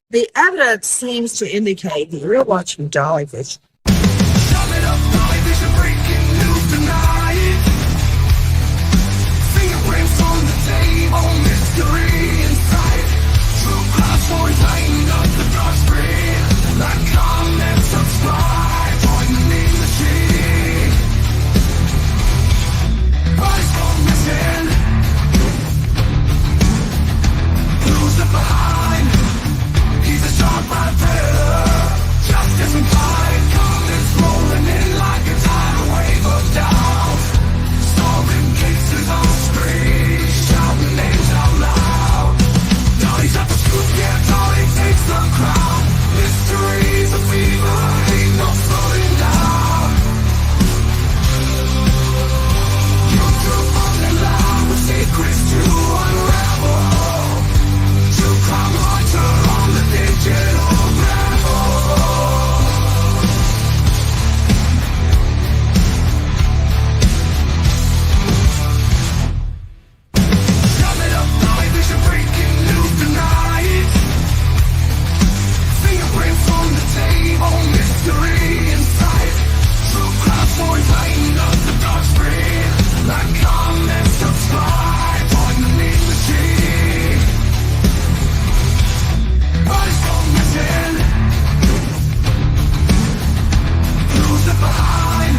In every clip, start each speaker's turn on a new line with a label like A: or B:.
A: The evidence seems to indicate that you're watching Dollyfish.
B: Sum it up, television breaking news tonight. Fingerprints on the table, mystery in sight. True crime stories lighting up the dark screen. Like, comment, subscribe, join the name machine. Bodies go missing. Who's left behind? He's a sharp predator. Justice and pride, comments rolling in like a tidal wave of doubt. Solving cases on screen, shouting names out loud. Dolly's at the scoop, yeah, Dolly takes the crown. Mystery's a fever, ain't no slowing down. You're too fucking loud with secrets to unravel. True crime hunter on the digital gravel. Sum it up, television breaking news tonight. Fingerprints on the table, mystery in sight. True crime stories lighting up the dark screen. Like, comment, subscribe, join the name machine. Bodies go missing. Who's left behind?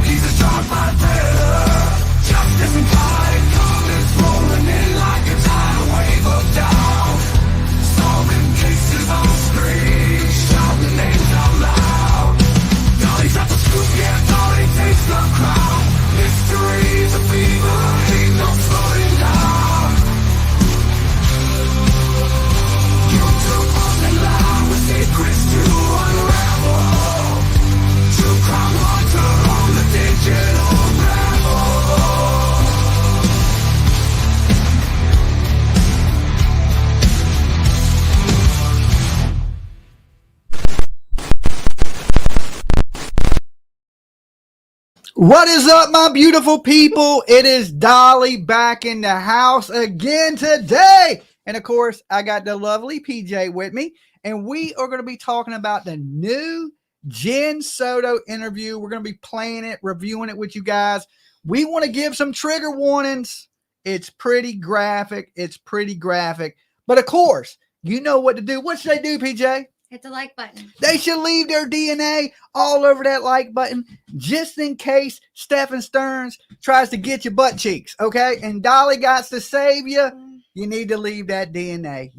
B: He's a sharp predator. Justice and pride, comments rolling in like a tidal wave of doubt. Solving cases on screen, shouting names out loud. Dolly's at the scoop, yeah, Dolly takes the crown. Mystery's a fever, ain't no slowing down. You're too fucking loud with secrets to unravel. True crime hunter on the digital gravel.
C: What is up, my beautiful people? It is Dolly back in the house again today. And of course, I got the lovely PJ with me. And we are going to be talking about the new Jenn Soto interview. We're going to be playing it, reviewing it with you guys. We want to give some trigger warnings. It's pretty graphic. But of course, you know what to do. What should they do, PJ?
D: Hit the like button.
C: They should leave their DNA all over that like button just in case Stephan Stearns tries to get your butt cheeks, okay? And Dolly got to save you. You need to leave that DNA.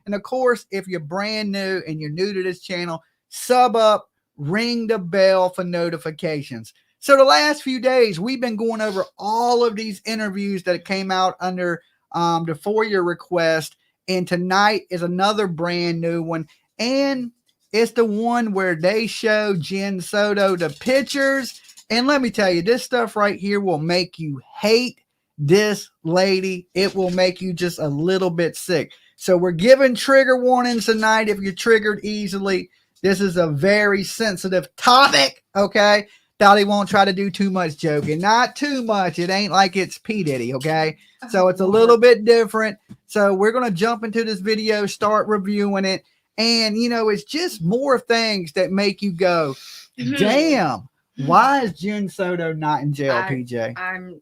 C: And of course, if you're brand new and you're new to this channel, sub up, ring the bell for notifications. So the last few days, we've been going over all of these interviews that came out under the FOIA request. And tonight is another brand new one. And it's the one where they show Jenn Soto the pictures. And let me tell you, this stuff right here will make you hate this lady. It will make you just a little bit sick. So we're giving trigger warnings tonight if you're triggered easily. This is a very sensitive topic, okay? Dolly won't try to do too much joking. Not too much. It ain't like it's P. Diddy, okay? So it's a little bit different. So we're going to jump into this video, start reviewing it. And, you know, it's just more things that make you go, damn, why is Jenn Soto not in jail, PJ?
D: I'm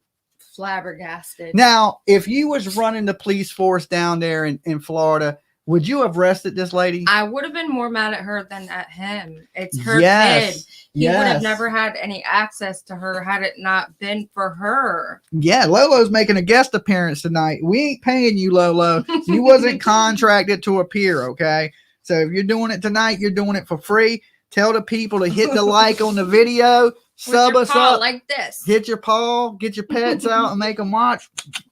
D: flabbergasted.
C: Now, if you was running the police force down there in Florida, would you have arrested this lady?
D: I would have been more mad at her than at him. It's her kid. He would have never had any access to her had it not been for her.
C: Yeah, Lolo's making a guest appearance tonight. We ain't paying you, Lolo. You wasn't contracted to appear, okay? So if you're doing it tonight, you're doing it for free. Tell the people to hit the like on the video. Sub us up.
D: Like this.
C: Hit your paw. Get your pets out and make them watch.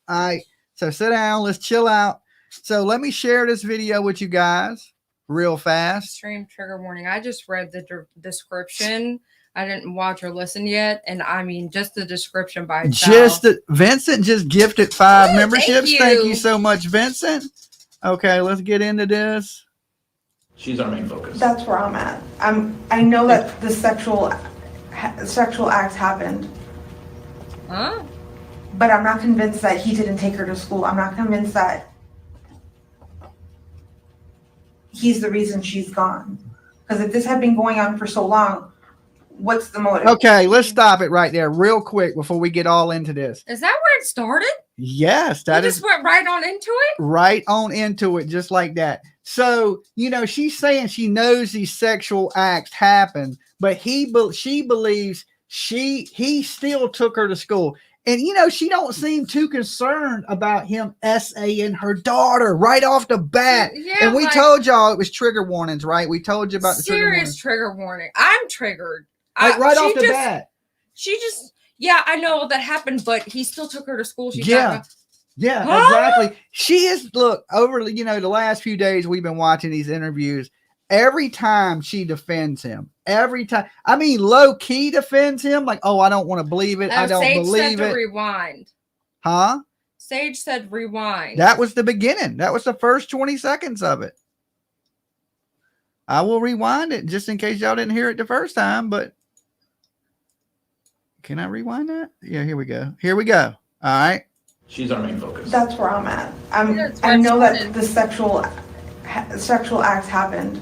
C: All right. So sit down. Let's chill out. So let me share this video with you guys real fast.
D: Extreme trigger warning. I just read the description. I didn't watch or listen yet. And I mean, just the description by itself.
C: Vincent just gifted 5 memberships. Thank you so much, Vincent. Okay, let's get into this.
E: She's our main focus.
F: That's where I'm at. I know that the sexual acts happened.
D: Huh?
F: But I'm not convinced that he didn't take her to school. I'm not convinced that he's the reason she's gone. Because if this had been going on for so long, what's the motive?
C: Okay, let's stop it right there real quick before we get all into this.
D: Is that where it started?
C: Yes,
D: You just went right on into it?
C: Right on into it, just like that. So, you know, she's saying she knows these sexual acts happen, but she believes he still took her to school. And, you know, she don't seem too concerned about him SAing her daughter right off the bat.
D: Yeah,
C: and we told y'all it was trigger warnings, right? We told you about the
D: serious trigger warning. I'm triggered.
C: Like right off the bat.
D: She just, yeah, I know that happened, but he still took her to school. She's
C: Yeah, exactly. She is, look, over, you know, the last few days we've been watching these interviews. Every time she defends him, every time, I mean, low key defends him, like, oh, I don't want to believe it. I don't
D: Sage
C: believe
D: said
C: it.
D: To rewind.
C: Huh?
D: Sage said rewind.
C: That was the beginning. That was the first 20 seconds of it. I will rewind it just in case y'all didn't hear it the first time, but can I rewind that? Yeah, here we go. Here we go. All right.
E: She's our main focus.
F: That's where I'm at. I know that the sexual acts happened.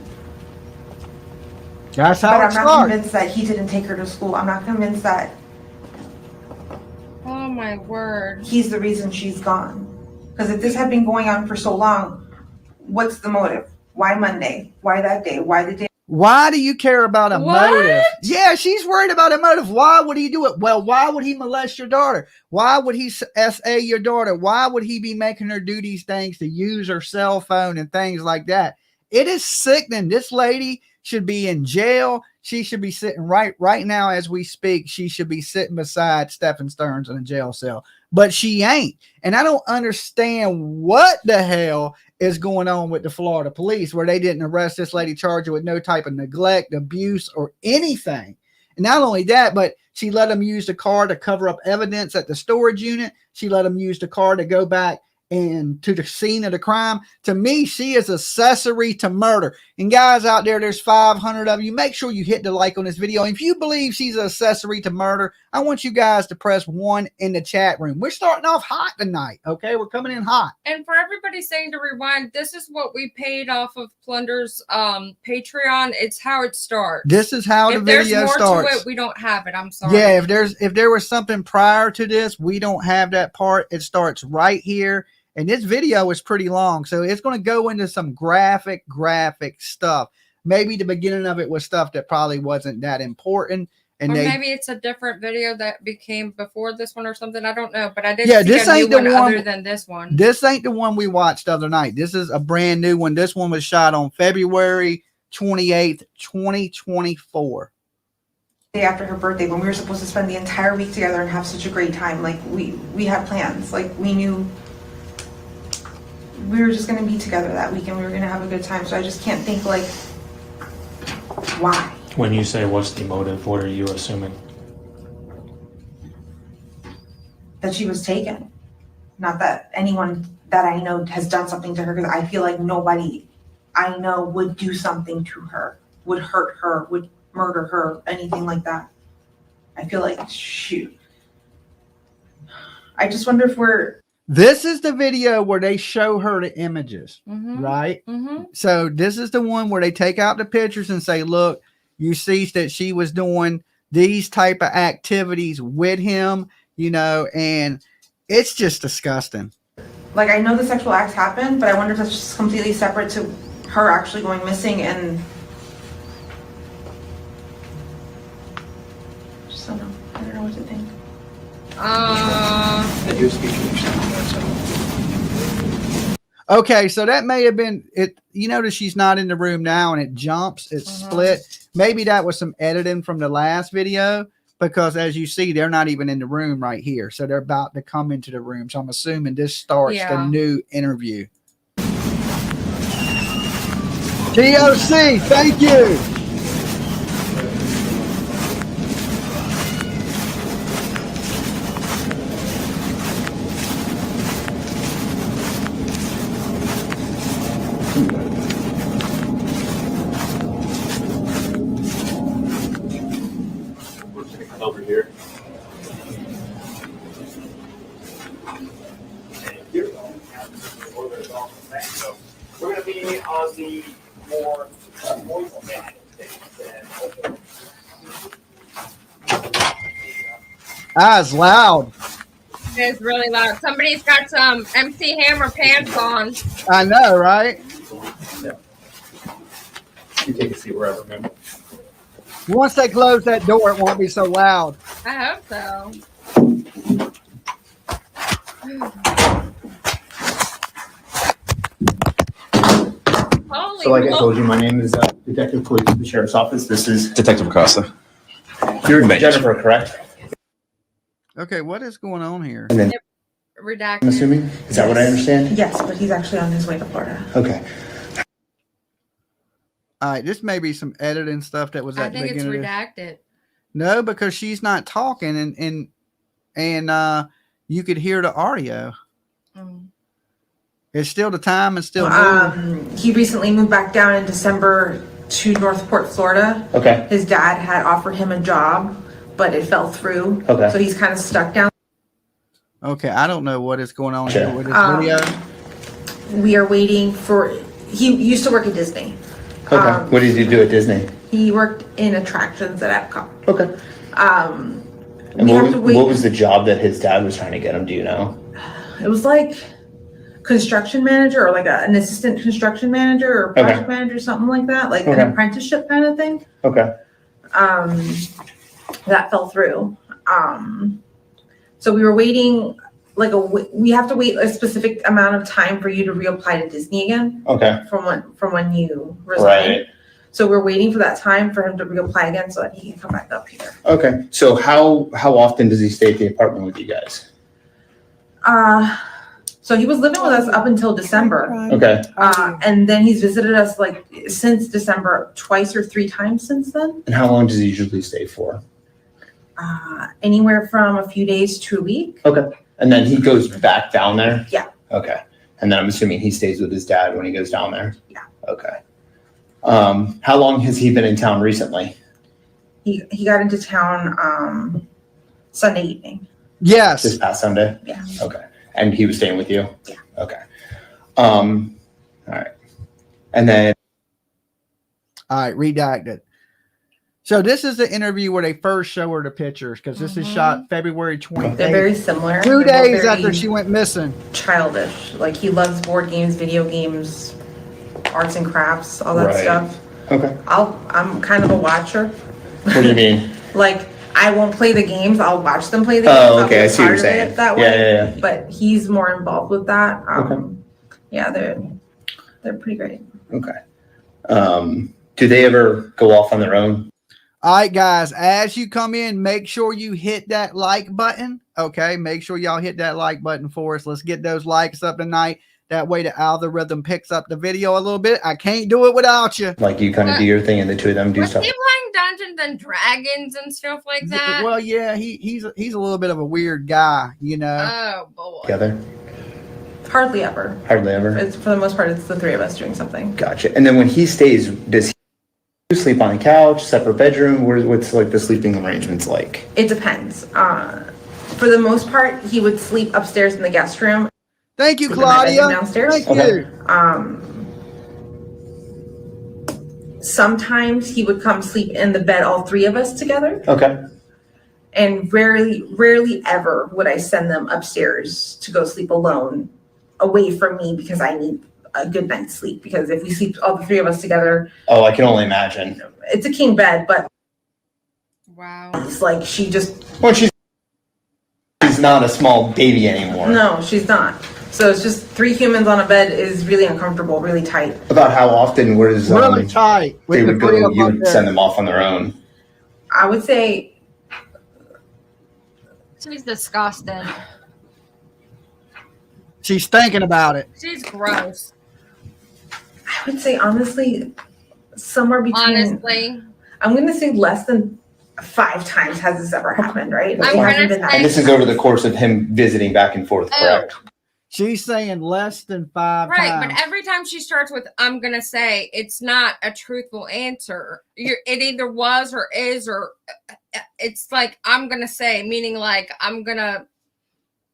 C: That's how
F: but
C: it
F: I'm not
C: starts.
F: convinced that he didn't take her to school. I'm not convinced that
D: oh my word,
F: he's the reason she's gone. Because if this had been going on for so long, what's the motive? Why Monday? Why that day? Why the day?
C: Why do you care about a motive? Yeah, she's worried about a motive. Why would he do it? Well, why would he molest your daughter? Why would he SA your daughter? Why would he be making her do these things to use her cell phone and things like that? It is sickening. This lady should be in jail. She should be sitting right now as we speak. She should be sitting beside Stephan Stearns in a jail cell, but she ain't. And I don't understand what the hell is going on with the Florida police where they didn't arrest this lady, charge her with no type of neglect, abuse, or anything. And not only that, but she let them use the car to cover up evidence at the storage unit. She let them use the car to go back and to the scene of the crime. To me, she is accessory to murder. And guys out there, there's 500 of you. Make sure you hit the like on this video. And if you believe she's an accessory to murder, I want you guys to press 1 in the chat room. We're starting off hot tonight. Okay, we're coming in hot.
D: And for everybody saying to rewind, this is what we paid off of Plunder's Patreon. It's how it starts.
C: This is how the video starts. If there's more
D: to it, we don't have it. I'm sorry.
C: Yeah, if there was something prior to this, we don't have that part. It starts right here. And this video is pretty long, so it's going to go into some graphic stuff. Maybe the beginning of it was stuff that probably wasn't that important. And
D: maybe it's a different video that became before this one or something. I don't know, but I did
C: see
D: this
C: ain't
D: new
C: the one
D: other than this one.
C: This ain't the one we watched the other night. This is a brand new one. This one was shot on February 28th, 2024.
F: Day after her birthday, when we were supposed to spend the entire week together and have such a great time. Like we had plans. Like we knew we were just going to be together that week and we were going to have a good time. So I just can't think, like, why?
G: When you say what's the motive, what are you assuming?
F: That she was taken. Not that anyone that I know has done something to her, because I feel like nobody I know would do something to her, would hurt her, would murder her, anything like that. I feel like, shoot. I just wonder if we're...
C: This is the video where they show her the images, right? So this is the one where they take out the pictures and say, look, you see that she was doing these type of activities with him, you know, and it's just disgusting.
F: Like, I know the sexual acts happen, but I wonder if that's just completely separate to her actually going missing and... Just don't know. I don't know what to think.
C: Okay, so that may have been it. You notice she's not in the room now and it jumps, it's split. Maybe that was some editing from the last video, because as you see, they're not even in the room right here. So they're about to come into the room. So I'm assuming this starts the new interview. TOC, thank you.
G: Over here.
H: We're going to be on the
C: It's loud.
D: It's really loud. Somebody's got some MC Hammer pants on.
C: I know, right?
E: You take a seat wherever, man.
C: Once they close that door, it won't be so loud.
D: I hope so. Holy
H: So like I
D: moly.
H: told you, my name is Detective Police of the Sheriff's Office. This is
I: Detective Acosta.
H: you're Jennifer, correct?
C: Okay, what is going on here?
H: And then
D: Redacted.
H: I'm assuming, is that what I understand?
F: Yes, but he's actually on his way to Florida.
H: Okay.
C: All right, this may be some editing stuff that was
D: I
C: at the
D: think it's
C: beginning.
D: redacted.
C: No, because she's not talking, and you could hear the audio.
D: Mm.
C: It's still the time and still moving.
F: He recently moved back down in December to Northport, Florida.
H: Okay.
F: His dad had offered him a job, but it fell through.
H: Okay.
F: So he's kind of stuck down.
C: Okay, I don't know what is going on
H: Sure.
C: here with this video.
F: We are waiting for. He used to work at Disney.
H: Okay. What did you do at Disney?
F: He worked in attractions at Epcot.
H: Okay.
F: And
H: And what was the job that his dad was trying to get him? Do you know?
F: It was like construction manager or like an assistant construction manager or project manager, something like that, like an apprenticeship kind of thing.
H: Okay.
F: That fell through. So we were waiting we have to wait a specific amount of time for you to reapply to Disney again.
H: Okay.
F: From when you resigned.
H: Right.
F: So we're waiting for that time for him to reapply again so that he can come back up here.
H: Okay. So how often does he stay at the apartment with you guys?
F: So he was living with us up until December.
H: Okay.
F: And then he's visited us like since December twice or three times since then.
H: And how long does he usually stay for?
F: Anywhere from a few days to a week.
H: Okay. And then he goes back down there?
F: Yeah.
H: Okay. And then I'm assuming he stays with his dad when he goes down there?
F: Yeah.
H: Okay. How long has he been in town recently?
F: He got into town Sunday evening.
C: Yes.
H: This past Sunday?
F: Yeah.
H: Okay. And he was staying with you?
F: Yeah.
H: Okay. All right. And then
C: All right, redacted. So this is the interview where they first show her the pictures because this is shot February 28th.
F: They're very similar.
C: 2
F: They're
C: days
F: very
C: after she went missing.
F: childish. Like he loves board games, video games, arts and crafts, all that
H: Right.
F: stuff.
H: okay.
F: I'm kind of a watcher.
H: What do you mean?
F: Like I won't play the games. I'll watch them play the games.
H: Oh,
F: I'll
H: okay.
F: be
H: I see what
F: part
H: you're
F: of it
H: saying.
F: that
H: Yeah,
F: way.
H: yeah.
F: But he's more involved with that.
H: Okay.
F: Yeah, they're pretty great.
H: Okay. Do they ever go off on their own?
C: All right, guys, as you come in, make sure you hit that like button. Okay, make sure y'all hit that like button for us. Let's get those likes up tonight. That way the algorithm picks up the video a little bit. I can't do it without you.
H: Like you kind of do your thing and the two of them do
D: Was
H: stuff?
D: he playing Dungeons and Dragons and stuff like that?
C: Well, yeah, he's a little bit of a weird guy, you know.
D: Oh boy.
H: Together?
F: Hardly ever.
H: Hardly ever?
F: It's for the most part, it's the three of us doing something.
H: Gotcha. And then when he stays, does he sleep on the couch, separate bedroom? What's like the sleeping arrangements like?
F: It depends. For the most part, he would sleep upstairs in the guest room.
C: Thank you,
F: Sleep in my bedroom
C: Claudia.
F: downstairs.
C: Thank
H: Okay.
C: you.
F: Sometimes he would come sleep in the bed, all three of us together.
H: Okay.
F: And rarely ever would I send them upstairs to go sleep alone away from me because I need a good night's sleep. Because if we sleep all the three of us together,
H: Oh, I can only imagine.
F: it's a king bed, but
D: Wow.
F: it's like she's
H: not a small baby anymore.
F: no, she's not. So it's just three humans on a bed is really uncomfortable, really tight.
H: About how often was
C: Really tight.
H: they
C: With the
H: would
C: three
H: go,
C: of
H: you
C: them
H: would
C: there.
H: send them off on their own?
F: I would say
D: She's disgusting.
C: She's thinking about it.
D: She's gross.
F: honestly somewhere between
D: Honestly.
F: I'm gonna say less than 5 times has this ever happened, right?
H: I'm
F: It hasn't
D: gonna
F: been that
H: And this is over the course of him visiting back and forth, correct?
C: She's saying less than 5
D: Right,
C: times.
D: but every time she starts with "I'm gonna say," it's not a truthful answer. It either was or is, or it's like "I'm gonna say," meaning like I'm gonna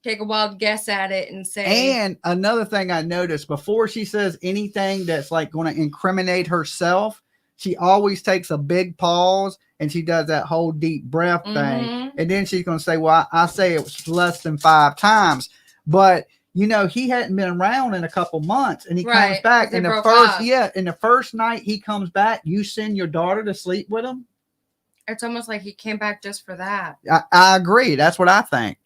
D: take a wild guess at it and say.
C: And another thing I noticed, before she says anything that's like going to incriminate herself, she always takes a big pause and she does that whole deep breath thing. And then she's going to say, well, I say it was less than 5 times. But, you know, he hadn't been around in a couple months and he comes back. And the first night he comes back, you send your daughter to sleep with him.
D: It's almost like he came back just for that.
C: I agree. That's what I think.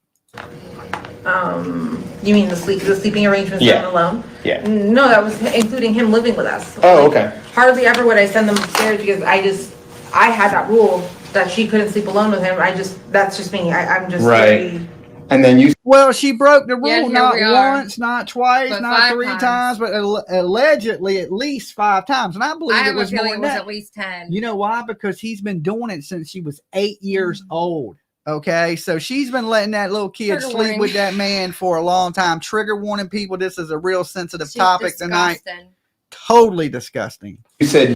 F: You mean the sleeping arrangements
H: Yeah.
F: down alone?
H: Yeah.
F: No, that was including him living with us.
H: Oh, okay.
F: Hardly ever would I send them upstairs because I had that rule that she couldn't sleep alone with him. That's just me. I'm just
H: Right.
F: very,
H: And then you
C: Well, she broke the rule
D: Yeah, here
C: not
D: we are.
C: once, not twice,
D: But
C: not
D: 5
C: 3
D: times.
C: times, but allegedly at least 5 times. And I believe
D: I
C: it
D: have a
C: was more
D: feeling it
C: than
D: was
C: that.
D: at least 10.
C: You know why? Because he's been doing it since she was 8 years old. Okay, so she's been letting that little kid
D: Trigger
C: sleep
D: warning.
C: with that man for a long time. Trigger warning people, this is a real sensitive
D: She's
C: topic tonight.
D: disgusting.
C: Totally disgusting.
H: said,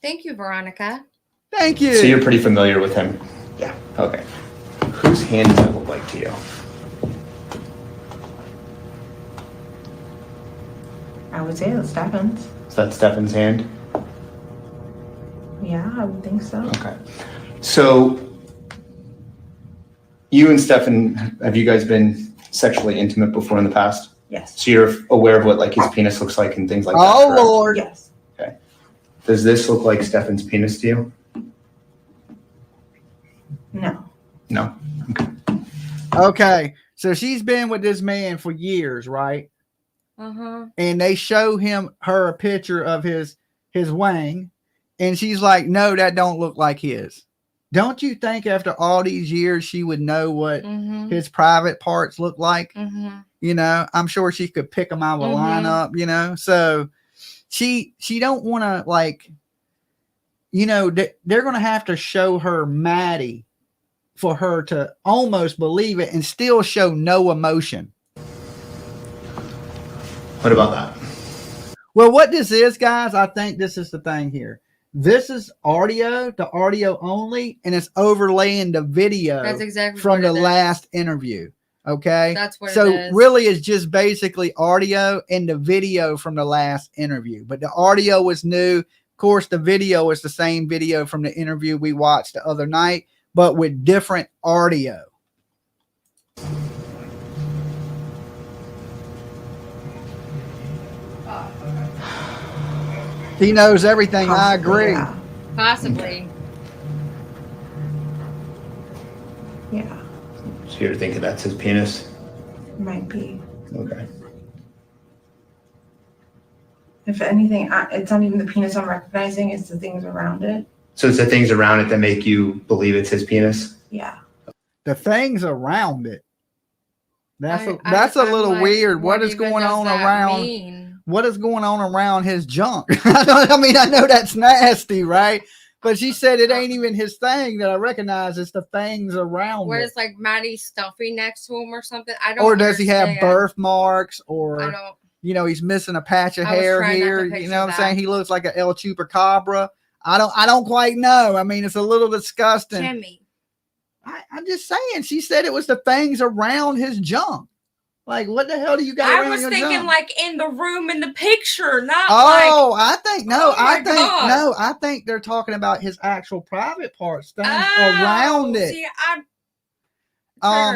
D: Thank you, Veronica.
C: Thank you.
H: so you're pretty familiar with him?
F: Yeah.
H: Okay. Whose hand does that look like to you?
F: I would say it's Stephan's.
H: Is that Stephan's hand?
F: Yeah, I would think so.
H: Okay. So you and Stephan, have you guys been sexually intimate before in the past?
F: Yes.
H: So you're aware of what like his penis looks like and things like that?
C: Oh,
H: correct?
C: Lord.
F: Yes.
H: Does this look like Stephan's penis to you?
F: No.
H: No.
C: Okay, so she's been with this man for years, right?
D: Uh-huh.
C: And they show her a picture of his wang, and she's like, no, that don't look like his. Don't you think after all these years she would know what his private parts look like? You know, I'm sure she could pick them out of a lineup, you know. So she don't want to, like, you know, they're going to have to show her Maddie for her to almost believe it and still show no emotion.
H: What about that?
C: Well, what this is, guys, I think this is the thing here. This is the audio only, and it's overlaying the video
D: That's exactly
C: from
D: what
C: the
D: it
C: last interview. Okay.
D: That's what
C: so
D: it is.
C: really it's just basically audio and the video from the last interview. But the audio was new. Of course, the video is the same video from the interview we watched the other night, but with different audio. He knows everything. I agree.
F: Yeah.
D: Possibly.
F: Yeah.
H: So you're thinking that's his penis?
F: Might be.
H: Okay.
F: If anything, it's not even the penis I'm recognizing, it's the things around it.
H: So it's the things around it that make you believe it's his penis?
F: Yeah.
C: The things around it. That's
D: I'm
C: a little
D: like,
C: weird. What is
D: even
C: going
D: does
C: on
D: that
C: around?
D: mean?
C: What is going on around his junk? I mean, I know that's nasty, right? But she said it ain't even his thing that I recognize. It's the things around
D: Where
C: it.
D: it's like Maddie stuffy next to him or something. I don't.
C: Or does he have
D: understand.
C: birthmarks?
D: I
C: Or,
D: don't.
C: you know, he's missing a patch of
D: I was
C: hair
D: trying not to
C: here. You
D: picture
C: know what I'm
D: that.
C: saying? He looks like a El Chupacabra. I don't quite know. I mean, it's a little disgusting.
D: Jimmy.
C: I'm just saying. She said it was the things around his junk. Like, what the hell do you got
D: I
C: around
D: was
C: your
D: thinking
C: junk?
D: like in the room in the picture, not
C: Oh, I think
D: Oh my God.
C: no. I think they're talking about his actual private parts, things
D: like
C: around it.
D: See, I'm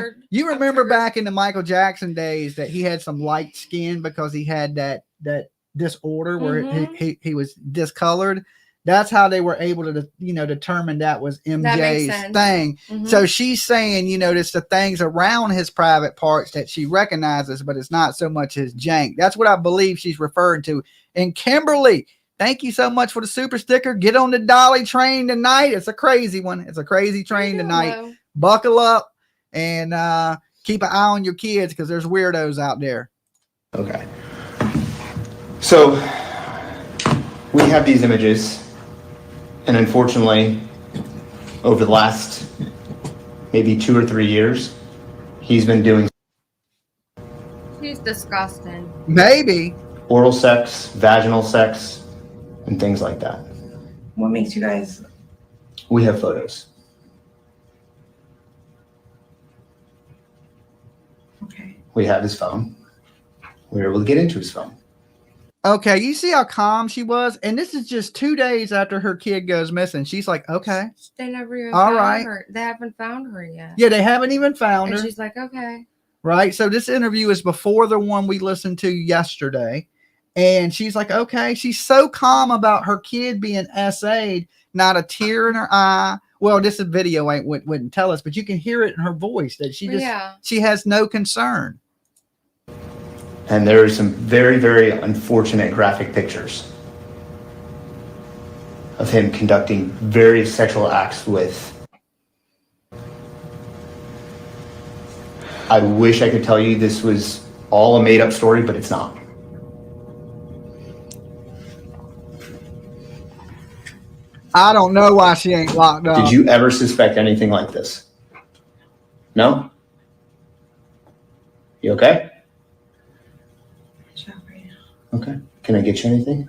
D: triggered.
C: You
D: I'm
C: remember
D: triggered.
C: back in the Michael Jackson days that he had some light skin because he had that disorder where he was discolored. That's how they were able to, you know, determine that was
D: That makes
C: MJ's
D: sense.
C: thing.
D: Mhm.
C: So she's saying, you know, it's the things around his private parts that she recognizes, but it's not so much his jank. That's what I believe she's referring to. And Kimberly, thank you so much for the super sticker. Get on the Dolly train tonight. It's a crazy one. It's a crazy train tonight.
D: Hello.
C: Buckle up and keep an eye on your kids because there's weirdos out there.
H: Okay. So we have these images, and unfortunately, over the last maybe 2 or 3 years, he's been doing
D: He's disgusting.
C: Maybe.
H: oral sex, vaginal sex, and things like that.
F: What makes you guys?
H: We have photos.
F: Okay.
H: We have his phone. We were able to get into his phone.
C: Okay, you see how calm she was? And this is just 2 days after her kid goes missing. She's like, okay.
D: They never even
C: All
D: found
C: right.
D: her. They haven't found her yet.
C: Yeah, they haven't even found
D: And
C: her.
D: she's like, okay.
C: Right. So this interview is before the one we listened to yesterday. And she's like, okay. She's so calm about her kid being SA'd, not a tear in her eye. Well, this video wouldn't tell us, but you can hear it in her voice that she has no concern.
H: And there are some very, very unfortunate graphic pictures of him conducting various sexual acts with. I wish I could tell you this was all a made-up story, but it's not.
C: I don't know why she ain't locked up.
H: Did you ever suspect anything like this? No? You okay? Okay. Can I get you anything?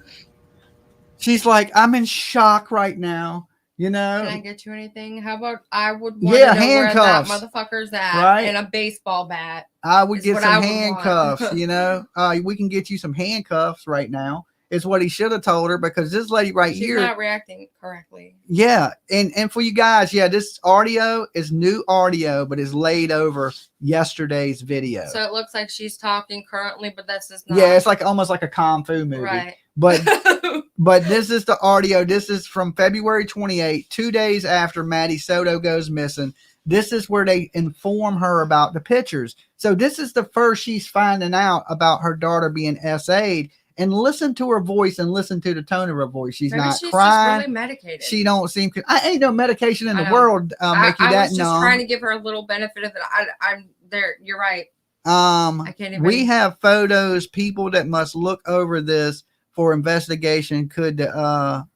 C: She's like, I'm in shock right now. You know?
D: Can I get you anything? How about I would want
C: Yeah,
D: to know
C: handcuffs.
D: where that motherfucker's at
C: Right?
D: and a baseball bat.
C: I would get
D: what
C: some
D: I would
C: handcuffs,
D: want.
C: you know? We can get you some handcuffs right now. Is what he should have told her, because this lady
D: She's
C: here.
D: not reacting correctly.
C: Yeah. And for you guys, yeah, this audio is new audio, but is laid over yesterday's video.
D: So it looks like she's talking currently, but this is not.
C: Yeah, it's like almost like a Kung Fu movie.
D: Right.
C: But but this is the audio. This is from February 28th, 2 days after Maddie Soto goes missing. This is where they inform her about the pictures. So this is the first she's finding out about her daughter being SA'd. And listen to her voice and listen to the tone of her voice. She's
D: Maybe
C: not
D: she's
C: crying.
D: just really medicated.
C: She don't seem. I ain't no medication in the
D: know.
C: world make you
D: I
C: that
D: was just
C: numb.
D: trying to give her a little benefit of it. I'm there. You're right.
C: I
D: can't even.
C: We have photos. People that must look over this for investigation could the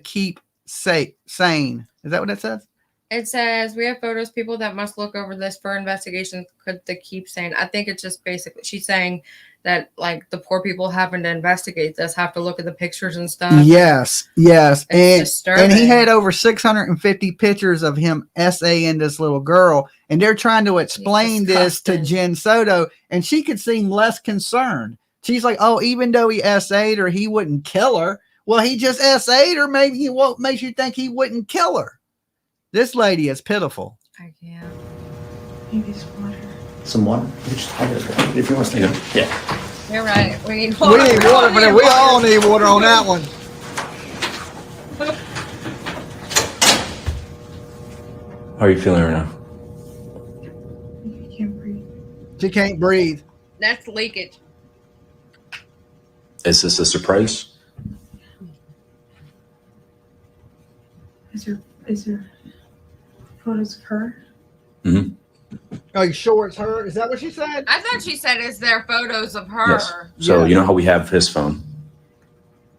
C: keep sane. Is that what it says?
D: It says we have photos. People that must look over this for investigation could the keep saying. I think it's just basically she's saying that like the poor people having to investigate this have to look at the pictures and stuff.
C: Yes.
D: It's disturbing.
C: And he had over 650 pictures of him SAing this little girl, and they're trying to explain this to Jenn Soto, and she could seem less concerned. She's like, oh, even though he SA'd her, he wouldn't kill her. Well, he just SA'd her. Maybe what makes you think he wouldn't kill her? This lady is pitiful.
D: I can't.
F: Maybe some water.
H: Some water? If you want to. Yeah.
D: You're right. We need water.
C: We need water, but we all need water on that one.
I: How are you feeling right now?
F: I can't breathe.
C: She can't breathe.
D: That's leakage.
I: Is this a surprise?
F: Is there photos of her?
I: Mm-hmm.
C: Are you sure it's her? Is that what she said?
D: I thought she said, "Is there photos of her?"
I: Yes. So you know how we have his phone?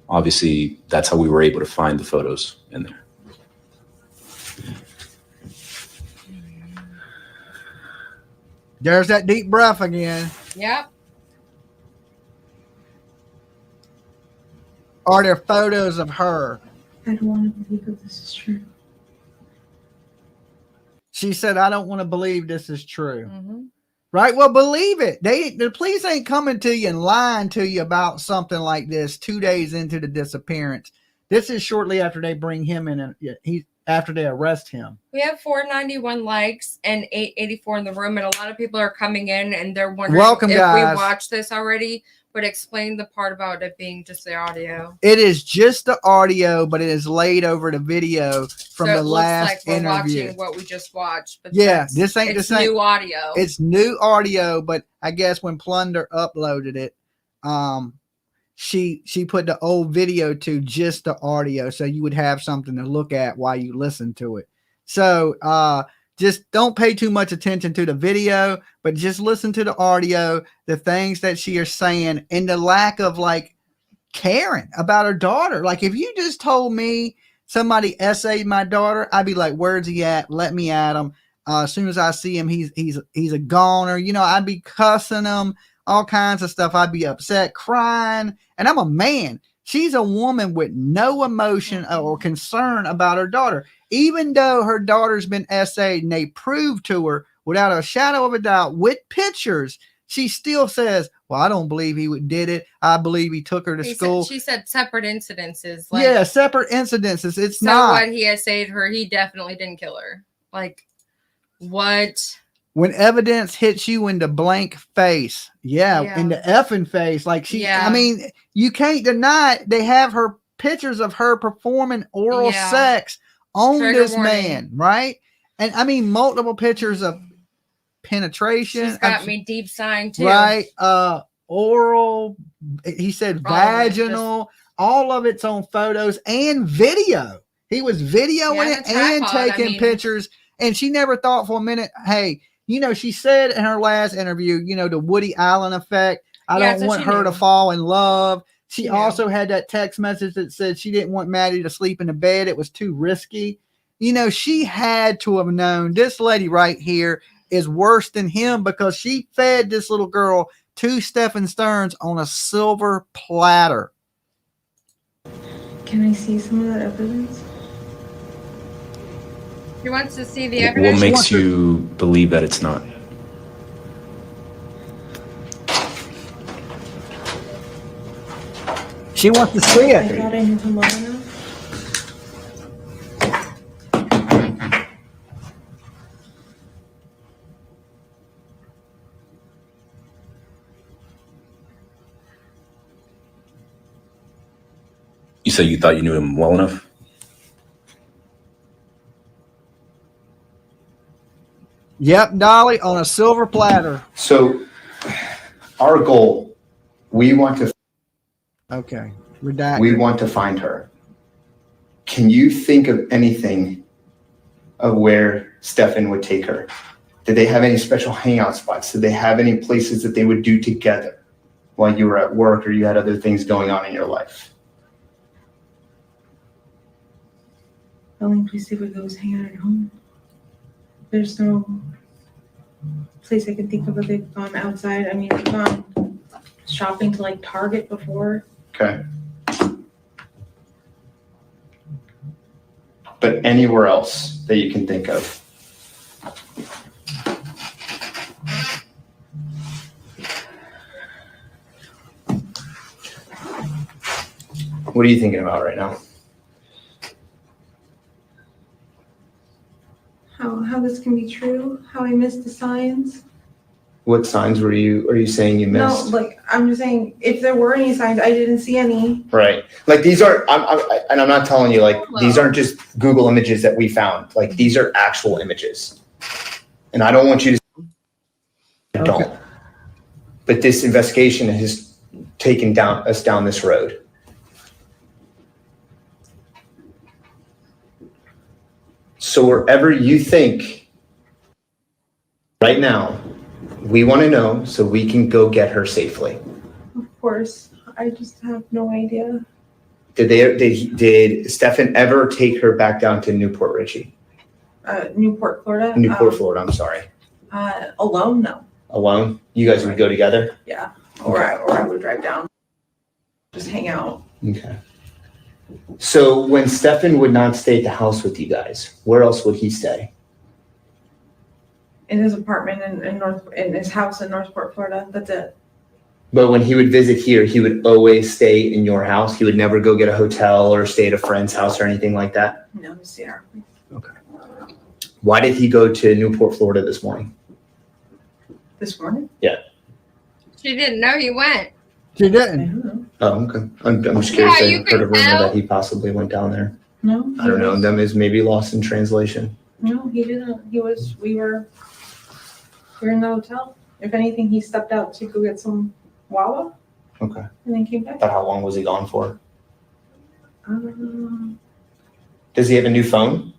I: Obviously, that's how we were able to find the photos in there.
C: There's that deep breath again.
D: Yep.
C: Are there photos of her?
F: I don't want to believe that this is true.
C: She said, I don't want to believe this is true.
D: Mm-hmm.
C: Right? Well, believe it. The police ain't coming to you and lying to you about something like this 2 days into the disappearance. This is shortly after they bring him in and after they arrest him.
D: We have 491 likes and 884 in the room, and a lot of people are coming in and they're wondering
C: Welcome,
D: if
C: guys.
D: we watched this already. But explain the part about it being just the audio.
C: It is just the audio, but it is laid over the video from
D: so
C: the
D: it
C: last
D: looks like we're
C: interview.
D: watching what we just watched. But
C: Yeah, this ain't the
D: it's
C: same.
D: new audio.
C: It's new audio, but I guess when Plunder uploaded it, she put the old video to just the audio, so you would have something to look at while you listen to it. So just don't pay too much attention to the video, but just listen to the audio, the things that she is saying, and the lack of like caring about her daughter. Like if you just told me somebody SA'd my daughter, I'd be like, where's he at? Let me at him. As soon as I see him, he's a goner. You know, I'd be cussing him, all kinds of stuff. I'd be upset, crying, and I'm a man. She's a woman with no emotion or concern about her daughter. Even though her daughter's been SA'd and they proved to her without a shadow of a doubt with pictures, she still says, well, I don't believe he did it. I believe he took her to school.
D: She said separate incidences.
C: Yeah, separate incidences. It's
D: so
C: not.
D: what he has said to her, he definitely didn't kill her. Like, what?
C: When evidence hits you in the blank face, in the effing face, like I mean, you can't deny it. They have her pictures of her performing oral sex on this man, right? And I mean, multiple pictures of penetration.
D: She's got me deep sighing too.
C: Right. Oral, he said vaginal, all of it's on photos and video. He was videoing it and taking pictures. And she never thought for a minute, hey, you know, she said in her last interview, you know, the Woody Allen effect. I don't want her to fall in love. She also had that text message that said she didn't want Maddie to sleep in the bed. It was too risky. You know, she had to have known this lady right here is worse than him because she fed this little girl to Stephan Stearns on a silver platter.
F: Can I see some of that evidence?
D: He wants to see the evidence.
I: What makes you believe that it's not?
C: She wants to see it.
F: I thought I knew him well enough.
I: You said you thought you knew him well enough?
C: Yep, Dolly, on a silver platter.
H: So our goal, we want to find her. Can you think of anything of where Stephan would take her? Did they have any special hangout spots? Did they have any places that they would do together while you were at work or you had other things going on in your life?
F: The only place they would go is hang out at home. There's no place I can think of where they've gone outside. I mean, they've gone shopping to like Target before.
H: Okay. But anywhere else that you can think of? What are you thinking about right now?
F: How this can be true? How I missed the signs?
H: What signs are you saying you missed?
F: No, like I'm just saying, if there were any signs, I didn't see any.
H: Right. Like these are, and I'm not telling you, like these aren't just Google images that we found. Like these are actual images, and I don't want you to. I don't. But this investigation has taken us down this road. So wherever you think, right now, we want to know so we can go get her safely.
F: Of course, I just have no idea.
H: Did Stephan ever take her back down to Newport Richie?
F: Newport, Florida.
H: Newport, Florida. I'm sorry.
F: Alone, no.
H: Alone? You guys would go together?
F: Yeah, or I would drive down, just hang out.
H: Okay. So when Stephan would not stay at the house with you guys, where else would he stay?
F: In his apartment in his house in Northport, Florida. That's it.
H: But when he would visit here, he would always stay in your house. He would never go get a hotel or stay at a friend's house or anything like that?
F: No, just our place.
H: Okay. Why did he go to Newport, Florida this morning?
F: This morning?
H: Yeah.
D: She didn't know he went.
C: She
F: I
C: didn't.
F: don't know.
H: Oh, okay. I'm just curious.
D: Yeah, you
H: I heard a
D: could
H: rumor
D: tell.
H: that he possibly went down there.
F: No.
H: I don't know. Them is maybe lost in translation.
F: No, he didn't. We were in the hotel. If anything, he stepped out to go get some Wawa.
H: Okay.
F: And then came back.
H: But how long was he gone for?
F: Um,
H: Does he have a new phone?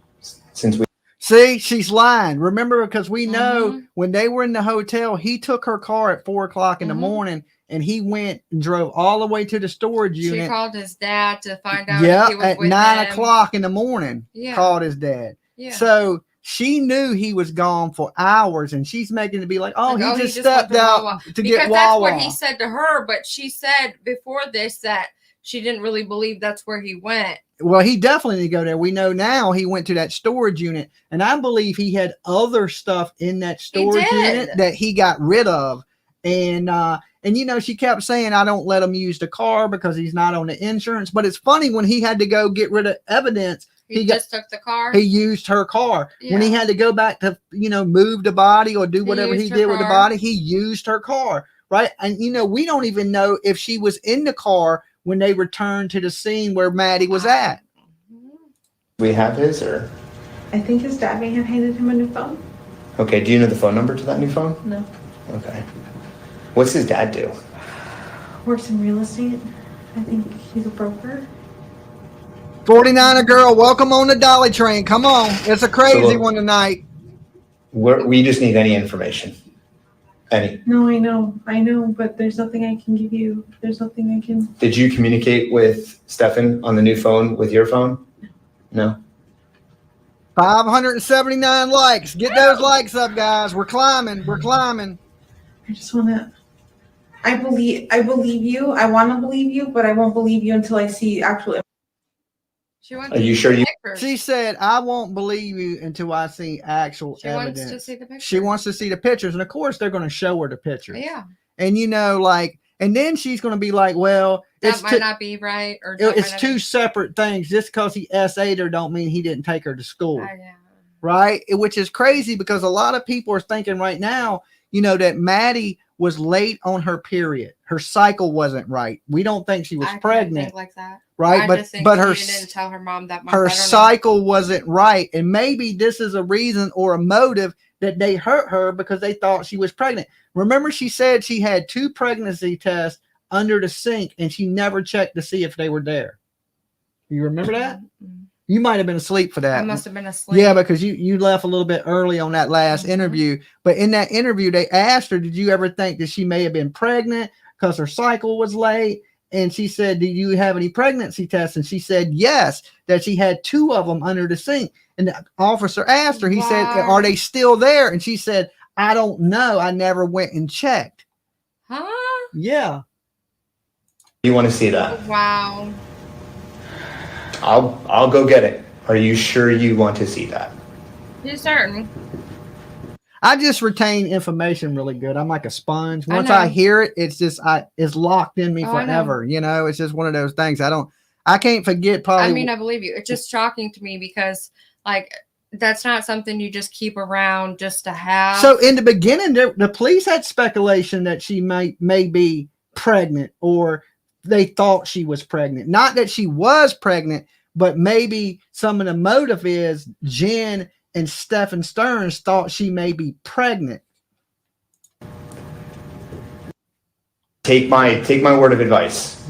H: Since we
C: See, she's lying. Remember, because we know when they were in the hotel, he took her car at 4:00 in the morning and he went and drove all the way to the storage unit.
D: She called his dad to find out.
C: Yeah,
D: if he was
C: at
D: with
C: 9:00 in the morning.
D: Yeah.
C: Called his dad.
D: Yeah.
C: So she knew he was gone for hours, and she's making it be like, "Oh,
D: Like,
C: he just
D: went
C: stepped
D: to
C: out
D: Wawa.
C: to
D: because
C: get
D: that's
C: Wawa."
D: what he said to her. But she said before this that she didn't really believe that's where he went.
C: Well, he definitely didn't go there. We know now he went to that storage unit, and I believe he had other stuff in that storage unit that he got rid of. And you know, she kept saying, I don't let him use the car because he's not on the insurance. But it's funny, when he had to go get rid of evidence,
D: He just took the car.
C: He used her car.
D: Yeah.
C: When he had to go back to, you know, move the body or do whatever he did with the body, he used her car, right? And, you know, we don't even know if she was in the car when they returned to the scene where Maddie was at.
H: We have his, or?
F: I think his dad may have handed him a new phone.
H: Okay, do you know the phone number to that new phone?
F: No.
H: Okay. What's his dad do?
F: Works in real estate. I think he's a broker.
C: 49er girl, welcome on the Dolly train. Come on. It's a crazy one tonight.
H: We just need any information. Any.
F: No, I know, but there's nothing I can give you. There's nothing I can.
H: Did you communicate with Stephan on the new phone with your phone? No.
C: 579 likes. Get those likes up, guys. We're climbing. We're climbing.
F: I just want to. I believe you. I want to believe you, but I won't believe you until I see actual.
H: Are you sure you?
C: She said, I won't believe you until I see actual evidence.
D: Wants to see the pictures.
C: She wants to see the pictures. And of course, they're going to show her the pictures.
D: Yeah.
C: And, you know, like, and then she's going to be like, well,
D: that might not be right. Or
C: it's two separate things. Just because he SA'd her don't mean he didn't take her to school.
D: Yeah.
C: Right? Which is crazy because a lot of people are thinking right now, you know, that Maddie was late on her period. Her cycle wasn't right. We don't think she was pregnant.
D: Think like that.
C: Right? But her
D: didn't tell her mom that.
C: Her cycle wasn't right. And maybe this is a reason or a motive that they hurt her because they thought she was pregnant. Remember, she said she had 2 pregnancy tests under the sink and she never checked to see if they were there. You remember that? You might have been asleep for that.
D: I must have been asleep.
C: Yeah, because you left a little bit early on that last interview. But in that interview, they asked her, did you ever think that she may have been pregnant because her cycle was late? And she said, do you have any pregnancy tests? And she said, yes, that she had 2 of them under the sink. And the officer asked her, he said, are they still there? And she said, I don't know. I never went and checked.
D: Huh?
C: Yeah.
H: You want to see that?
D: Wow.
H: I'll go get it. Are you sure you want to see that?
D: You certain?
C: I just retain information really good. I'm like a sponge. Once I hear it, it's just it's locked in me forever. You know, it's just one of those things. I can't forget probably.
D: I mean, I believe you. It's just shocking to me because like that's not something you just keep around just to have.
C: So in the beginning, the police had speculation that she may be pregnant, or they thought she was pregnant. Not that she was pregnant, but maybe some of the motive is Jenn and Stephan Stearns thought she may be pregnant.
H: Take my word of advice.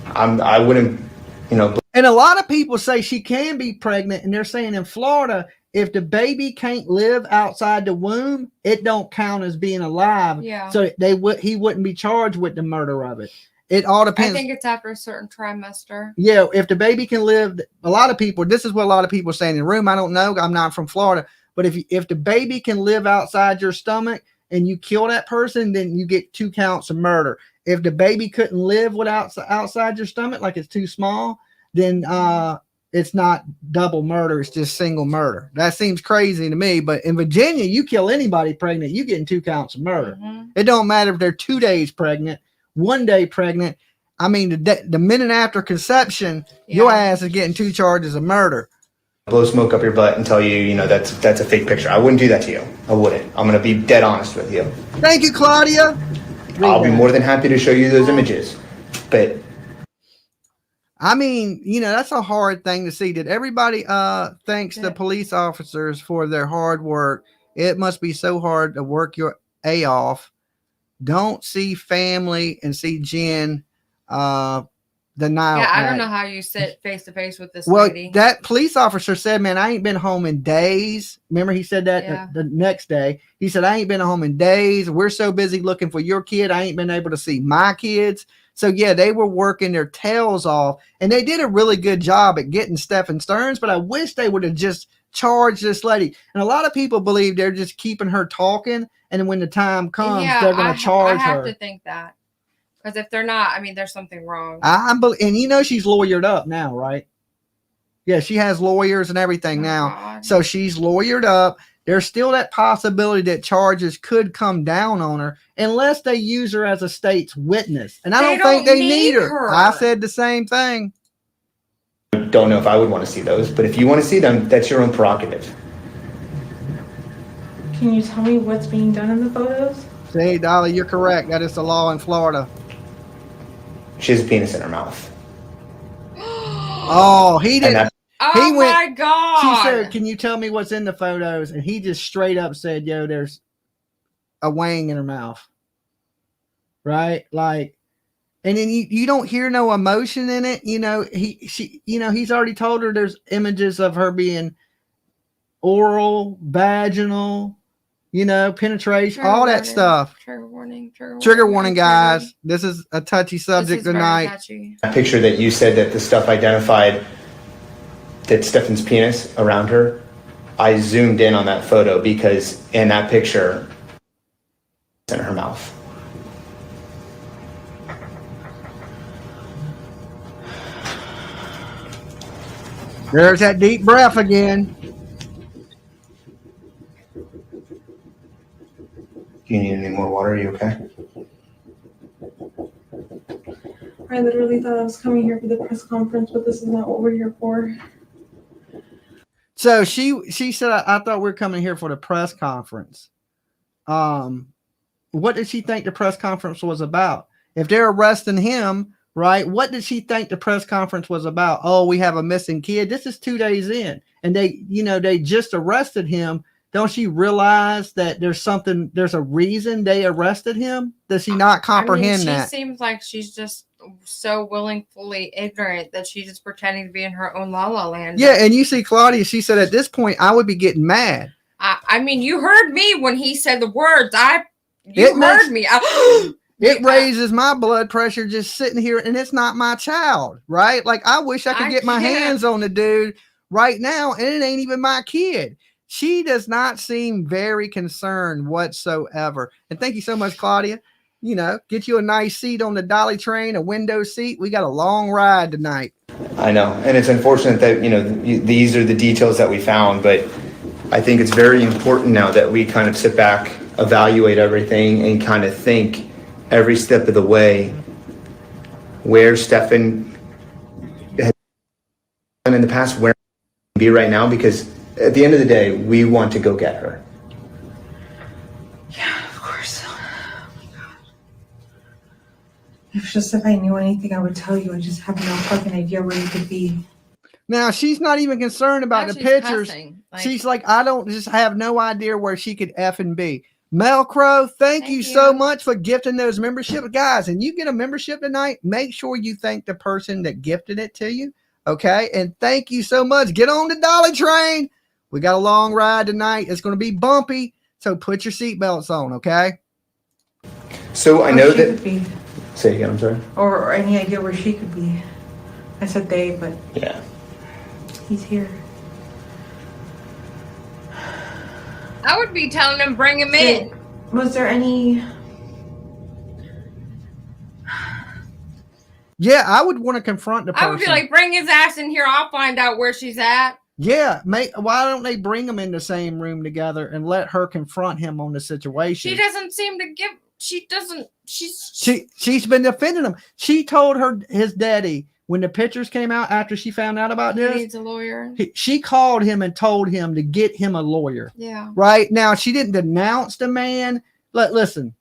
H: I wouldn't, you know.
C: And a lot of people say she can be pregnant, and they're saying in Florida, if the baby can't live outside the womb, it don't count as being alive.
D: Yeah.
C: So he wouldn't be charged with the murder of it. It all depends.
D: I think it's after a certain trimester.
C: Yeah, if the baby can live, a lot of people, this is what a lot of people are saying in the room. I don't know. I'm not from Florida. But if the baby can live outside your stomach and you kill that person, then you get 2 counts of murder. If the baby couldn't live without outside your stomach, like it's too small, then it's not double murder. It's just single murder. That seems crazy to me. But in Virginia, you kill anybody pregnant, you getting 2 counts of murder. It don't matter if they're 2 days pregnant, 1 day pregnant. I mean, the minute after conception, your ass is getting 2 charges of murder.
H: Blow smoke up your butt and tell you, you know, that's a fake picture. I wouldn't do that to you. I wouldn't. I'm going to be dead honest with you.
C: Thank you, Claudia.
H: I'll be more than happy to show you those images. But
C: I mean, you know, that's a hard thing to see. Did everybody thanks the police officers for their hard work? It must be so hard to work your A off. Don't see family and see Jenn denial.
D: Yeah, I don't know how you sit face to face with this
C: well,
D: lady.
C: That police officer said, man, I ain't been home in days. Remember, he said that the next day. He said, I ain't been home in days. We're so busy looking for your kid. I ain't been able to see my kids. So, yeah, they were working their tails off, and they did a really good job at getting Stephan Stearns, but I wish they would have just charged this lady. And a lot of people believe they're just keeping her talking, and then when the time comes, they're going to charge her.
D: I have to think that. Because if they're not, I mean, there's something wrong.
C: And you know she's lawyered up now, right? Yeah, she has lawyers and everything now.
D: God.
C: So she's lawyered up. There's still that possibility that charges could come down on her unless they use her as a state's witness. And I
D: They
C: don't think
D: don't
C: they need
D: need
C: her.
D: her.
C: I said the same thing.
H: Don't know if I would want to see those, but if you want to see them, that's your own prerogative.
F: Can you tell me what's being done in the photos?
C: See, Dolly, you're correct. That is the law in Florida.
H: She has a penis in her mouth.
C: Oh, he
H: And
C: didn't.
H: that,
D: Oh
C: He went-
D: my God.
C: She said, "Can you tell me what's in the photos?" And he just straight up said, "Yo, there's a wang in her mouth." Right? Like, and then you don't hear no emotion in it. You know, he's already told her there's images of her being oral, vaginal, penetration,
D: Trigger
C: all that
D: warning,
C: stuff.
D: Trigger warning.
C: Trigger warning,
D: I'm
C: guys.
D: triggered.
C: This is a touchy
D: This
C: subject
D: is very
C: tonight.
D: touchy.
H: that picture that you said that the stuff identified that Stephan's penis around her, I zoomed in on that photo because in that picture, it's in her mouth.
C: There's that deep breath again.
H: Do you need any more water? Are you okay?
F: I literally thought I was coming here for the press conference, but this is not what we're here for.
C: So she said, I thought we were coming here for the press conference. What did she think the press conference was about? If they're arresting him, right? What did she think the press conference was about? Oh, we have a missing kid. This is 2 days in, and they just arrested him. Don't she realize that there's a reason they arrested him? Does she not comprehend that?
D: She seems like she's just so willingly ignorant that she's just pretending to be in her own la la land.
C: Yeah, and you see Claudia, she said at this point, I would be getting mad.
D: I mean, you heard me when he said the words.
C: It makes-
D: Heard me.
C: It raises my blood pressure just sitting here, and it's not my child, right? Like, I wish I could get my hands on the dude right now, and it ain't even my kid. She does not seem very concerned whatsoever. And thank you so much, Claudia. Get you a nice seat on the dolly train, a window seat. We got a long ride tonight.
H: I know, and it's unfortunate that these are the details that we found, but I think it's very important now that we kind of sit back, evaluate everything, and kind of think every step of the way where Stephan has been in the past, where he can be right now, because at the end of the day, we want to go get her.
F: Yeah, of course. Oh my God. It's just if I knew anything, I would tell you. I just have no fucking idea where you could be.
C: Now, she's not even concerned about the
D: She's
C: pictures.
D: cussing.
C: She's like, I have no idea where she could effing be. Mel Crow, thank you so
D: you.
C: much for gifting those membership guys. And you get a membership tonight, make sure you thank the person that gifted it to you. Okay. And thank you so much. Get on the dolly train. We got a long ride tonight. It's going to be bumpy. So put your seatbelts on. Okay.
H: So I
F: Where
H: know
F: she
H: that.
F: could be.
H: Say again, I'm sorry.
F: Or any idea where she could be. I said they, but
H: Yeah.
F: he's here.
D: I would be telling him, bring him in.
F: Was there any...
C: Yeah. I would want to confront the person.
D: I would be like, bring his ass in here. I'll find out where she's at.
C: Yeah. Why don't they bring them in the same room together and let her confront him on the situation?
D: She doesn't seem to give. She doesn't.
C: She's been defending him. She told his daddy when the pictures came out after she found out about
D: He
C: this.
D: needs a lawyer.
C: She called him and told him to get him a lawyer.
D: Yeah.
C: Right now, she didn't denounce the man. Listen,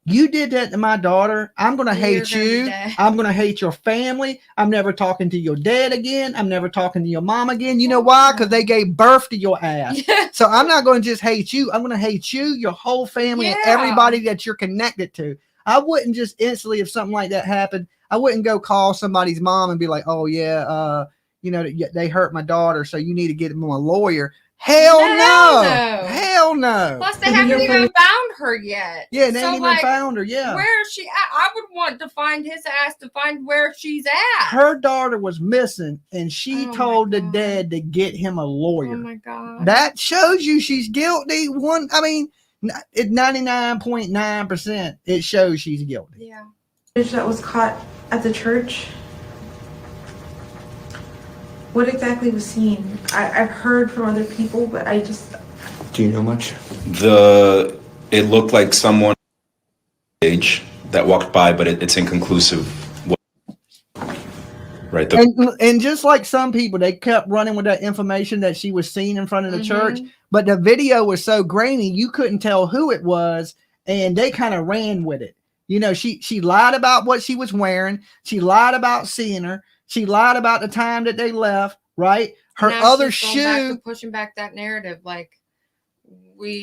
C: you did that to my daughter. I'm gonna
D: You're
C: hate
D: gonna be
C: you.
D: dead.
C: I'm gonna hate your family. I'm never talking to your dad again. I'm never talking to your mom again. You know why? Because they gave birth to your ass. So I'm not going to just hate you. I'm going to hate you, your whole family, and
D: Yeah.
C: everybody that you're connected to. I wouldn't just instantly, if something like that happened, I wouldn't go call somebody's mom and be like, oh yeah, they hurt my daughter, so you need to get them a lawyer. Hell no. Hell no.
D: Plus, they haven't even found her yet.
C: Yeah, they
D: So,
C: ain't even
D: like,
C: found her. Yeah.
D: Where is she at? I would want to find his ass to find where she's at.
C: Her daughter was missing, and she
D: Oh my
C: told the
D: God.
C: dad to get him a lawyer.
D: Oh my God.
C: That shows you she's guilty. At 99.9%, it shows she's guilty.
D: Yeah.
F: That was caught at the church. What exactly was seen? I've heard from other people, but I just.
H: Do you know much?
I: It looked like someone age that walked by, but it's inconclusive. Right.
C: And just like some people, they kept running with that information that she was seen in front of the church, but the video was so grainy you couldn't tell who it was, and they kind of ran with it. You know, she lied about what she was wearing. She lied about seeing her. She lied about the time that they left. Right. Her
D: Now
C: other
D: she's going back
C: shoe.
D: to pushing back that narrative, like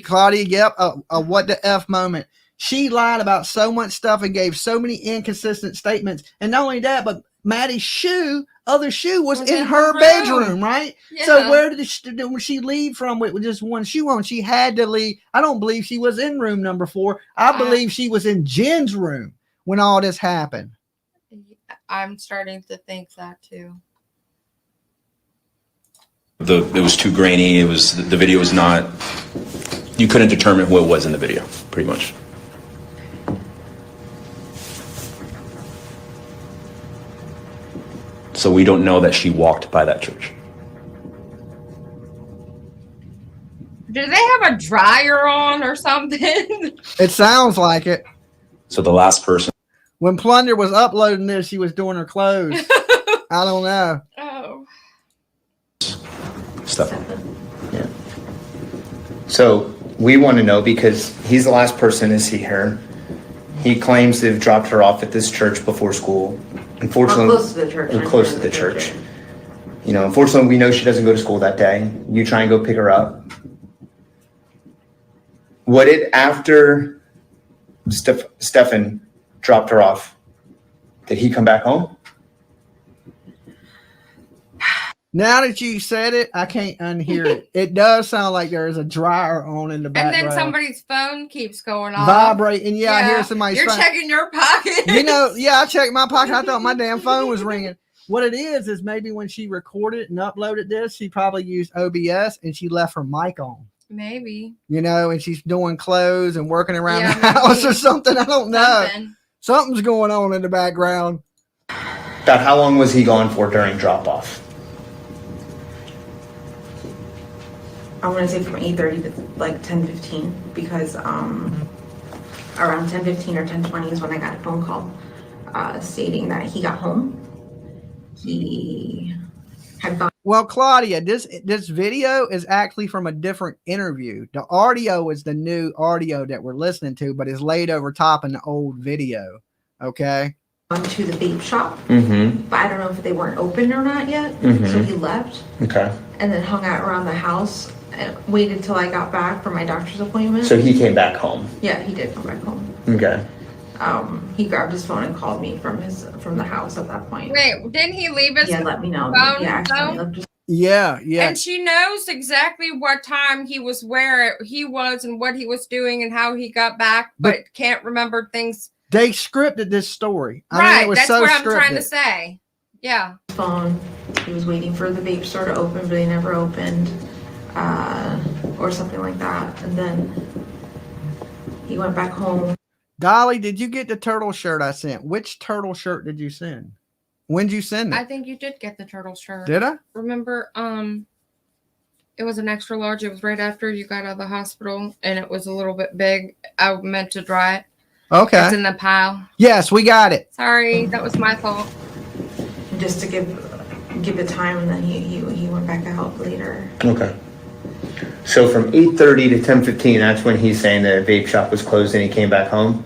C: Claudia, yep, a what the F moment. She lied about so much stuff and gave so many inconsistent statements. And not only that, but Maddie's other shoe was in her bedroom, right? Yeah. So where did she leave from with just one shoe on? She had to leave. I don't believe she was in room number 4. I believe she was in Jenn's room when all this happened.
D: I'm starting to think that too.
I: It was too grainy. The video was not. You couldn't determine who it was in the video, pretty much. So we don't know that she walked by that church.
D: Do they have a dryer on or something?
C: It sounds like it.
I: So the last person.
C: When Plunder was uploading this, she was doing her clothes. I don't know.
D: Oh.
I: Stephan.
H: Yeah. So we want to know because he's the last person to see her. He claims they've dropped her off at this church before school. Unfortunately,
F: Or close to the church.
H: Or close to the church. You know, unfortunately, we know she doesn't go to school that day. You try and go pick her up. What did after Stephan dropped her off? Did he come back home?
C: Now that you said it, I can't unhear it. It does sound like there is a dryer on in the background.
D: And then somebody's phone keeps going off.
C: Vibrating. Yeah, I hear somebody's
D: You're
C: phone.
D: checking your pocket.
C: You know, yeah, I checked my pocket. I thought my damn phone was ringing. What it is maybe when she recorded and uploaded this, she probably used OBS and she left her mic on.
D: Maybe.
C: You know, and she's doing clothes and working around the house or something. I don't know. Something's going on in the background.
H: About how long was he gone for during drop-off?
F: I want to say from 8:30 to like 10:15 because around 10:15 or 10:20 is when I got a phone call stating that he got home. He had gone.
C: Well, Claudia, this video is actually from a different interview. The audio is the new audio that we're listening to, but it's laid over top in the old video. Okay.
F: To the vape shop,
H: Mm-hmm.
F: but I don't know if they weren't open or not yet.
H: Mm-hmm.
F: So he left.
H: Okay.
F: And then hung out around the house and waited till I got back for my doctor's appointment.
H: So he came back home.
F: Yeah, he did come back home.
H: Okay.
F: He grabbed his phone and called me from the house at that point.
D: Wait, didn't he leave his
F: Yeah, let me know.
D: phone?
F: Yeah, actually left his.
C: Yeah.
D: And she knows exactly what time he was, where he was, and what he was doing, and how he got back, but can't remember things.
C: They scripted this story. I mean, it was
D: That's
C: so
D: what I'm
C: scripted.
D: trying to say. Yeah.
F: Phone. He was waiting for the vape store to open, but they never opened, or something like that. And then he went back home.
C: Dolly, did you get the turtle shirt I sent? Which turtle shirt did you send? When did you send it?
D: I think you did get the turtle shirt.
C: Did I?
D: Remember, it was an extra large. It was right after you got out of the hospital, and it was a little bit big. I meant to dry it.
C: Okay.
D: It's in the pile.
C: Yes, we got it.
D: Sorry, that was my fault.
F: Just to give it time, and then he went back out later.
H: Okay. So from 8:30 to 10:15, that's when he's saying the vape shop was closed and he came back home?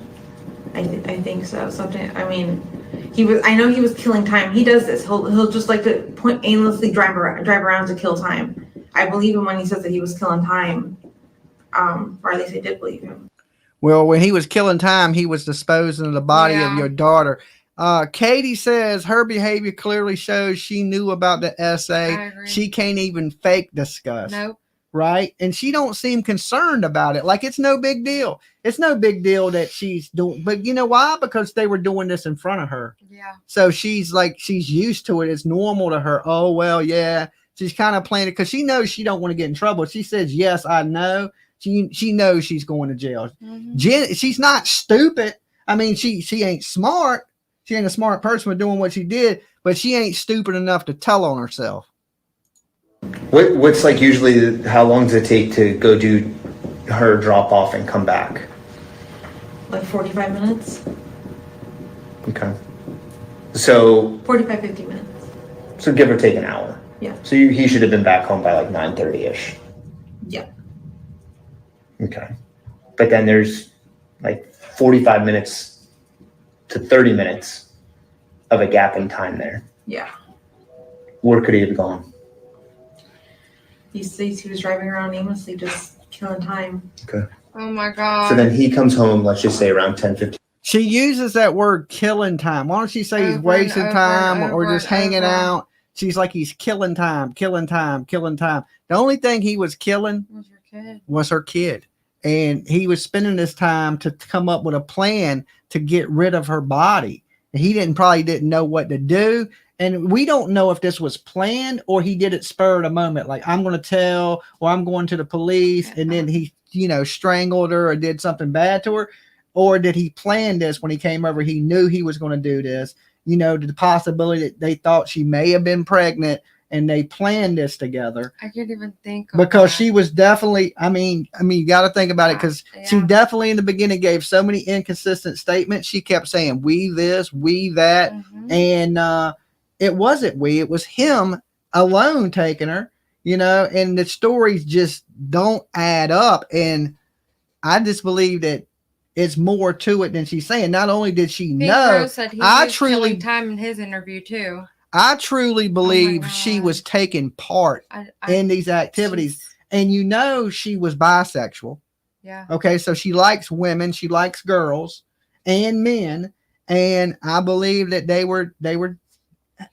F: I think so. Something. I mean, I know he was killing time. He does this. He'll just like to aimlessly drive around to kill time. I believe him when he says that he was killing time. Or at least I did believe him.
C: Well, when he was killing time, he was disposing of the body of your daughter. Katie says her behavior clearly shows she knew about the essay. She can't even fake disgust.
D: Nope.
C: Right? And she don't seem concerned about it. Like it's no big deal. It's no big deal that she's doing, but you know why? Because they were doing this in front of her.
D: Yeah.
C: So she's used to it. It's normal to her. Oh, well, yeah. She's kind of playing it because she knows she don't want to get in trouble. She says, yes, I know. She knows she's going to jail.
D: Mm-hmm.
C: Jenn, she's not stupid. I mean, she ain't smart, She ain't a smart person for doing what she did, but she ain't stupid enough to tell on herself.
H: What's like usually, how long does it take to go do her drop off and come back?
F: Like 45 minutes,
H: Okay. So
F: 45, 50 minutes.
H: So give or take an hour.
F: Yeah.
H: So he should have been back home by like 9:30ish.
F: Yeah.
H: Okay. But then there's like 45 minutes to 30 minutes of a gap in time there.
F: Yeah.
H: Where could he have gone?
F: He says he was driving around aimlessly, just killing time.
H: Okay.
D: Oh my God.
H: So then he comes home, let's just say around 10:15.
C: She uses that word killing time. Why don't she say he's
D: Over
C: wasting
D: and over
C: time
D: and
C: or
D: over
C: just
D: and
C: hanging
D: over.
C: out? She's like, he's killing time, killing time, killing time. The only thing he was killing
D: Was your kid?
C: was her kid. And he was spending this time to come up with a plan to get rid of her body. He probably didn't know what to do. And we don't know if this was planned or he did it spur of the moment. Like, I'm going to tell, or I'm going to the police. And then he, strangled her or did something bad to her. Or did he plan this when he came over? He knew he was going to do this. The possibility that they thought she may have been pregnant and they planned this together.
D: I can't even think of
C: Because
D: that.
C: she was definitely, you got to think about it, because she
D: Yeah.
C: definitely in the beginning gave so many inconsistent statements. She kept saying, we this, we that.
D: Mhm.
C: And it wasn't we, it was him alone taking her, and the stories just don't add up. And I just believe that it's more to it than she's saying. Not only did she
D: Pink
C: know,
D: Rose said he
C: I
D: was
C: truly-
D: killing time in his interview too.
C: I truly believe she
D: God.
C: was taking part
D: I
C: in these activities.
D: she's-
C: And she was bisexual.
D: Yeah.
C: Okay, so she likes women, she likes girls and men, and I believe that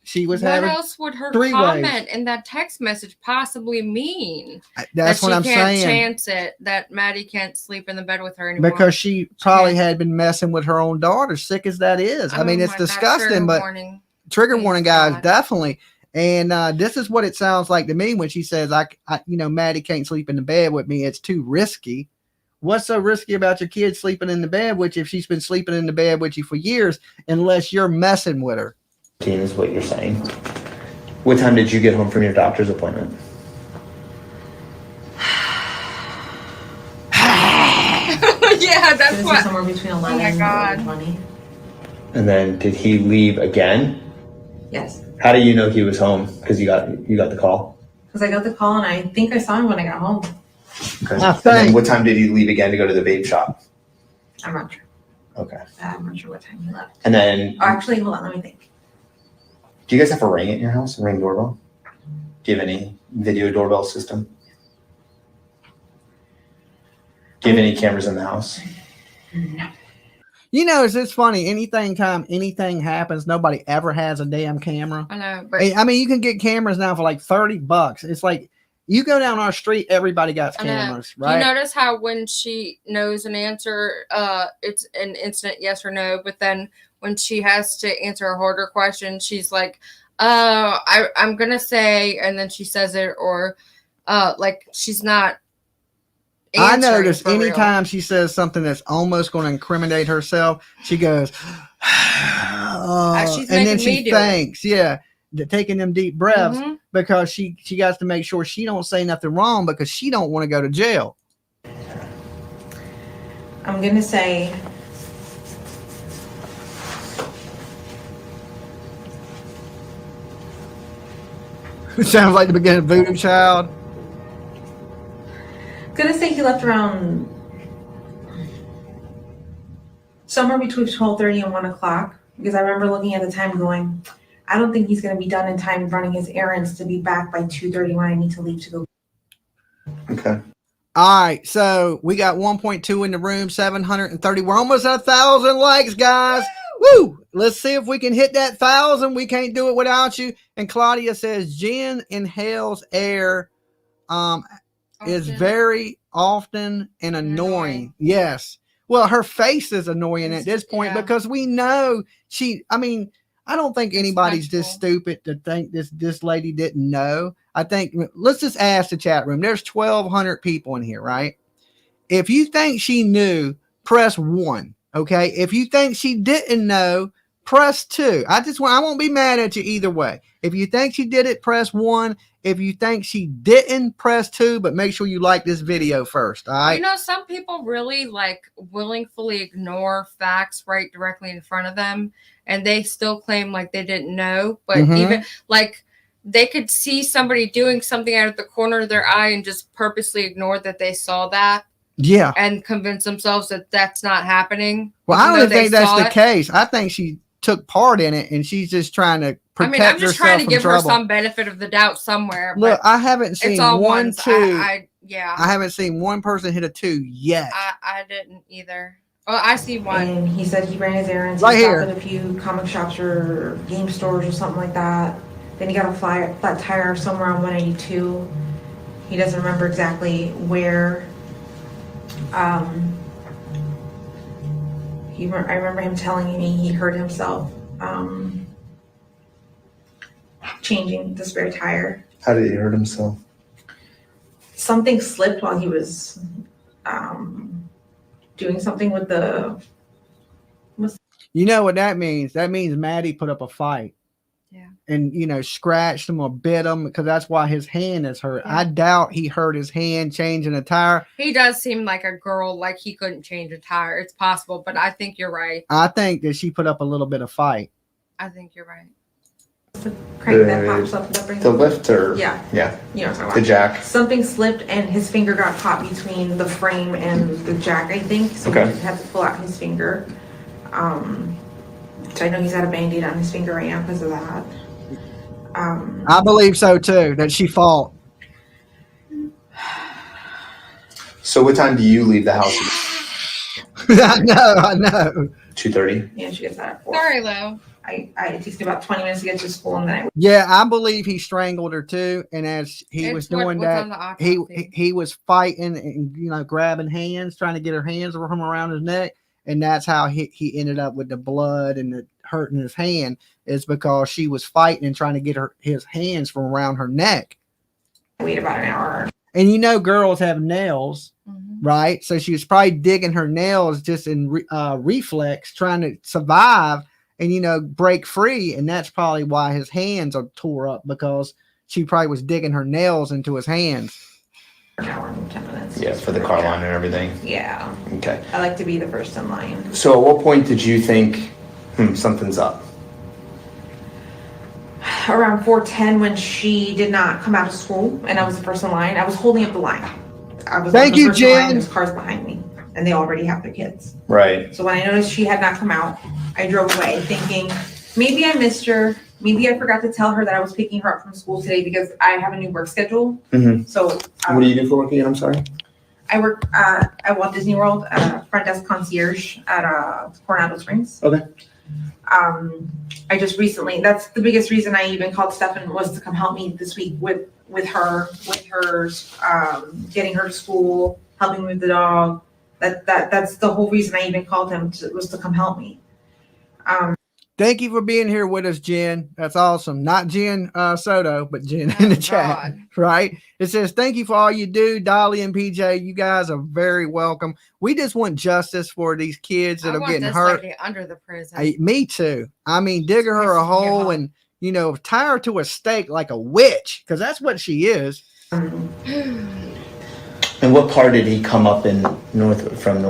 C: she was
D: What
C: having.
D: else would her
C: three
D: comment in that text message possibly mean?
C: That's
D: that
C: what
D: she
C: I'm
D: can't
C: saying.
D: chance it. That Maddie can't sleep in the bed with her anymore.
C: Because she probably
D: can't.
C: had been messing with her own daughter, sick as that is. I mean,
D: Oh
C: it's
D: my God,
C: disgusting,
D: trigger
C: but
D: warning.
C: trigger
D: Please,
C: warning, guys,
D: God.
C: definitely. And this is what it sounds like to me when she says, I Maddie can't sleep in the bed with me. It's too risky. What's so risky about your kid sleeping in the bed with you if she's been sleeping in the bed with you for years, unless you're messing with her?
H: Is what you're saying. What time did you get home from your doctor's appointment?
D: Yeah, that's
F: This is
D: what.
F: somewhere between 11
D: my God.
F: and 20.
H: And then did he leave again?
F: Yes.
H: How do you know he was home? Because you got the call.
F: Because I got the call and I think I saw him when I got home.
H: Okay.
C: I
H: And then
C: think-
H: what time did he leave again to go to the vape shop?
F: I'm not sure.
H: Okay.
F: I'm not sure what time he left.
H: And then
F: Oh, actually, hold on. Let me think.
H: do you guys have a ring at your house? A ring doorbell? Do you have any video doorbell system? Do you have any cameras in the house?
F: No.
C: It's funny. Anything happens, nobody ever has a damn camera.
D: I know, but
C: I mean, you can get cameras now for like $30. It's like you go down our street, everybody got
D: I know.
C: cameras,
D: Do
C: right?
D: you notice how when she knows an answer, it's an instant yes or no, but then when she has to answer a harder question, she's like, I'm gonna say, and then she says it, or like she's not.
C: I
D: answering
C: notice
D: for real.
C: anytime she says something that's almost going to incriminate herself, she goes,
D: She's
C: and then
D: making me
C: she
D: do it.
C: thinks, taking them deep breaths,
D: Mhm.
C: because she got to make sure she don't say nothing wrong, because she don't want to go to jail.
F: I'm going to say
C: It sounds like the beginning of Voodoo Child.
F: he left around somewhere between 12:30 and 1 o'clock, because I remember looking at the time going, I don't think he's going to be done in time running his errands to be back by 2:30 when I need to leave to go.
H: Okay.
C: All right, so we got 1.2 in the room, 730. We're almost at 1,000 likes, guys. Woo! Let's see if we can hit that 1,000. We can't do it without you. And Claudia says Jen inhales air is very often and annoying. Yes. Well, her face is annoying at this point,
D: Yeah.
C: because we know I don't think anybody's this
D: Respectful.
C: stupid to think this lady didn't know. I think, let's just ask the chat room. There's 1,200 people in here, right? If you think she knew, press 1. Okay. If you think she didn't know, press 2. I won't be mad at you either way. If you think she did it, press 1. If you think she didn't, press 2, but make sure you like this video first. All right.
D: You know, some people really like willingly ignore facts right directly in front of them, and they still claim like they didn't know. But even like they could see somebody doing something out of the corner of their eye and just purposely ignore that they saw that.
C: Yeah.
D: And convince themselves that that's not happening.
C: Well, I don't think that's the case. I think she took part in it, and she's just trying to protect herself.
D: I'm just trying to give her
C: trouble.
D: some benefit of the doubt somewhere.
C: Look, I haven't seen
D: it's all
C: one,
D: ones.
C: 2.
D: I
C: haven't seen one person hit a 2 yet.
D: I didn't either. Oh, I see one.
F: And he said he ran his errands.
C: Right
F: he
C: here.
F: stopped at a few comic shops or game stores or something like that. Then he got a flat tire somewhere on 182. He doesn't remember exactly where. I remember him telling me he hurt himself changing the spare tire.
H: How did he hurt himself?
F: Something slipped while he was doing something with the.
C: You know what that means? That means Maddie put up a fight.
D: Yeah.
C: And, scratched him or bit him, because that's why his hand is hurt. Yeah. I doubt he hurt his hand changing a tire.
D: He does seem like a girl, like he couldn't change a tire. It's possible, but I think you're right.
C: I think that she put up a little bit of fight.
D: I think you're right.
F: The crank that pops up.
H: The lift or?
F: Yeah.
H: Yeah.
F: You know what I'm talking about.
H: The jack.
F: Something slipped and his finger got caught between the frame and the jack, I think. So
H: okay.
F: He had to pull out his finger. So I know he's got a Band-Aid on his finger right now because of that.
C: I believe so too, that she fought.
F: So
H: what time do you leave the house?
C: I know.
H: 2:30?
F: Yeah, she gets out at 4.
D: Sorry, Lo.
F: It takes me about 20 minutes to get to school, and then
C: Yeah, I believe he strangled her too. And as he was doing that, he was fighting and grabbing hands, trying to get her hands from around his neck, and that's how he ended up with the blood and the hurting his hand, is because she was fighting and trying to get his hands from around her neck.
F: Wait about an hour.
C: And girls have nails, right? So she was probably digging her nails just in reflex, trying to survive and break free. And that's probably why his hands are tore up, because she probably was digging her nails into his hands.
F: An hour and 10 minutes.
H: Yeah, for the car line and everything.
F: Yeah.
H: Okay.
F: I like to be the first in line.
H: So at what point did you think, something's up?
F: Around 4:10, when she did not come out of school and I was the first in line. I was holding up the line. I was
C: Thank you, Jen.
F: There's cars behind me and they already have their kids.
H: Right.
F: So when I noticed she had not come out, I drove away thinking maybe I missed her. Maybe I forgot to tell her that I was picking her up from school today because I have a new work schedule. So
H: what do you do for work again? I'm sorry.
F: I work at Walt Disney World, front desk concierge at Coronado Springs.
H: Okay.
F: I just recently, that's the biggest reason I even called Stephan, was to come help me this week with her getting her to school, helping with the dog. That's the whole reason I even called him, was to come help me.
C: Thank you for being here with us, Jen. That's awesome. Not Jen Soto, but Jen in the chat, right? It says, thank you for all you do, Dolly and PJ. You guys are very welcome. We just want justice for these kids that are getting hurt.
D: Lady under the prison.
C: Me too. I mean, dig her a hole and, tie her to a stake like a witch, because that's what she is.
H: And what part did he come up in from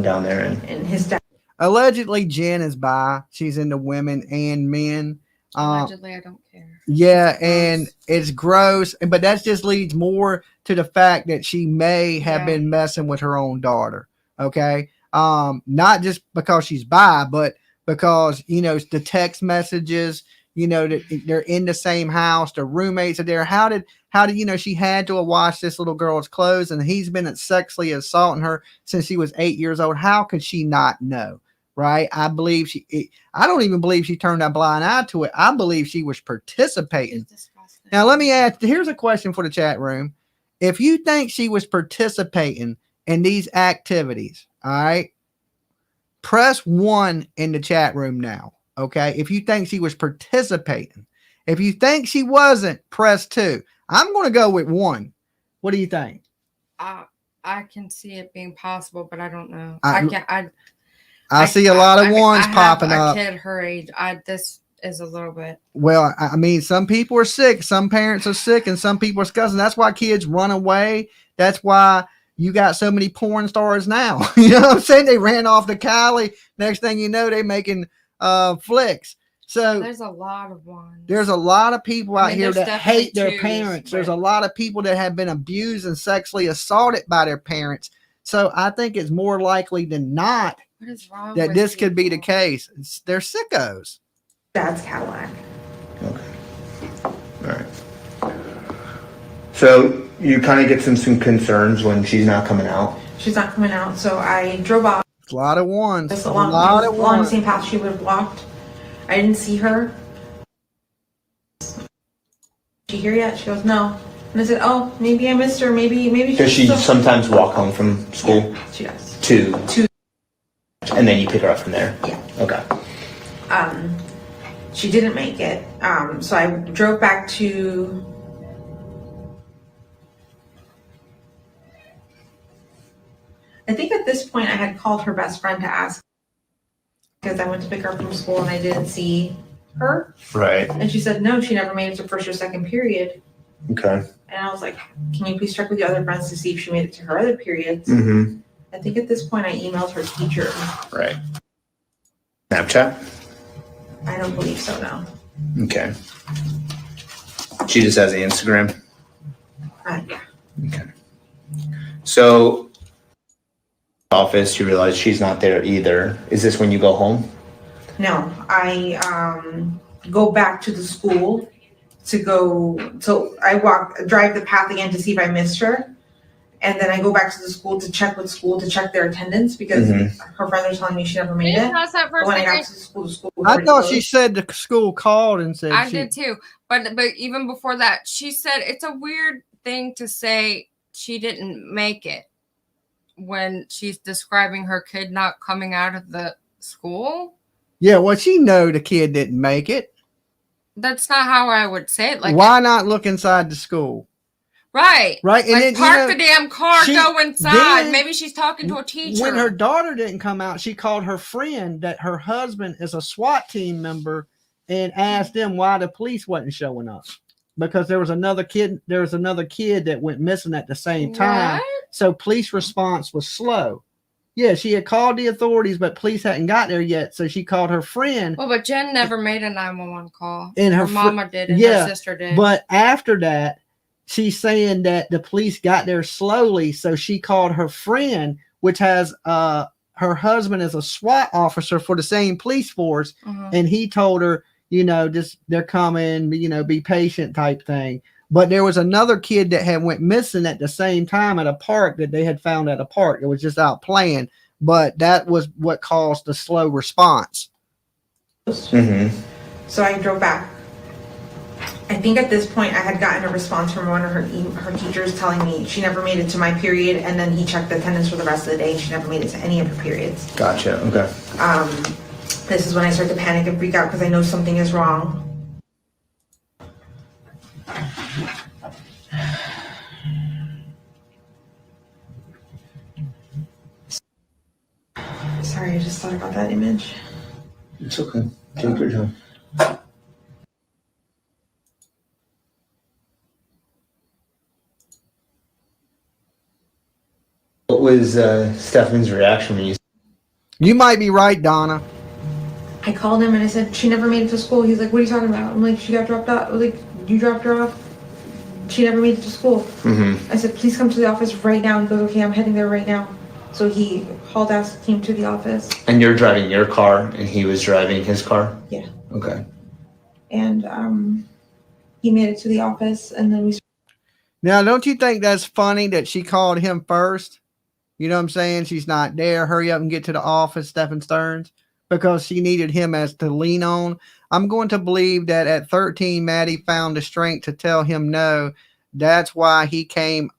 H: down there?
F: And his dad.
C: Allegedly, Jen is bi. She's into women and men.
D: Allegedly, I don't care.
C: Yeah, and it's gross. But that just leads more to the fact that she may have been messing with her own daughter. Okay. Not just because she's bi, but because, the text messages, that they're in the same house, the roommates are there. How did she had to have washed this little girl's clothes, and he's been sexually assaulting her since she was 8 years old. How could she not know? Right. I don't even believe she turned a blind eye to it. I believe she was participating. Now, let me ask, here's a question for the chat room. If you think she was participating in these activities, all right, press 1 in the chat room now. Okay. If you think she was participating, if you think she wasn't, press 2. I'm going to go with 1. What do you think?
D: I can see it being possible, but I don't know.
C: I see a lot of ones
D: I
C: popping
D: have
C: up.
D: a kid her age. This is a little bit.
C: Well, I mean, some people are sick, some parents are sick, and some people are scuzzing. That's why kids run away. That's why you got so many porn stars now. You know what I'm saying? They ran off to Cali. Next thing you know, they making flicks. So
D: There's a lot of ones.
C: there's a lot of people out here
D: there's
C: that hate their
D: definitely
C: parents.
D: twos,
C: There's
D: but-
C: a lot of people that have been abused and sexually assaulted by their parents. So I think it's more likely than not
D: What is wrong
C: that
D: with
C: this could be the
D: people?
C: case. They're sickos.
F: Dad's Cadillac.
H: Okay. All right. So you kind of get some concerns when she's not coming out.
F: She's not coming out, so I drove off.
C: A lot of ones.
F: Just
C: A
F: along
C: lot of
F: the
C: ones.
F: same path she would have walked. I didn't see her. She here yet? She goes, no. And I said, oh, maybe I missed her. Maybe
H: Does she
F: still-"
H: sometimes walk home from school
F: Yeah, she does.
H: to, and then you pick her up from there?
F: Yeah.
H: Okay.
F: She didn't make it. So I drove back to. I think at this point I had called her best friend to ask because I went to pick her up from school and I didn't see her.
H: Right.
F: And she said, no, she never made it to first or second period.
H: Okay.
F: And I was like, can you please check with the other friends to see if she made it to her other periods?
H: Mm-hmm.
F: I think at this point I emailed her teacher.
H: Right. Snapchat?
F: I don't believe so, no.
H: Okay. She just has an Instagram?
F: Yeah.
H: Okay. So, office, you realize she's not there either. Is this when you go home?
F: No, I go back to the school to go. So I drive the path again to see if I missed her, and then I go back to the school to check their attendance because her friends are telling me she never made it.
D: How's that
F: But
D: first
F: when I
D: degree?
F: got to the school was
C: I
F: already
C: thought she
F: closed.
C: said the school called and said
D: I
C: she,
D: did too. But even before that, she said it's a weird thing to say she didn't make it when she's describing her kid not coming out of the school.
C: Yeah, well, she know the kid didn't make it.
D: That's not how I would say it. Like,
C: why not look inside the school?
D: right.
C: Right. And
D: Like,
C: then,
D: park
C: you know,
D: the damn car,
C: she-
D: go inside.
C: then
D: Maybe she's talking to a teacher.
C: when her daughter didn't come out, she called her friend that her husband is a SWAT team member and asked them why the police wasn't showing up. Because there was another kid that went missing at the same time.
D: What?
C: So police response was slow. Yeah, she had called the authorities, but police hadn't got there yet. So she called her friend.
D: Well, but Jen never made a 911 call.
C: And her
D: her mama did, and
C: yeah,
D: her sister did.
C: But after that, she's saying that the police got there slowly. So she called her friend, which has her husband is a SWAT officer for the same police force. And he told her, you know, just they're coming, you know, be patient type thing. But there was another kid that had went missing at the same time at a park that they had found at a park. It was just out playing, but that was what caused the slow response.
H: Mm-hmm.
F: So I drove back. I think at this point I had gotten a response from one of her teachers telling me she never made it to my period, and then he checked the attendance for the rest of the day and she never made it to any of her periods.
H: Gotcha. Okay.
F: This is when I start to panic and freak out because I know something is wrong. Sorry, I just thought about that image.
H: It's okay. Take your time. What was Stephan's reaction when you?
C: You might be right, Donna.
F: I called him and I said, she never made it to school. He's like, what are you talking about? I'm like, she got dropped off. I was like, you dropped her off? She never made it to school.
H: Mm-hmm.
F: I said, please come to the office right now. He goes, okay, I'm heading there right now. So he hauled ass, came to the office.
H: And you're driving your car, and he was driving his car.
F: Yeah.
H: Okay.
F: And he made it to the office, and then we.
C: Now, don't you think that's funny that she called him first? You know what I'm saying? She's not there. Hurry up and get to the office, Stephan Stearns, because she needed him as to lean on. I'm going to believe that at 13, Maddie found the strength to tell him no. That's why he came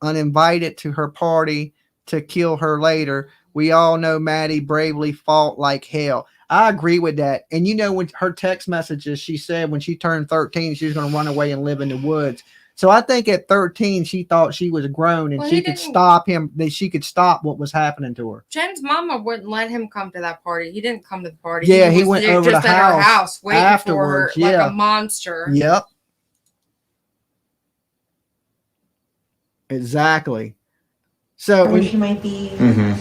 C: uninvited to her party to kill her later. We all know Maddie bravely fought like hell. I agree with that. And you know, when her text messages, she said when she turned 13, she was going to run away and live in the woods. So I think at 13, she thought she was grown and
D: Well,
C: she
D: he
C: could
D: didn't-
C: stop him. That she could stop what was happening to her.
D: Jen's mama wouldn't let him come to that party. He didn't come to the party.
C: Yeah, he
D: was
C: went
D: there
C: over
D: just
C: the
D: at her
C: house
D: house waiting
C: afterwards,
D: for her
C: yeah.
D: like a monster.
C: Yep. Exactly. So
F: Or she might be.
H: Mm-hmm.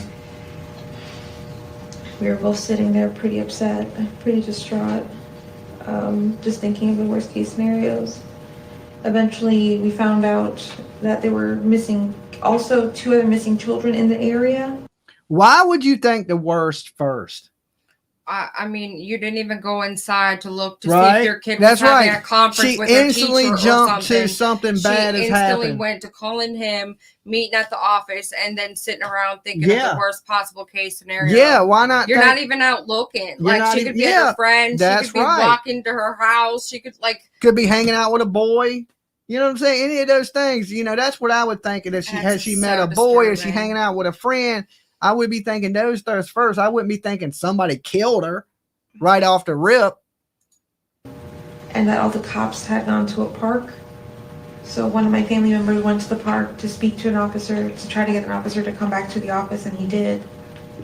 F: We were both sitting there pretty upset, pretty distraught, just thinking of the worst case scenarios. Eventually, we found out that there were missing, also 2 other missing children in the area.
C: why would you think the worst first?
D: I mean, you didn't even go inside to look to see
C: Right?
D: if your kid
C: That's
D: was having
C: right.
D: a conference
C: She
D: with her
C: instantly
D: teacher
C: jumped
D: or something.
C: to something bad has
D: She instantly
C: happened.
D: went to calling him, meeting at the office, and then sitting around thinking of
C: Yeah.
D: the worst possible case scenario.
C: Yeah, why not?
D: You're
C: think-
D: not even out looking.
C: You're
D: Like
C: not
D: she
C: even-
D: could be at
C: yeah,
D: her friend. She
C: that's
D: could be
C: right.
D: walking to her house. She could
C: could be hanging out with a boy. You know what I'm saying? Any of those things. You know, that's what I would think. If she
D: That's
C: has she met
D: so
C: a boy or she
D: disturbing.
C: hanging out with a friend, I would be thinking those things first. I wouldn't be thinking somebody killed her right off the rip.
F: And that all the cops had gone to a park. So one of my family members went to the park to speak to an officer, to try to get an officer to come back to the office, and he did.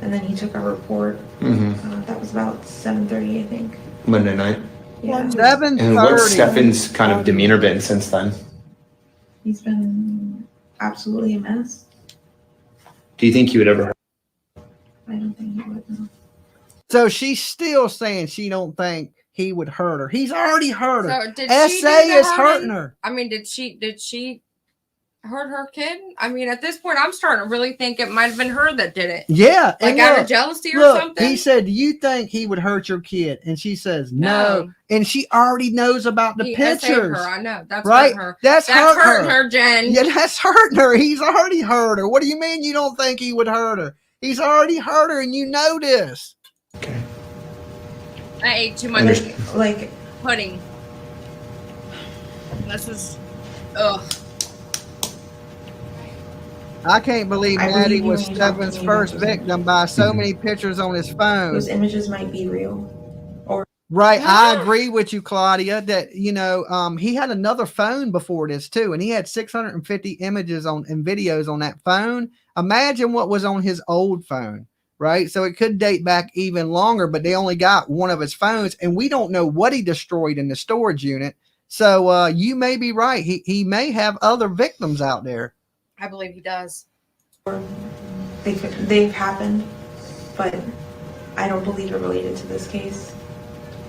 F: And then he took our report.
H: Mm-hmm.
F: That was about 7:30, I think.
H: Monday night.
F: Yeah.
C: 7:30.
H: And what's Stephan's kind of demeanor been since then?
F: He's been absolutely a mess.
H: Do you think he would ever?
F: I don't think he would know.
C: So she's still saying she don't think he would hurt her. He's already hurt her.
D: So did she do
C: SA
D: the
C: is hurting her.
D: I mean, did she hurt her kid? I mean, at this point, I'm starting to really think it might have been her that did it.
C: Yeah.
D: Like
C: and
D: out
C: look,
D: of jealousy or
C: look,
D: something.
C: he said, do you think he would hurt your kid? And she says, no.
D: No.
C: And she already knows about the
D: He SA'd
C: pictures.
D: her. I know. That's
C: Right?
D: hurting her.
C: That's
D: That's
C: hurting
D: hurting her, Jen.
C: Yeah, that's hurting her. He's already hurt her. What do you mean you don't think he would hurt her? He's already hurt her, and you know this.
H: Okay.
D: I ate too much
H: Understand.
F: Like,
D: pudding. This is, ugh.
C: I can't believe
F: I
C: Maddie
F: believe you
C: was
F: when you talk to
C: Stephan's
F: me
C: first
F: about this.
C: victim by so
H: Mhm.
C: many pictures on his phone.
F: those images might be real.
C: Right. I agree with you, Claudia, that, he had another phone before this too, and he had 650 images and videos on that phone. Imagine what was on his old phone, right? So it could date back even longer, but they only got one of his phones, and we don't know what he destroyed in the storage unit. So you may be right. He may have other victims out there.
D: I believe he does.
F: They've happened, but I don't believe it related to this case.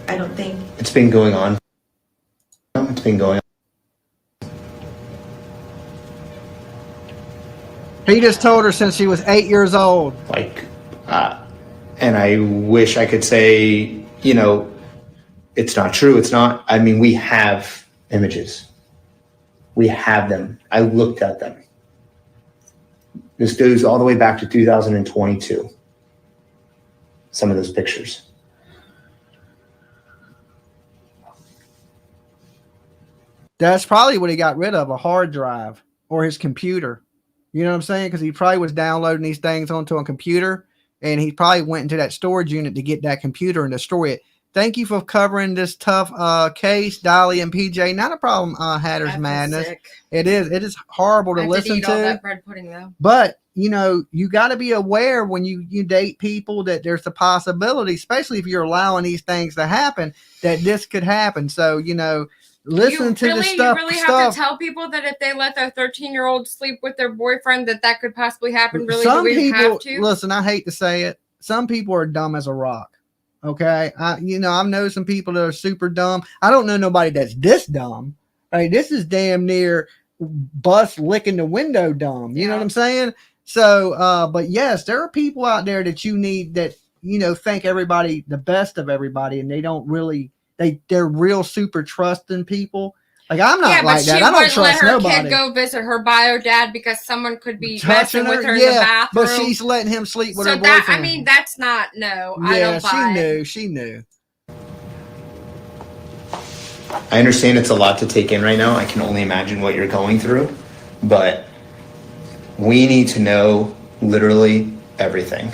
F: I don't think.
H: It's been going on. It's been going on.
C: He just told her since she was 8 years old.
H: And I wish I could say, it's not true. It's not. I mean, we have images. We have them. I looked at them. This goes all the way back to 2022. Some of those pictures.
C: That's probably what he got rid of, a hard drive or his computer. You know what I'm saying? Because he probably was downloading these things onto a computer, and he probably went into that storage unit to get that computer and destroy it. Thank you for covering this tough case, Dolly and PJ. Not a problem, Hatter's
D: I feel
C: Madness.
D: sick.
C: It is. It is horrible to
D: I did
C: listen
D: eat all
C: to.
D: that bread pudding though.
C: But, you got to be aware when you date people that there's a possibility, especially if you're allowing these things to happen, that this could happen. So, listen to the stuff.
D: You really have to tell people that if they let their 13-year-old sleep with their boyfriend, that could possibly happen. Really,
C: Some
D: do we
C: people,
D: have to?
C: listen, I hate to say it. Some people are dumb as a rock. Okay. I've known some people that are super dumb. I don't know nobody that's this dumb. Right? This is damn near bus licking the window dumb. You know what I'm saying? So, but yes, there are people out there that you need that, think everybody the best of everybody, and they don't really, they're real super trusting people. Like, I'm not like that. I don't trust
D: let her
C: nobody.
D: kid go visit her bio dad because someone could be
C: Touching
D: messing with her in the bathroom.
C: but she's letting him sleep with her
D: So that,
C: boyfriend.
D: I mean, that's not, no, I
C: Yeah,
D: don't buy it.
C: she knew.
H: I understand it's a lot to take in right now. I can only imagine what you're going through, but we need to know literally everything.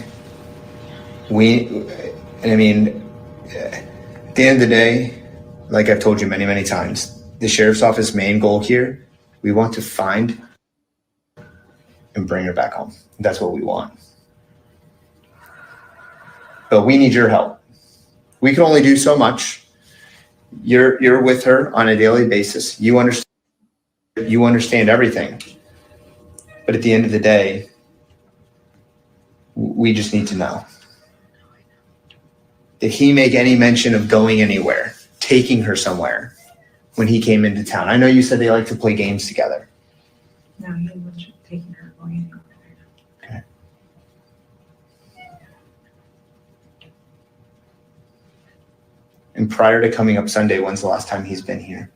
H: At the end of the day, like I've told you many, many times, the sheriff's office main goal here We want to find and bring her back home. That's what we want. But we need your help. We can only do so much. You're with her on a daily basis. You understand everything. But at the end of the day, we just need to know. Did he make any mention of going anywhere, taking her somewhere when he came into town? I know you said they like to play games together.
F: No, he wasn't taking her going anywhere.
H: Okay. And prior to coming up Sunday, when's the last time he's been here?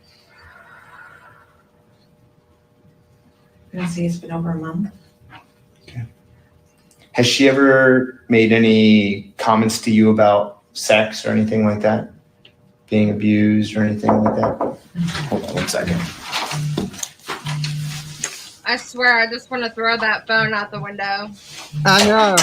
F: I'm gonna say it's been over a month.
H: Has she ever made any comments to you about sex or anything like that? Being abused or anything like that? Hold on 1 second.
D: I swear, I just want to throw that phone out the window.
C: I know.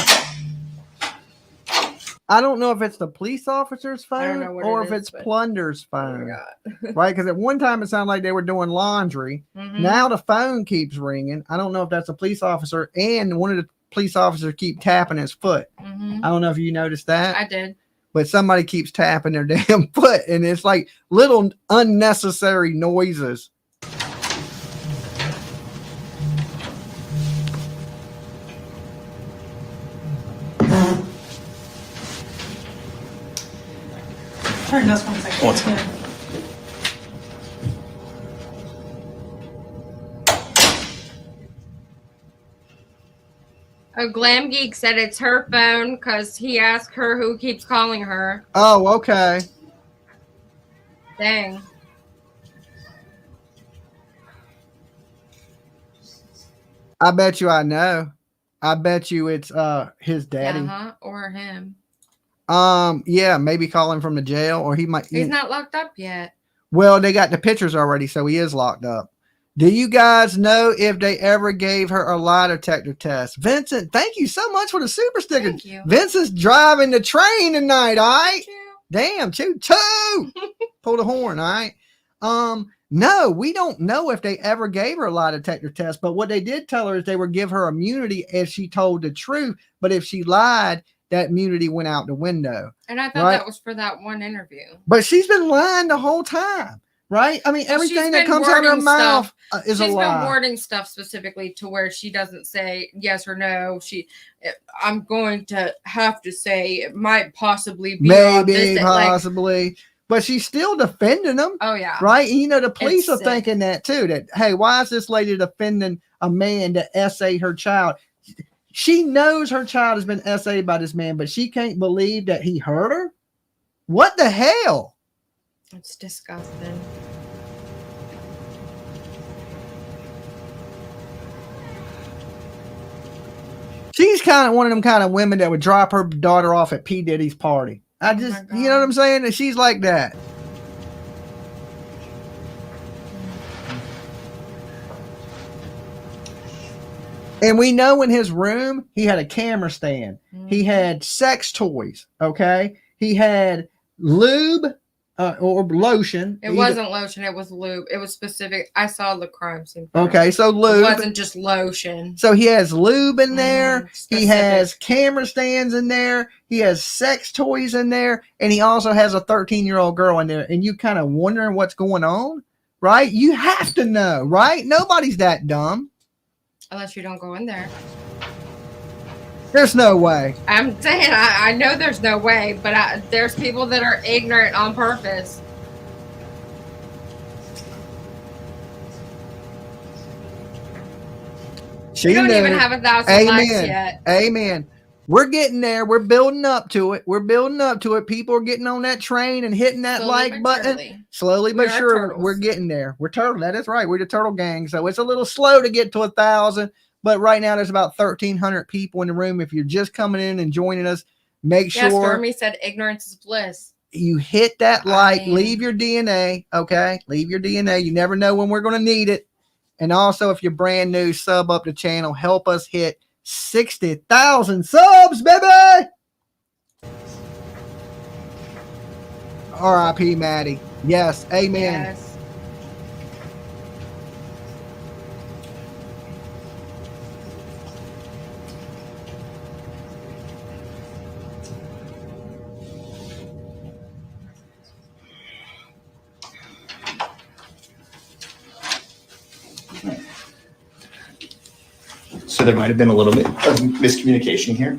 C: I don't know if it's the police officer's
D: I don't
C: phone
D: know what
C: or
D: it
C: if
D: is,
C: it's
D: but-
C: Plunder's
D: Oh
C: phone,
D: my god.
C: right? Because at one time it sounded like they were doing laundry.
D: Mhm.
C: Now the phone keeps ringing. I don't know if that's a police officer, and one of the police officers keep tapping his foot.
D: Mhm.
C: I don't know if you noticed that,
D: I did.
C: but somebody keeps tapping their damn foot, and it's like little unnecessary noises.
F: Turn this 1 second.
I: One second.
D: Oh, Glam Geek said it's her phone because he asked her who keeps calling her.
C: Oh, okay.
D: Dang.
C: I bet you I know. I bet you it's his daddy.
D: Uh-huh. Or him.
C: Yeah, maybe calling from the jail, or he might.
D: He's not locked up yet.
C: Well, they got the pictures already, so he is locked up. Do you guys know if they ever gave her a lie detector test? Vincent, thank you so much for the super sticker.
D: Thank you.
C: Vincent's driving the train tonight, all right?
D: Thank you.
C: Damn, choo choo. Pull the horn, all right? No, we don't know if they ever gave her a lie detector test, but what they did tell her is they would give her immunity if she told the truth, but if she lied, that immunity went out the window.
D: And I thought
C: Right.
D: that was for that one interview.
C: But she's been lying the whole time, right? I mean,
D: Well,
C: everything
D: she's
C: that
D: been
C: comes out of her
D: wording
C: mouth
D: stuff.
C: is a
D: She's
C: lie.
D: been wording stuff specifically to where she doesn't say yes or no. I'm going to have to say it might possibly be on
C: Maybe,
D: this. Like,
C: possibly, but she's still defending them,
D: oh yeah,
C: right? And, you know, the police
D: It's
C: are
D: sick.
C: thinking that too. That hey, why is this lady defending a man to essay her child? She knows her child has been essayed by this man, but she can't believe that he hurt her. What the hell?
D: it's disgusting.
C: She's kind of one of them kind of women that would drop her daughter off at P. Diddy's party. I just,
D: my
C: you know what
D: God.
C: I'm saying? That she's like that. And we know in his room, he had a camera stand. He had sex toys. Okay. He had lube or lotion.
D: It wasn't lotion. It was lube. It was specific. I saw the crime scene.
C: Okay. So
D: It
C: lube.
D: wasn't just lotion.
C: So he has lube in there. He
D: Specific.
C: has camera stands in there. He has sex toys in there. And he also has a 13-year-old girl in there. And you kind of wondering what's going on, right? You have to know, right? Nobody's that dumb.
D: Unless you don't go in there.
C: There's no way.
D: I'm saying I know there's no way, but there's people that are ignorant on purpose.
C: She
D: We don't
C: knew.
D: even have 1,000 likes
C: Amen.
D: yet.
C: Amen. We're getting there. We're building up to it. We're building up to it. People are getting on that train and hitting that
D: Slowly
C: like
D: but
C: button.
D: surely.
C: Slowly but
D: We are
C: sure,
D: turtles.
C: we're getting there. We're turtle. That is right. We're the turtle gang. So it's a little slow to get to 1,000, but right now there's about 1,300 people in the room. If you're just coming in and joining us, make
D: Yes,
C: sure
D: Stormy said ignorance is bliss.
C: you hit that like,
D: I mean-
C: leave your DNA. Okay. Leave your DNA. You never know when we're going to need it. And also, if you're brand new, sub up the channel. Help us hit 60,000 subs, baby. R.I.P. Maddie. Yes. Amen.
D: Yes.
H: So there might have been a little bit of miscommunication here,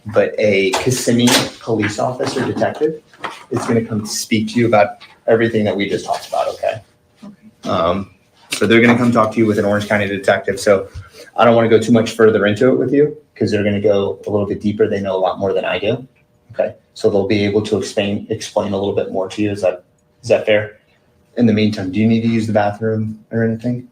H: but a Kissimmee police officer detective is going to come speak to you about everything that we just talked about, okay? So they're going to come talk to you with an Orange County detective. So I don't want to go too much further into it with you because they're going to go a little bit deeper. They know a lot more than I do. Okay. So they'll be able to explain a little bit more to you. Is that fair? In the meantime, do you need to use the bathroom or anything?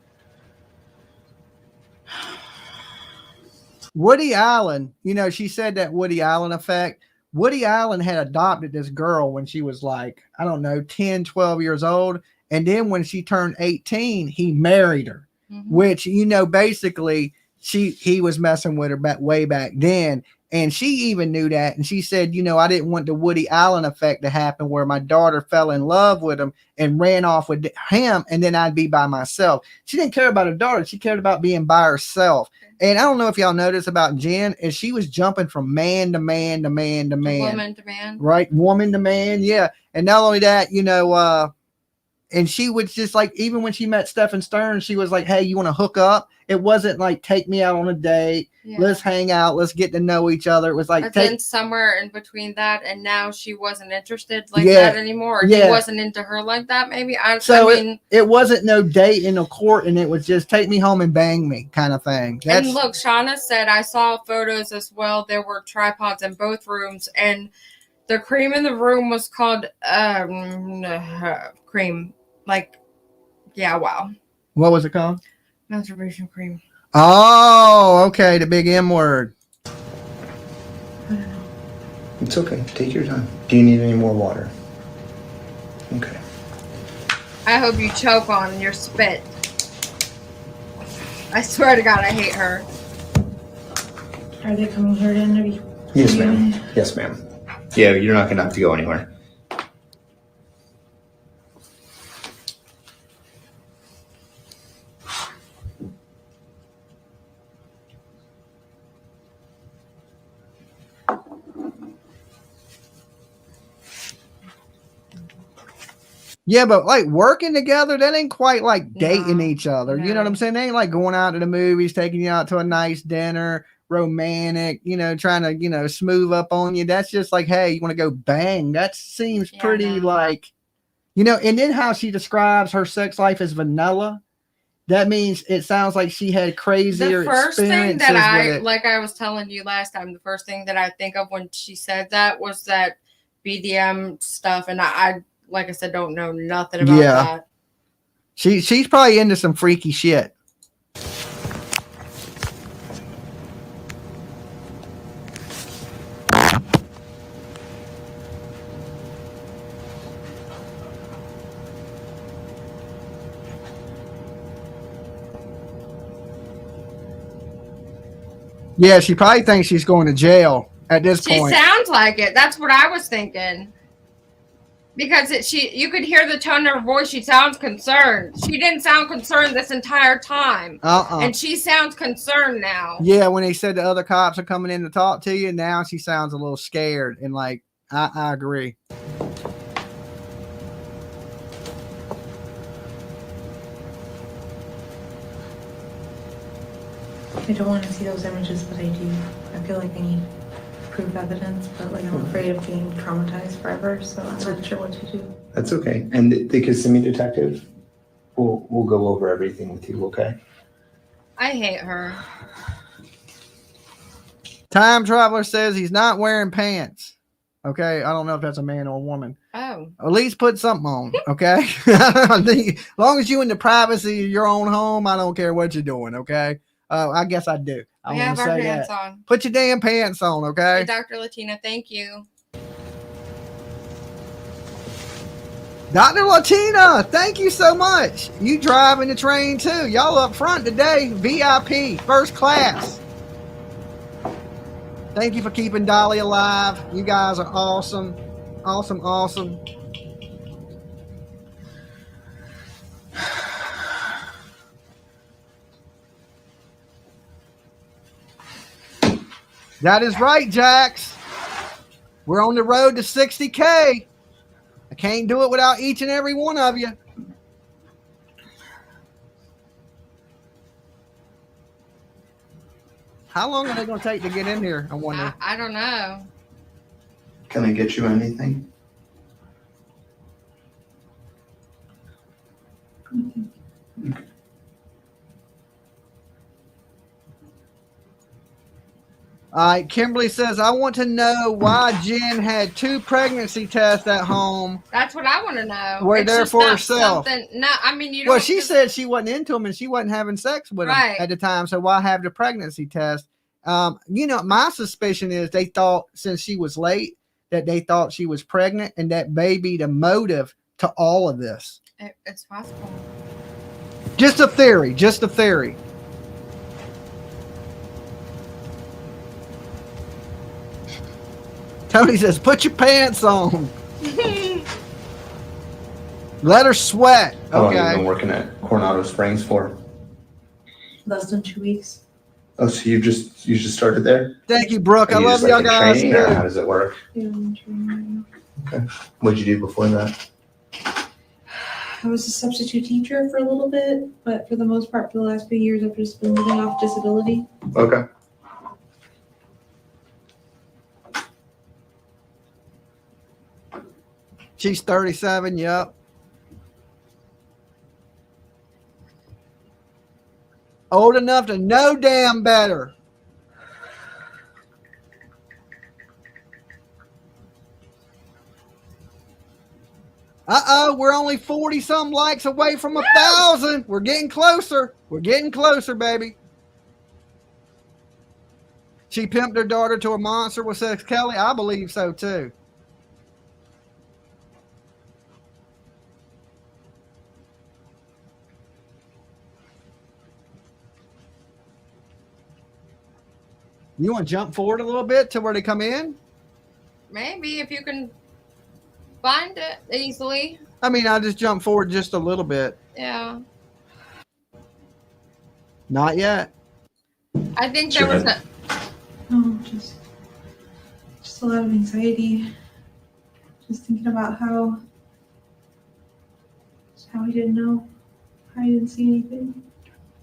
C: Woody Allen, you know, she said that Woody Allen effect. Woody Allen had adopted this girl when she was like, I don't know, 10, 12 years old. And then when she turned 18, he married her, which, you know, basically he was messing with her way back then. And she even knew that. And she said, you know, I didn't want the Woody Allen effect to happen where my daughter fell in love with him and ran off with him. And then I'd be by myself. She didn't care about her daughter. She cared about being by herself. And I don't know if y'all noticed about Jen, is she was jumping from man to man to man to man.
D: Woman to man.
C: Right. Woman to man. Yeah. And not only that, you know, and she was just like, even when she met Stephan Stearns, she was like, hey, you want to hook up? It wasn't like, take me out on a date. Yeah. Let's hang out. Let's get to know each other. It was like,
D: but then somewhere in between that and now she wasn't interested like that anymore. Or he wasn't into her like that, maybe. I mean,
C: it wasn't no date in a court, and it was just take me home and bang me kind of thing.
D: And look, Shauna said, I saw photos as well. There were tripods in both rooms, and the cream in the room was called cream. Like, yeah, wow.
C: What was it called?
D: Masturbation cream.
C: Oh, okay. The big M word.
F: I don't know.
H: It's okay. Take your time. Do you need any more water? Okay.
D: I hope you choke on your spit. I swear to God, I hate her.
F: Are they coming here to interview?
H: Yes, ma'am. Yes, ma'am. Yeah, you're not going to have to go anywhere.
C: Yeah, but like working together, that ain't quite like dating each other. No. You know what I'm saying? They ain't like going out to the movies, taking you out to a nice dinner, romantic, you know, trying to, you know, smooth up on you. That's just like, hey, you want to go bang? That seems pretty like, you know, and then how she describes her sex life as vanilla. That means it sounds like she had crazier experiences. The first thing that
D: like I was telling you last time, the first thing that I think of when she said that was that BDM stuff. And I like I said, don't know nothing about that.
C: She's probably into some freaky shit. Yeah, she probably thinks she's going to jail at this point.
D: She sounds like it. That's what I was thinking. Because you could hear the tone of her voice. She sounds concerned. She didn't sound concerned this entire time. And she sounds concerned now.
C: Yeah, when they said the other cops are coming in to talk to you, now she sounds a little scared. And like, I agree.
F: I don't want to see those images, but I do. I feel like I need proof evidence, but like I'm afraid of being traumatized forever, so I'm not sure what to do.
H: That's okay. And the Kissimmee detective will go over everything with you, okay?
D: I hate her. Time
C: Traveler says he's not wearing pants. Okay, I don't know if that's a man or a woman.
D: Oh.
C: At least put something on, okay? As long as you in the privacy of your own home, I don't care what you're doing, okay? I guess I do.
D: We have our pants on.
C: Put your damn pants on, okay?
D: Hey, Dr. Latina, thank you.
C: Dr. Latina, thank you so much. You driving the train too. Y'all up front today. VIP, first class. Thank you for keeping Dolly alive. You guys are awesome. Awesome, awesome. That is right, Jax. We're on the road to 60K. I can't do it without each and every one of you. How long are they going to take to get in here? I wonder.
D: I don't know.
H: Can I get you anything?
C: All right, Kimberly says, I want to know why Jen had 2 pregnancy tests at home.
D: That's what I want to know.
C: Were
D: It's
C: there
D: just
C: for
D: not
C: herself.
D: something- No, I mean, you don't.
C: Well, she
D: just-
C: said she wasn't into him and she wasn't having sex with him
D: Right.
C: at the time. So why have the pregnancy test? You know, my suspicion is they thought since she was late that they thought she was pregnant and that may be the motive to all of this.
D: It's possible.
C: Just a theory. Just a theory. Tony says, put your pants on. Let her sweat.
H: How long have you been
C: Okay.
H: working at Coronado Springs for?
F: Less than 2 weeks.
H: Oh, so you just started there?
C: Thank you, Brooke. I
H: Are you
C: love
H: just,
C: y'all
H: in
C: guys.
H: training, or how
C: too.
H: does it work?
F: Yeah, I'm training right now.
H: What'd you do before that?
F: I was a substitute teacher for a little bit, but for the most part, for the last few years, I've just been living off disability.
H: Okay.
C: She's 37. Yep. Old enough to know damn better. Uh-oh, we're only 40-some likes away from 1,000. We're getting closer. We're getting closer, baby. She pimped her daughter to a monster with sex. Kelly, I believe so, too. You want to jump forward a little bit to where they come in?
D: Maybe if you can find it easily.
C: I mean, I'll just jump forward just a little bit.
D: Yeah.
C: Not yet.
D: I think
I: Sure.
D: there was a.
F: Oh, just a lot of anxiety. Just thinking about how he didn't know, how he didn't see anything.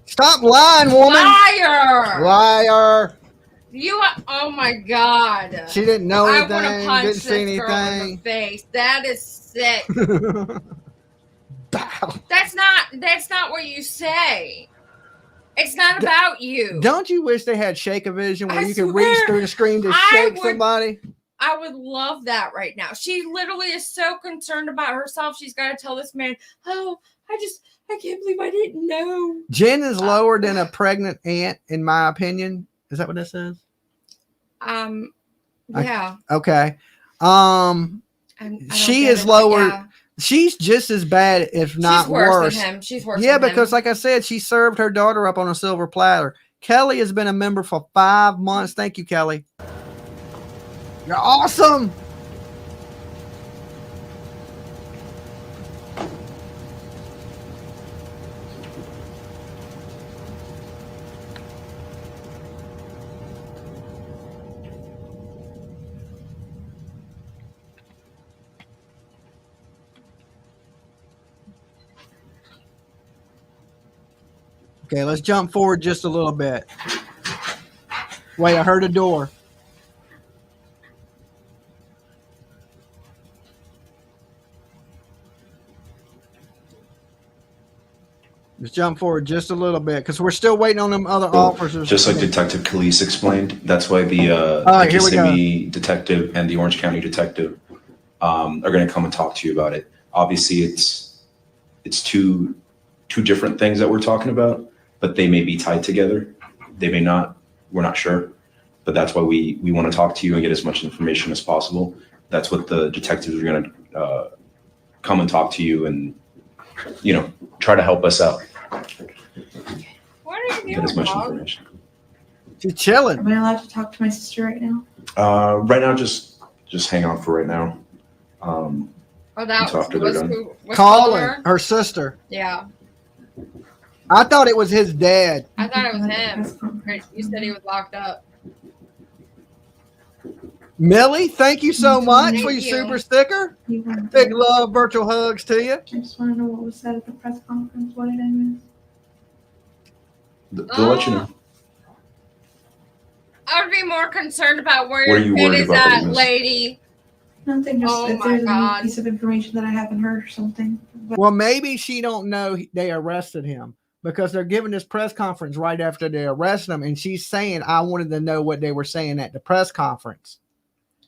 C: Stop lying, woman.
D: Liar!
C: Liar.
D: You are, oh my god.
C: She didn't know
D: I want to
C: anything.
D: punch
C: Didn't
D: this
C: see
D: girl in the
C: anything.
D: face. That is sick.
C: Bow.
D: That's not what you say. It's not about you.
C: Don't you wish they had Shake-A-Vision where
D: I
C: you could reach
D: swear,
C: through the screen to
D: I
C: shake
D: would-
C: somebody?
D: I would love that right now. She literally is so concerned about herself. She's got to tell this man, oh, I can't believe I didn't know.
C: Jen is lower than a pregnant aunt, in my opinion. Is that what that says?
D: Yeah.
C: Okay.
D: I don't
C: She
D: get
C: is
D: it, but
C: lower.
D: yeah.
C: She's just as bad, if not
D: She's worse
C: worse.
D: than him. She's worse
C: Yeah,
D: than
C: because
D: him.
C: like I said, she served her daughter up on a silver platter. Kelly has been a member for 5 months. Thank you, Kelly. You're awesome. Okay, let's jump forward just a little bit. Wait, I heard a door. Let's jump forward just a little bit because we're still waiting on them other officers.
I: Just like Detective Khalees explained, that's why the
C: right, here we go.
I: Kissimmee detective and the Orange County detective are going to come and talk to you about it. Obviously, it's two different things that we're talking about, but they may be tied together. They may not. We're not sure. But that's why we want to talk to you and get as much information as possible. That's what the detectives are going to come and talk to you and, try to help us out.
D: What are you
I: Get
D: doing,
I: as much
D: dog?
I: information.
C: She's chilling.
F: Am I allowed to talk to my sister right now?
I: Right now, just hang on for right now.
D: Oh, that
I: Until after they're
D: was
I: done.
D: who was
C: Calling
D: her?
C: her sister.
D: Yeah.
C: I thought it was his dad.
D: I thought it was
F: Press
D: him.
F: conference.
D: You said he was locked up.
C: Millie, thank you so much
D: Thank
C: for your
D: you.
C: super sticker.
F: You weren't
C: Big
F: there.
C: love, virtual hugs to you.
F: I just want to know what was said at the press conference. What did I miss?
I: They'll let you know.
D: I would be more concerned about where
I: What are
D: your
I: you
D: kid
I: worried
D: is
I: about that
D: at,
I: you missed?
D: lady.
F: Nothing, just
D: Oh
F: if
D: my
F: there's
D: God.
F: any piece of information that I haven't heard or something. But
C: Well, maybe she don't know they arrested him because they're giving this press conference right after they arrest him, and she's saying, "I wanted to know what they were saying at the press conference."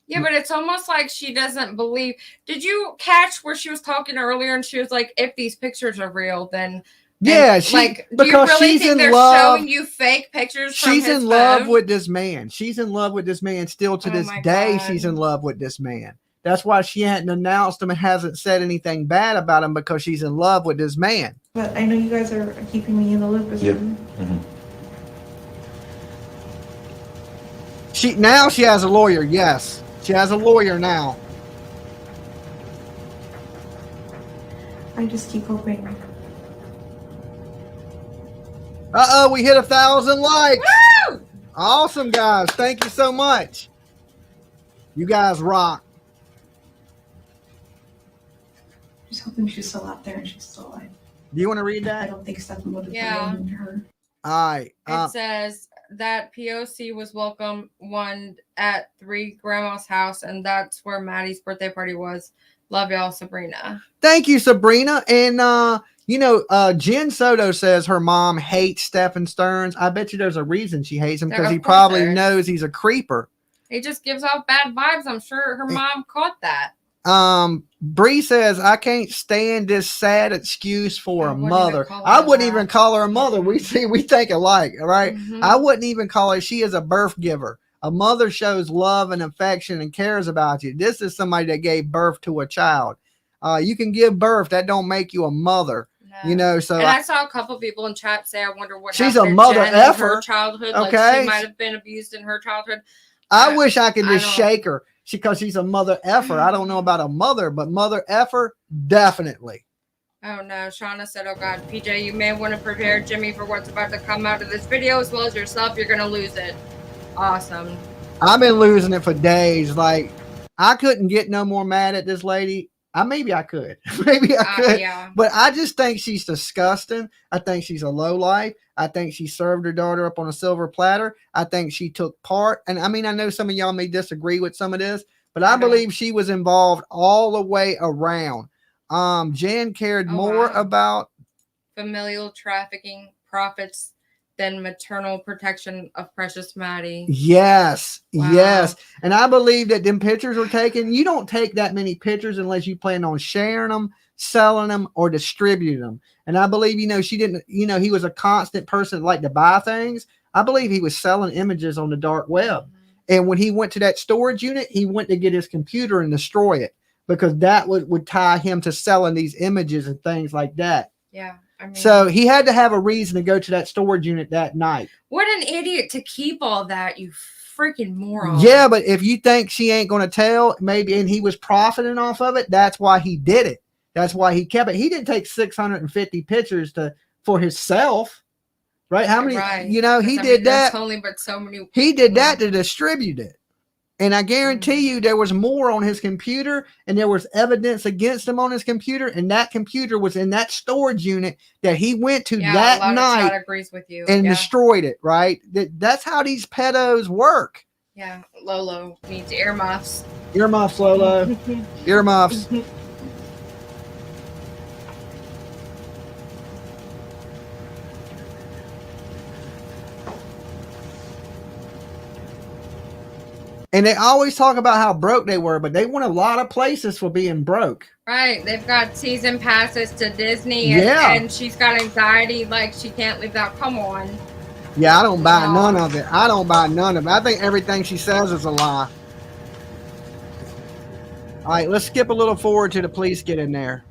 D: Yeah, but it's almost like she doesn't believe. Did you catch where she was talking earlier and she was like, if these pictures are real, then.
C: Yeah,
D: and,
C: she
D: like, do you
C: because
D: really
C: she's
D: think
C: in
D: they're
C: love.
D: showing you fake pictures from
C: She's
D: his
C: in love
D: phone?
C: with this man. She's in love with this man still to
D: Oh
C: this
D: my
C: day.
D: God.
C: She's in love with this man. That's why she hadn't announced him and hasn't said anything bad about him because she's in love with this man.
F: but I know you guys are keeping me in the loop as
I: Yep.
F: well.
I: Mm-hmm.
C: She has a lawyer. Yes, she has a lawyer now.
F: I just keep hoping.
C: We hit 1,000 likes.
D: Woo!
C: Awesome, guys. Thank you so much. You guys rock.
F: Just hoping she's still out there and she's still alive.
C: Do you want to read
F: I
C: that?
F: don't think Stephan would have
D: Yeah.
F: abandoned her.
C: All right.
D: It says that POC was welcome one at 3 Grandma's house, and that's where Maddie's birthday party was. Love y'all, Sabrina.
C: Thank you, Sabrina. And Jenn Soto says her mom hates Stephan Stearns. I bet you there's a reason she hates him because
D: Of
C: he
D: course
C: probably
D: there is.
C: knows he's a creeper.
D: He just gives off bad vibes. I'm sure her mom caught that.
C: Bree says I can't stand this sad excuse for
D: I
C: a
D: wouldn't
C: mother.
D: even call
C: I
D: her
C: wouldn't
D: that.
C: even call her a mother. We think alike, right?
D: Mhm.
C: I wouldn't even call her. She is a birth giver. A mother shows love and affection and cares about you. This is somebody that gave birth to a child. You can give birth. That don't make you a mother.
D: No.
C: You know, so
D: And I saw a couple people in chat say, "I wonder what
C: She's
D: happened
C: a
D: to
C: mother
D: Jen in
C: effer,
D: her childhood. Like
C: okay?
D: she might have been abused in her childhood."
C: I wish I could
D: I
C: just
D: don't-
C: shake her because she's a mother effer. I don't know about a mother, but mother effer, definitely.
D: Oh no, Shauna said, "Oh God, PJ, you may want to prepare Jimmy for what's about to come out of this video as well as yourself. You're gonna lose it." Awesome.
C: I've been losing it for days. Like, I couldn't get no more mad at this lady. Maybe I could. Maybe I could.
D: Yeah.
C: But I just think she's disgusting. I think she's a lowlife. I think she served her daughter up on a silver platter. I think she took part. And I mean, I know some of y'all may disagree with some of this, but I believe she was involved all the way around. Jen cared more about
D: familial trafficking profits than maternal protection of precious Maddie.
C: Yes.
D: Wow.
C: Yes. And I believe that them pictures were taken. You don't take that many pictures unless you plan on sharing them, selling them, or distributing them. And I believe, she didn't, he was a constant person that liked to buy things. I believe he was selling images on the dark web. And when he went to that storage unit, he went to get his computer and destroy it because that would tie him to selling these images and things like that.
D: Yeah. I mean,
C: So he had to have a reason to go to that storage unit that night.
D: what an idiot to keep all that, you freaking moron.
C: Yeah, but if you think she ain't going to tell, maybe, and he was profiting off of it, that's why he did it. That's why he kept it. He didn't take 650 pictures for himself, right? How many,
D: Right.
C: he did that.
D: Only but so many.
C: He did that to distribute it. And I guarantee you there was more on his computer and there was evidence against him on his computer. And that computer was in that storage unit that he went to that night
D: agrees with you.
C: and destroyed it, right? That's how these pedos work.
D: Yeah, Lolo needs earmuffs.
C: Earmuffs, Lolo. Earmuffs. And they always talk about how broke they were, but they won a lot of places for being broke.
D: Right. They've got season passes to Disney and she's got anxiety like she can't leave that. Come on.
C: Yeah, I don't buy none of it. I don't buy none of it. I think everything she says is a lie. All right, let's skip a little forward to the police get in there.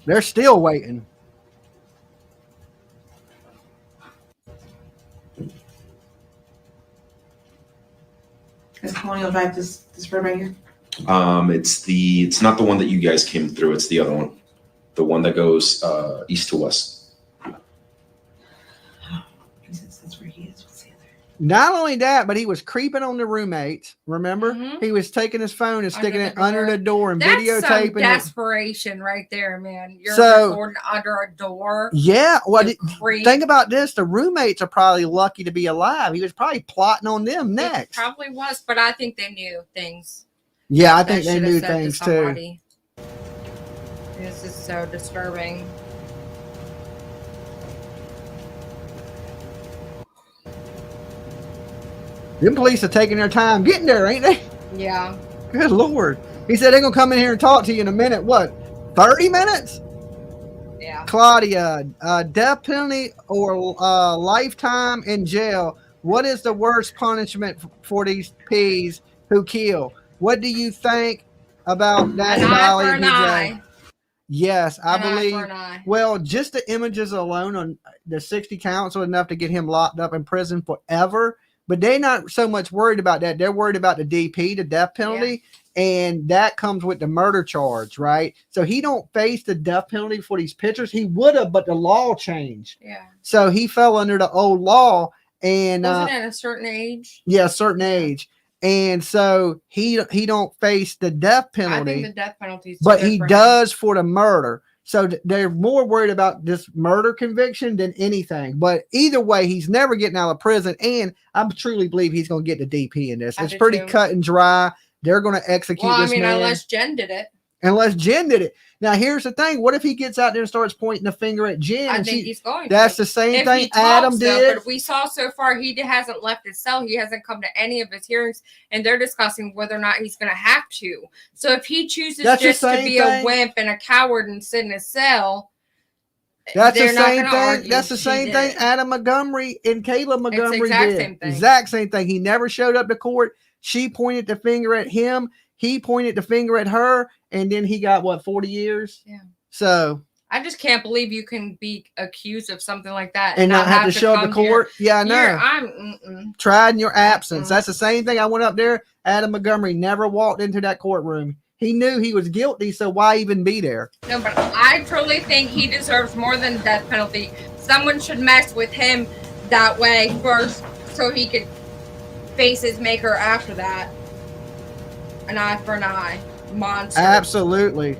C: They're still waiting.
F: Is Colonial Drive this road right here?
I: It's not the one that you guys came through. It's the other one, the one that goes east to west.
F: He says that's where he is. What's the other?
C: Not only that, but he was creeping on the roommates. Remember,
D: Mhm.
C: he was taking his phone and sticking it under the door and
D: That's some
C: videotaping it.
D: desperation right there, man. You're
C: So-
D: recording under a door.
C: Yeah, well,
D: You creep.
C: think about this: the roommates are probably lucky to be alive. He was probably plotting on them
D: It
C: next.
D: probably was, but I think they knew things.
C: Yeah, I
D: that
C: think they
D: should have
C: knew
D: said to
C: things too.
D: somebody. This is so disturbing.
C: Them police are taking their time getting there, ain't they?
D: Yeah.
C: Good Lord. He said they're going to come in here and talk to you in a minute. What, 30 minutes?
D: Yeah.
C: Claudia, death penalty or lifetime in jail. What is the worst punishment for these P's who kill? What do you think about that?
D: An eye
C: Dolly
D: for an
C: PJ?
D: eye.
C: Yes, I
D: An eye
C: believe.
D: for an eye.
C: Well, just the images alone on the 60 counts are enough to get him locked up in prison forever. But they're not so much worried about that. They're worried about the DP, the death penalty, and that comes with the murder charge, right? So he don't face the death penalty for these pictures. He would have, but the law changed.
D: Yeah.
C: So he fell under the old law, and
D: Wasn't it at a certain age?
C: yeah, a certain age, and so he don't face the death
D: I think
C: penalty,
D: the death penalty is
C: but he does for the murder. So they're more worried about this murder conviction than anything. But either way, he's never getting out of prison. And I truly believe he's going to get the DP in this.
D: I
C: It's
D: do
C: pretty
D: too.
C: cut and dry. They're going to execute
D: Well, I
C: this
D: mean,
C: man.
D: unless Jen did it.
C: Unless Jen did it. Now, here's the thing. What if he gets out there and starts pointing the finger at Jen?
D: I
C: and
D: think he's going
C: that's
D: to.
C: the same
D: If
C: thing
D: he
C: Adam
D: talks, though,
C: did.
D: but we saw so far he hasn't left his cell. He hasn't come to any of his hearings, and they're discussing whether or not he's going to have to. So if he chooses
C: That's the
D: just to
C: same
D: be
C: thing.
D: a wimp and a coward and sit in his cell,
C: That's the
D: they're not
C: same
D: gonna
C: thing.
D: argue
C: That's the
D: she
C: same
D: did
C: thing
D: it.
C: Adam Montgomery and Kayla Montgomery
D: exact
C: did.
D: same thing.
C: Exact same thing. He never showed up to court. She pointed the finger at him. He pointed the finger at her, and then he got what, 40 years?
D: Yeah.
C: So
D: I just can't believe you can be accused of something like that
C: and not have to show up to
D: come here.
C: court. Yeah, I know.
D: I'm
C: Tried in your absence.
D: Mm-mm.
C: That's the same thing. I went up there. Adam Montgomery never walked into that courtroom. He knew he was guilty, so why even be there?
D: No, but I truly think he deserves more than the death penalty. Someone should mess with him that way first so he could face his maker after that. An eye for an eye. Monster.
C: Absolutely.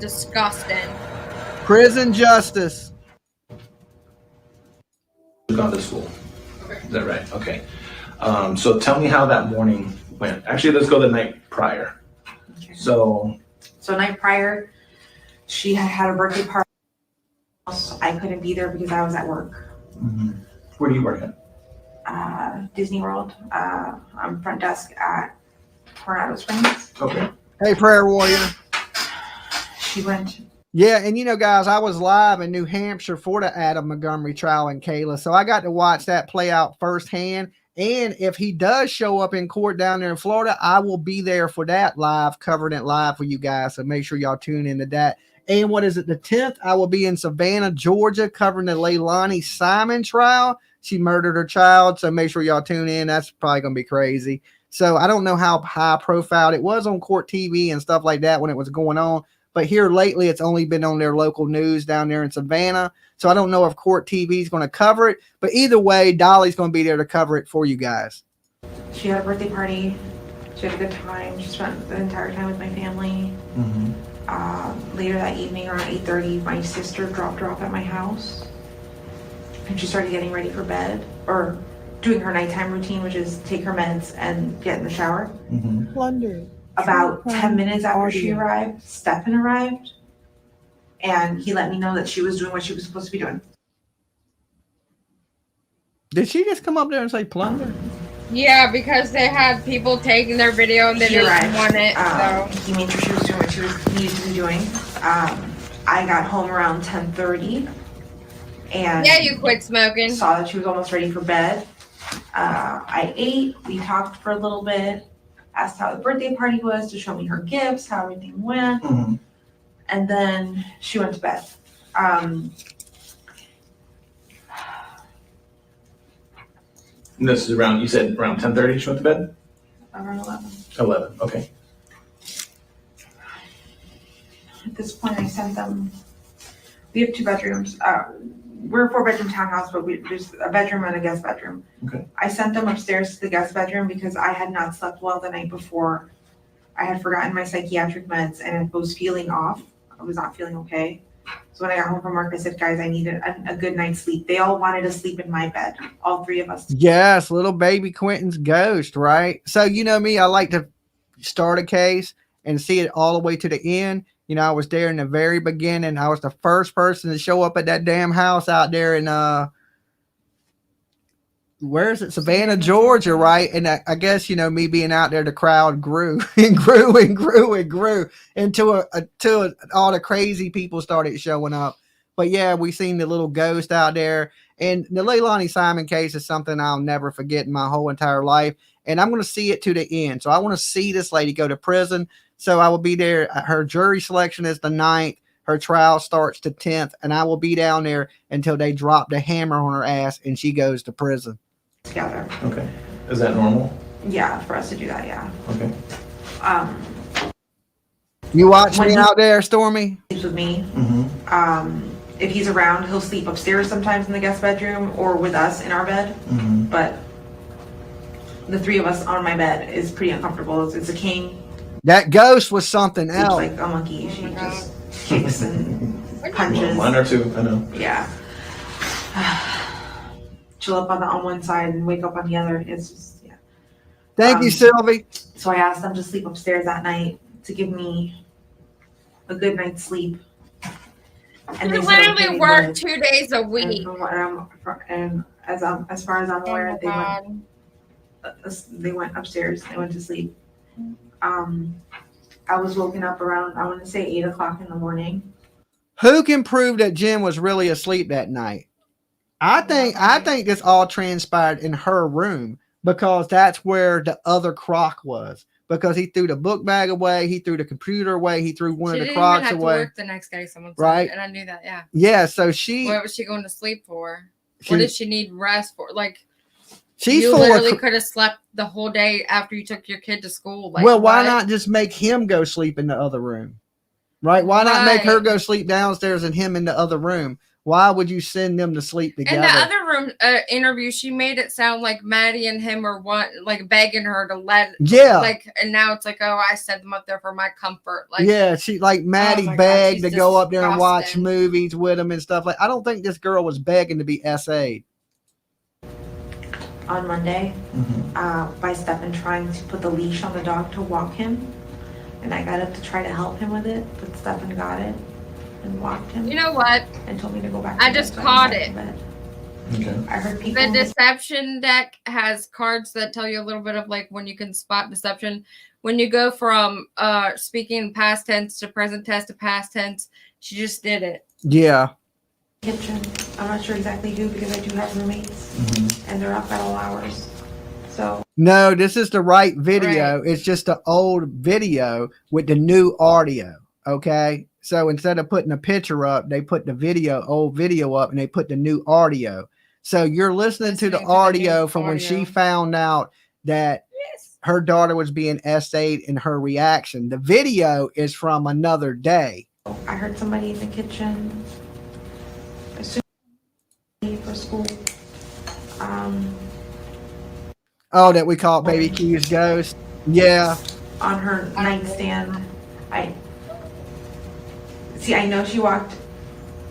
D: Disgusting.
C: Prison justice.
E: Gone to school. Is that right? Okay. So tell me how that morning went. Actually, let's go the night prior.
F: Okay.
E: So
F: night prior, she had a birthday party. I couldn't be there because I was at work.
E: where do you work at?
F: Disney World. I'm front desk at Coronado Springs.
E: Okay.
C: Hey, prayer warrior.
F: She went.
C: Yeah, and you know, guys, I was live in New Hampshire for the Adam Montgomery trial and Kayla, so I got to watch that play out firsthand. And if he does show up in court down there in Florida, I will be there for that live, covering it live for you guys. So make sure y'all tune into that. And what is it, the 10th? I will be in Savannah, Georgia, covering the Leilani Simon trial. She murdered her child, so make sure y'all tune in. That's probably going to be crazy. So I don't know how high profile it was on court TV and stuff like that when it was going on. But here lately, it's only been on their local news down there in Savannah. So I don't know if court TV is going to cover it. But either way, Dolly's going to be there to cover it for you guys.
F: She had a birthday party. She had a good time. She spent the entire time with my family. Later that evening, around 8:30, my sister dropped her off at my house. And she started getting ready for bed, or doing her nighttime routine, which is take her meds and get in the shower.
A: Plunder.
F: About 10 minutes after she
A: Audio.
F: arrived, Stephan arrived. And he let me know that she was doing what she was supposed to be doing.
C: Did she just come up there and say plunder?
D: Yeah, because they had people taking their video and they
F: She
D: didn't
F: arrived.
D: want it. So
F: He made sure she was doing what she was needed to be doing. I got home around 10:30. And
D: yeah, you quit smoking.
F: saw that she was almost ready for bed. I ate, we talked for a little bit, asked how the birthday party was to show me her gifts, how everything went, and then she went to bed.
E: And this is around, you said around 10:30 she went to bed?
F: Around 11.
E: 11, okay.
F: At this point, I sent them, we have 2 bedrooms. we're a 4-bedroom townhouse, but there's a bedroom and a guest bedroom.
E: Okay.
F: I sent them upstairs to the guest bedroom because I had not slept well the night before. I had forgotten my psychiatric meds and I was feeling off. I was not feeling okay. So when I got home from work, I said, guys, I needed a good night's sleep. They all wanted to sleep in my bed, all 3 of us.
C: Yes, little baby Quentin's ghost, right? So you know me, I like to start a case and see it all the way to the end. You know, I was there in the very beginning. I was the first person to show up at that damn house out there in where is it? Savannah, Georgia, right? And I guess, you know, me being out there, the crowd grew and grew and grew and grew until all the crazy people started showing up. But yeah, we seen the little ghost out there. And the Leilani Simon case is something I'll never forget in my whole entire life. And I'm going to see it to the end. So I want to see this lady go to prison. So I will be there. Her jury selection is the 9th. Her trial starts the 10th. And I will be down there until they drop the hammer on her ass and she goes to prison.
F: Together.
E: Okay. Is that normal?
F: Yeah, for us to do that, yeah.
E: Okay.
C: You watch me out there, Stormy?
F: Sleeps with me.
E: Mm-hmm.
F: If he's around, he'll sleep upstairs sometimes in the guest bedroom or with us in our bed.
E: Mm-hmm.
F: But the 3 of us on my bed is pretty uncomfortable. It's a king.
C: That ghost was something
F: She's
C: else.
F: like a monkey. She just kicks and punches.
E: 1 or 2, I know.
F: Yeah. Chill up on one side and wake up on the other. It's just, yeah.
C: Thank you, Sylvie.
F: So I asked them to sleep upstairs that night to give me a good night's sleep.
D: And
F: they
D: you
F: said,
D: literally
F: okay,
D: work
F: good.
D: 2 days a
F: And
D: week.
F: as far as I'm aware,
D: Oh,
F: they
D: God.
F: went upstairs. They went to sleep. I was woken up around, I want to say 8 o'clock in the morning.
C: Who can prove that Jen was really asleep that night? I think this all transpired in her room because that's where the other crock was. Because he threw the book bag away, he threw the computer away, he threw one
D: She
C: of the
D: didn't even
C: crocks
D: have
C: away.
D: to work the next day, someone said,
C: Right.
D: and I knew that, yeah.
C: Yeah, so
D: What was she going to sleep for?
C: She-
D: What did she need rest for? Like,
C: she's
D: you
C: full
D: literally
C: of.
D: could have slept the whole day after you took your kid to school. Like,
C: Well, why
D: what?
C: not just make him go sleep in the other room? Right? Why not make her
D: Right.
C: go sleep downstairs and him in the other room? Why would you send them to sleep
D: In
C: together?
D: the other room interview, she made it sound like Maddie and him are like begging her to let.
C: Yeah.
D: Like, and now it's like, oh, I sent them up there for my comfort. Like,
C: yeah, she like Maddie
D: my God,
C: begged
D: she's
C: to go up there and watch
D: disgusting.
C: movies with him and stuff like. I don't think this girl was begging to be SA'd.
F: On Monday,
E: Mm-hmm.
F: by Stephan trying to put the leash on the dog to walk him. And I got up to try to help him with it, but Stephan got it and walked him.
D: you know what?
F: And told me to go back.
D: I
F: to bed,
D: just
F: so
D: caught
F: went
D: it.
F: back to bed.
E: Okay.
F: I heard people.
D: The deception deck has cards that tell you a little bit of like when you can spot deception. When you go from speaking past tense to present tense to past tense, she just did it.
C: Yeah.
F: Kitchen. I'm not sure exactly who because I do have roommates and they're up at all hours. So
C: No, this is the right video. It's just the old video with the new audio. Okay. So instead of putting a picture up, they put the old video up, and they put the new audio. So you're listening to the
D: Listening to the new
C: audio from when she
D: audio.
C: found out that her daughter was being SA'd and her reaction. The video is from another day.
F: I heard somebody in the kitchen as soon as I leave for school.
C: Oh, that we call Baby Q's ghost. Yeah.
F: On her nightstand. I know she walked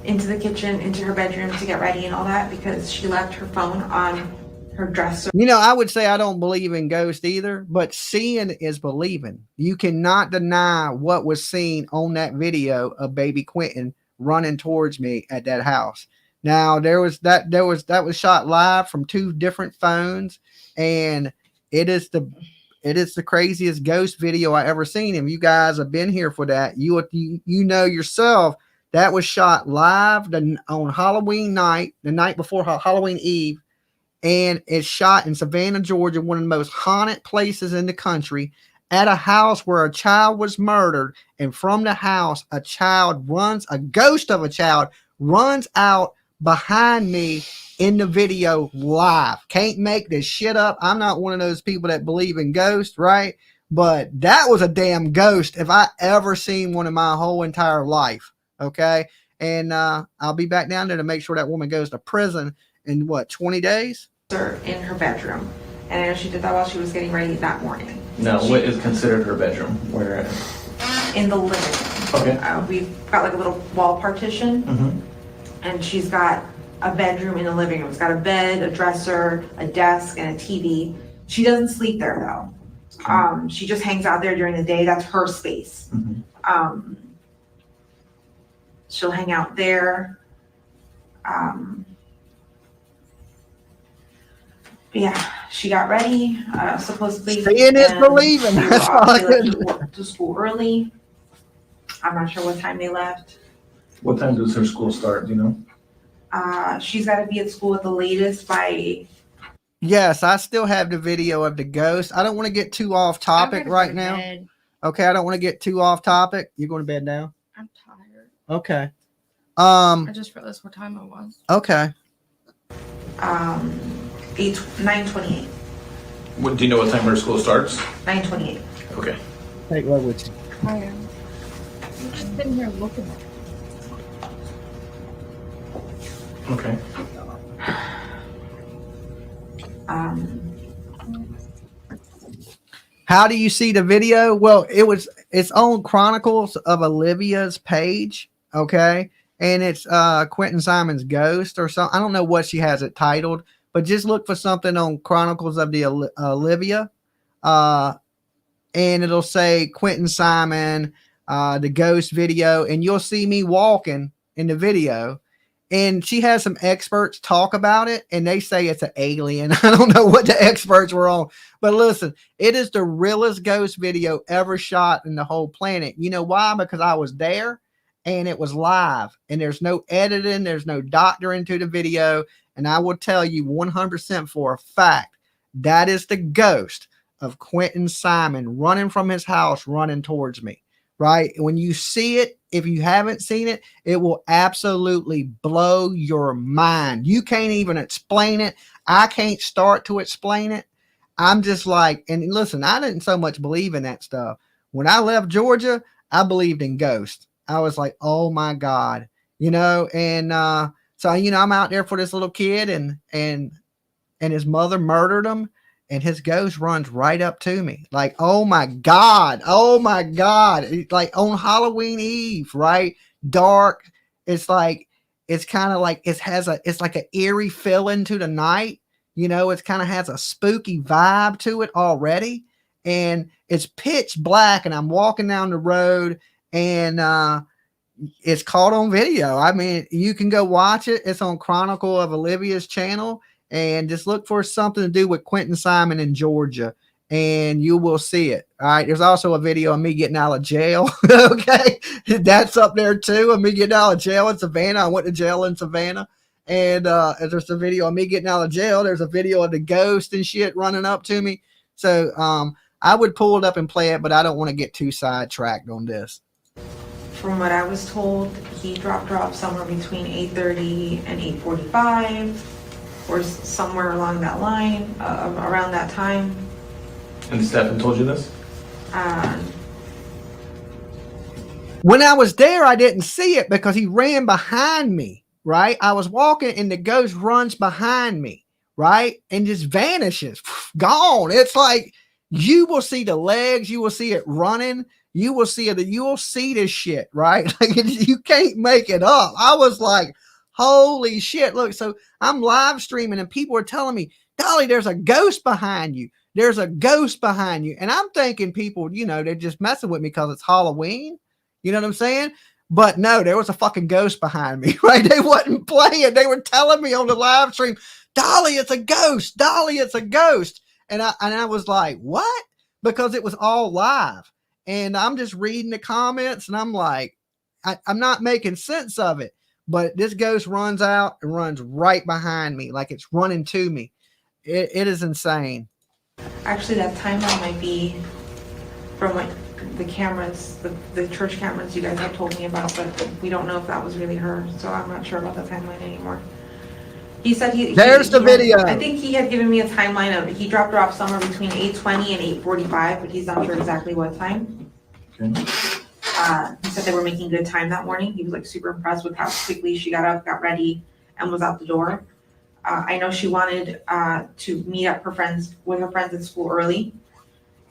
F: into the kitchen, into her bedroom to get ready and all that because she left her phone on her dresser.
C: You know, I would say I don't believe in ghosts either, but seeing is believing. You cannot deny what was seen on that video of baby Quentin running towards me at that house. Now that was shot live from 2 different phones, and it is the craziest ghost video I ever seen. If you guys have been here for that, you know yourself that was shot live on Halloween night, the night before Halloween Eve. And it's shot in Savannah, Georgia, one of the most haunted places in the country, at a house where a child was murdered. And from the house, a ghost of a child runs out behind me in the video live. Can't make this shit up. I'm not one of those people that believe in ghosts, right? But that was a damn ghost if I ever seen one in my whole entire life. Okay. and I'll be back down there to make sure that woman goes to prison in what, 20 days?
F: In her bedroom. And I know she did that while she was getting ready that morning.
E: No, what is considered her bedroom? Where?
F: In the living room.
E: Okay.
F: We've got like a little wall partition.
E: Mm-hmm.
F: And she's got a bedroom in the living room. It's got a bed, a dresser, a desk, and a TV. She doesn't sleep there though. She just hangs out there during the day. That's her space.
E: Mm-hmm.
F: She'll hang out there. Yeah, she got ready, supposedly.
C: Seeing is believing. That's all I could
F: to school early. I'm not sure what time they left.
E: What time does her school start, do you know?
F: She's got to be at school at the latest by.
C: Yes, I still have the video of the ghost. I don't want to get too off topic right now.
D: Bed.
C: Okay, I don't want to get too off topic. You going to bed now?
D: I'm tired.
C: Okay.
D: I just realized what time it was.
C: Okay.
F: 9:28.
E: What, do you know what time her school starts?
F: 9:28.
E: Okay.
C: Take what with you.
D: I am. I'm just sitting here looking at it.
E: Okay.
C: How do you see the video? Well, it's on Chronicles of Olivia's page, okay? And it's Quentin Simon's Ghost or something. I don't know what she has it titled, but just look for something on Chronicles of the Olivia. And it'll say Quentin Simon, the ghost video, and you'll see me walking in the video. And she has some experts talk about it, and they say it's an alien. I don't know what the experts were on. But listen, it is the realest ghost video ever shot in the whole planet. You know why? Because I was there, and it was live. And there's no editing. There's no doctoring to the video. And I will tell you 100% for a fact, that is the ghost of Quentin Simon running from his house, running towards me. Right? When you see it, if you haven't seen it, it will absolutely blow your mind. You can't even explain it. I can't start to explain it. I'm just like, and listen, I didn't so much believe in that stuff. When I left Georgia, I believed in ghosts. I was like, oh my God, you know, and so, you know, I'm out there for this little kid and his mother murdered him. And his ghost runs right up to me. Like, oh my God. Oh my God. Like on Halloween Eve, right? Dark. It's like, it's kind of like, it's like an eerie feeling to the night. You know, it kind of has a spooky vibe to it already. And it's pitch black and I'm walking down the road and it's caught on video. I mean, you can go watch it. It's on Chronicle of Olivia's channel. And just look for something to do with Quentin Simon in Georgia, and you will see it. All right. There's also a video of me getting out of jail. Okay. That's up there too. Of me getting out of jail in Savannah. I went to jail in Savannah. And there's a video of me getting out of jail. There's a video of the ghost and shit running up to me. So I would pull it up and play it, but I don't want to get too sidetracked on this.
F: From what I was told, he dropped her off somewhere between 8:30 and 8:45. Or somewhere along that line, around that time.
E: And Stephan told you this?
C: When I was there, I didn't see it because he ran behind me, right? I was walking and the ghost runs behind me, right? And just vanishes, gone. It's like, you will see the legs, you will see it running, you will see it, you will see this shit, right? Like, you can't make it up. I was like, holy shit. Look, so I'm live streaming and people are telling me, Dolly, there's a ghost behind you. There's a ghost behind you. And I'm thinking people, you know, they're just messing with me because it's Halloween. You know what I'm saying? But no, there was a fucking ghost behind me, right? They wasn't playing. They were telling me on the live stream, Dolly, it's a ghost. Dolly, it's a ghost. And I was like, what? Because it was all live. And I'm just reading the comments and I'm like, I'm not making sense of it. But this ghost runs out and runs right behind me, like it's running to me. It is insane.
F: Actually, that timeline might be from like the cameras, the church cameras you guys have told me about, but we don't know if that was really her. So I'm not sure about the timeline anymore. He said
C: there's the video.
F: I think he had given me a timeline of he dropped her off somewhere between 8:20 and 8:45, but he's not sure exactly what time.
E: Okay.
F: He said they were making good time that morning. He was like super impressed with how quickly she got up, got ready, and was out the door. I know she wanted to meet up with her friends at school early,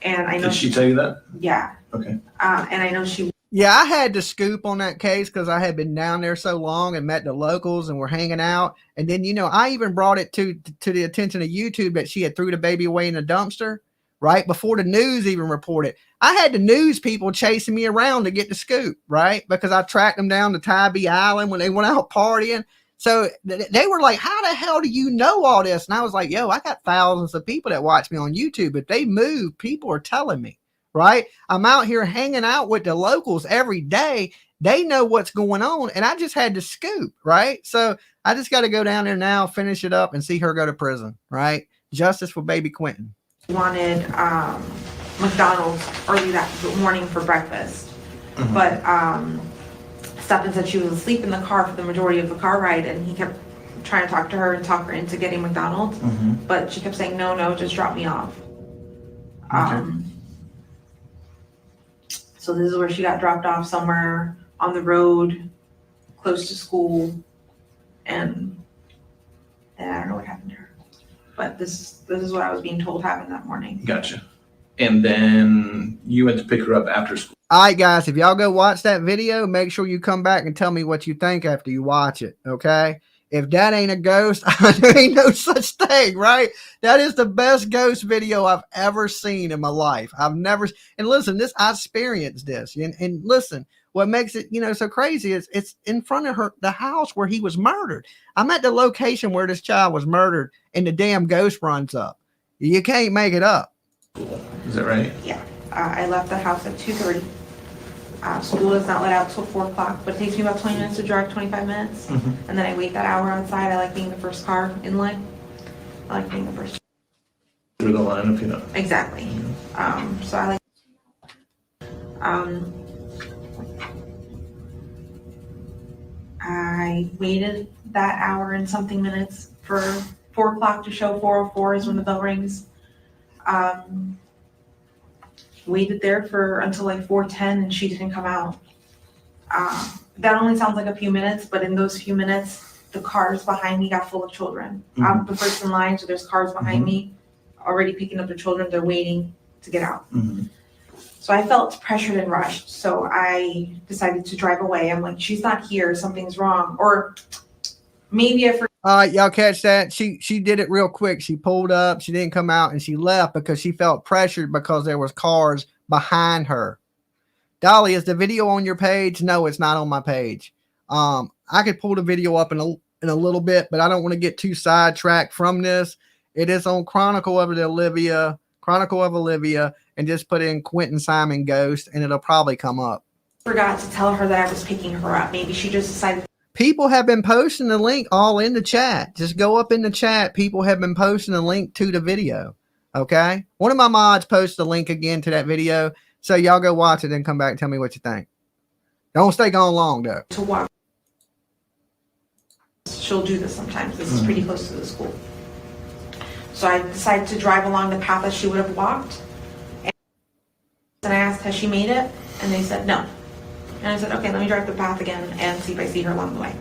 F: and I know
E: Did she tell you that?
F: Yeah.
E: Okay.
F: And I know she.
C: Yeah, I had the scoop on that case because I had been down there so long and met the locals and were hanging out. And then, I even brought it to the attention of YouTube that she had threw the baby away in a dumpster right before the news even reported. I had the news people chasing me around to get the scoop, right? Because I tracked them down to Tybee Island when they went out partying. So they were like, how the hell do you know all this? And I was like, yo, I got thousands of people that watch me on YouTube. If they move, people are telling me. Right? I'm out here hanging out with the locals every day. They know what's going on. And I just had to scoop. Right? So I just got to go down there now, finish it up, and see her go to prison. Right? Justice for baby Quentin.
F: Wanted McDonald's early that morning for breakfast.
E: Mhm.
F: But Stephan said she was asleep in the car for the majority of the car ride, and he kept trying to talk to her and talk her into getting McDonald's.
E: Mhm.
F: But she kept saying, no, just drop me off.
E: Okay.
F: So this is where she got dropped off somewhere on the road, close to school, and I don't know what happened to her. But this is what I was being told happened that morning.
E: Gotcha. And then you went to pick her up after school.
C: All right, guys, if y'all go watch that video, make sure you come back and tell me what you think after you watch it. Okay. If that ain't a ghost, there ain't no such thing, right? That is the best ghost video I've ever seen in my life. I've never, and listen, I experienced this. And listen, what makes it, so crazy is it's in front of the house where he was murdered. I'm at the location where this child was murdered, and the damn ghost runs up. You can't make it up.
E: Is that right?
F: Yeah. I left the house at 2:30. School does not let out till 4 o'clock, but it takes me about 20 minutes to drive, 25 minutes.
E: Mhm.
F: And then I wait that hour outside. I like being the first car in line. I like being the first.
E: Through the line, if you know.
F: Exactly. So I like. I waited that hour and something minutes for 4 o'clock to show. 4:04 is when the bell rings. Waited there until like 4:10, and she didn't come out. That only sounds like a few minutes, but in those few minutes, the cars behind me got full of children. I'm the first in line, so there's cars behind me already picking up the children. They're waiting to get out.
E: Mhm.
F: So I felt pressured and rushed. So I decided to drive away. I'm like, she's not here. Something's wrong. Or maybe I forgot.
C: Y'all catch that? She did it real quick. She pulled up, she didn't come out, and she left because she felt pressured because there was cars behind her. Dolly, is the video on your page? No, it's not on my page. I could pull the video up in a little bit, but I don't want to get too sidetracked from this. It is on Chronicle of Olivia, and just put in Quentin Simon Ghost, and it'll probably come up.
F: Forgot to tell her that I was picking her up. Maybe she just decided.
C: People have been posting the link all in the chat. Just go up in the chat. People have been posting a link to the video. Okay. One of my mods posted a link again to that video. So y'all go watch it and come back and tell me what you think. Don't stay gone long though.
F: To walk. She'll do this sometimes. This is pretty close to the school. So I decided to drive along the path that she would have walked. And I asked, has she made it? And they said no. And I said, okay, let me drive the path again and see if I see her along the way.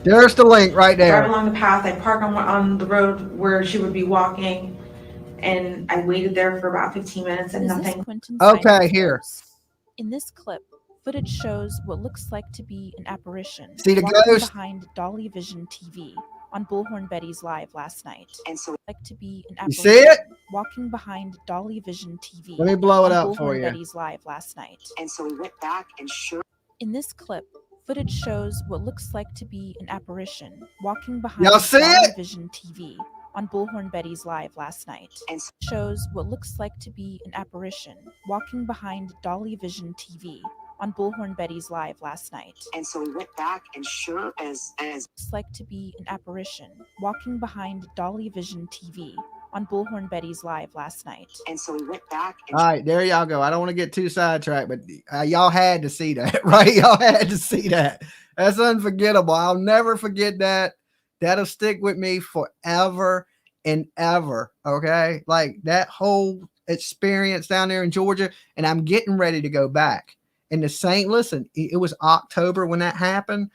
C: There's the link right there.
F: Drive along the path. I park on the road where she would be walking. And I waited there for about 15 minutes and nothing.
C: Okay, here.
J: In this clip, footage shows what looks like to be an apparition.
C: See the
J: walking
C: ghost?
J: behind Dolly Vision TV on Bullhorn Betty's live last night. And so like to be an
C: You
J: apparition.
C: see it?
J: Walking behind Dolly Vision TV.
C: Let me blow it
J: on
C: up for
J: Bullhorn
C: you.
J: Betty's live last night.
K: And so we went back and sure.
J: In this clip, footage shows what looks like to be an apparition walking behind
C: Y'all see
J: Dolly
C: it?
J: Vision TV on Bullhorn Betty's live last night. And shows what looks like to be an apparition walking behind Dolly Vision TV on Bullhorn Betty's live last night.
K: And so we went back and sure as
J: looks like to be an apparition walking behind Dolly Vision TV on Bullhorn Betty's live last night.
K: And so we went back and
C: All right, there y'all go. I don't want to get too sidetracked, but y'all had to see that, right? Y'all had to see that. That's unforgettable. I'll never forget that. That'll stick with me forever and ever. Okay. Like that whole experience down there in Georgia. And I'm getting ready to go back. And the same, listen, it was October when that happened.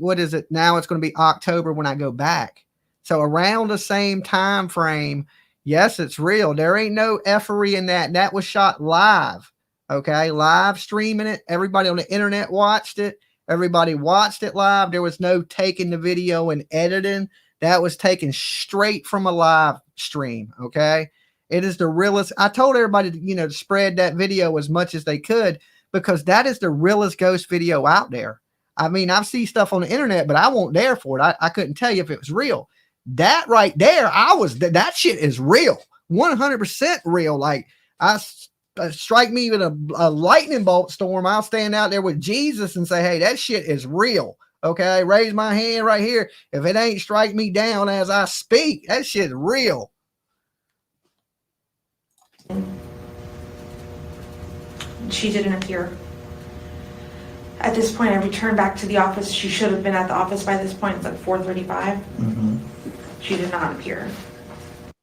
C: What is it now? It's going to be October when I go back. So around the same time frame, yes, it's real. There ain't no effery in that. That was shot live. Okay, live streaming it. Everybody on the internet watched it. Everybody watched it live. There was no taking the video and editing. That was taken straight from a live stream. Okay, it is the realest. I told everybody to, to spread that video as much as they could, because that is the realest ghost video out there. I mean, I've seen stuff on the internet, but I wasn't there for it. I couldn't tell you if it was real. That right there, that shit is real, 100% real. Like, strike me with a lightning bolt storm, I'll stand out there with Jesus and say, hey, that shit is real. Okay, raise my hand right here. If it ain't strike me down as I speak, that shit's real.
F: She didn't appear. At this point, I returned back to the office. She should have been at the office by this point. It's like 4:35. She did not appear.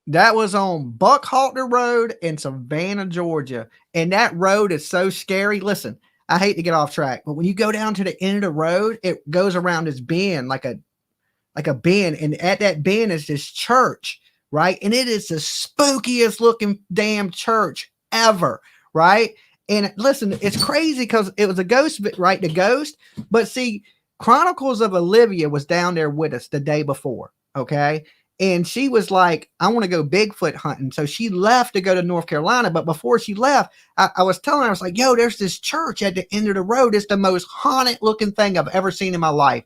C: That was on Buckhalter Road in Savannah, Georgia. And that road is so scary. Listen, I hate to get off track, but when you go down to the end of the road, it goes around this bend, like a bend. And at that bend is this church, right? And it is the spookiest looking damn church ever, right? And listen, it's crazy because it was a ghost, right? The ghost. But see, Chronicles of Olivia was down there with us the day before, okay? And she was like, I want to go Bigfoot hunting. So she left to go to North Carolina. But before she left, I was telling her, I was like, yo, there's this church at the end of the road. It's the most haunted looking thing I've ever seen in my life.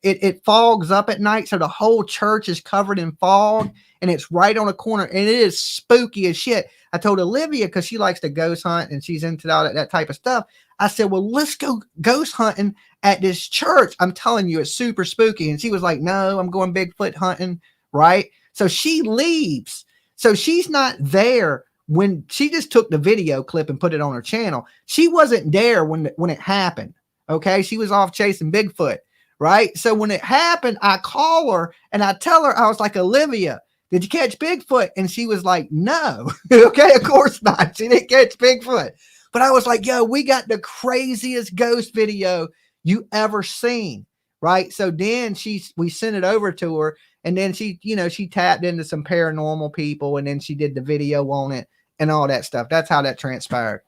C: It fogs up at night. So the whole church is covered in fog. And it's right on a corner. And it is spooky as shit. I told Olivia, because she likes to ghost hunt and she's into all that type of stuff. I said, well, let's go ghost hunting at this church. I'm telling you, it's super spooky. And she was like, no, I'm going Bigfoot hunting. Right. So she leaves. So she's not there when she just took the video clip and put it on her channel. She wasn't there when it happened. Okay. She was off chasing Bigfoot. Right. So when it happened, I call her and I tell her, I was like, Olivia, did you catch Bigfoot? And she was like, no. Okay. Of course not. She didn't catch Bigfoot. But I was like, yo, we got the craziest ghost video you ever seen. Right. So then we sent it over to her. And then she tapped into some paranormal people, and then she did the video on it and all that stuff. That's how that transpired.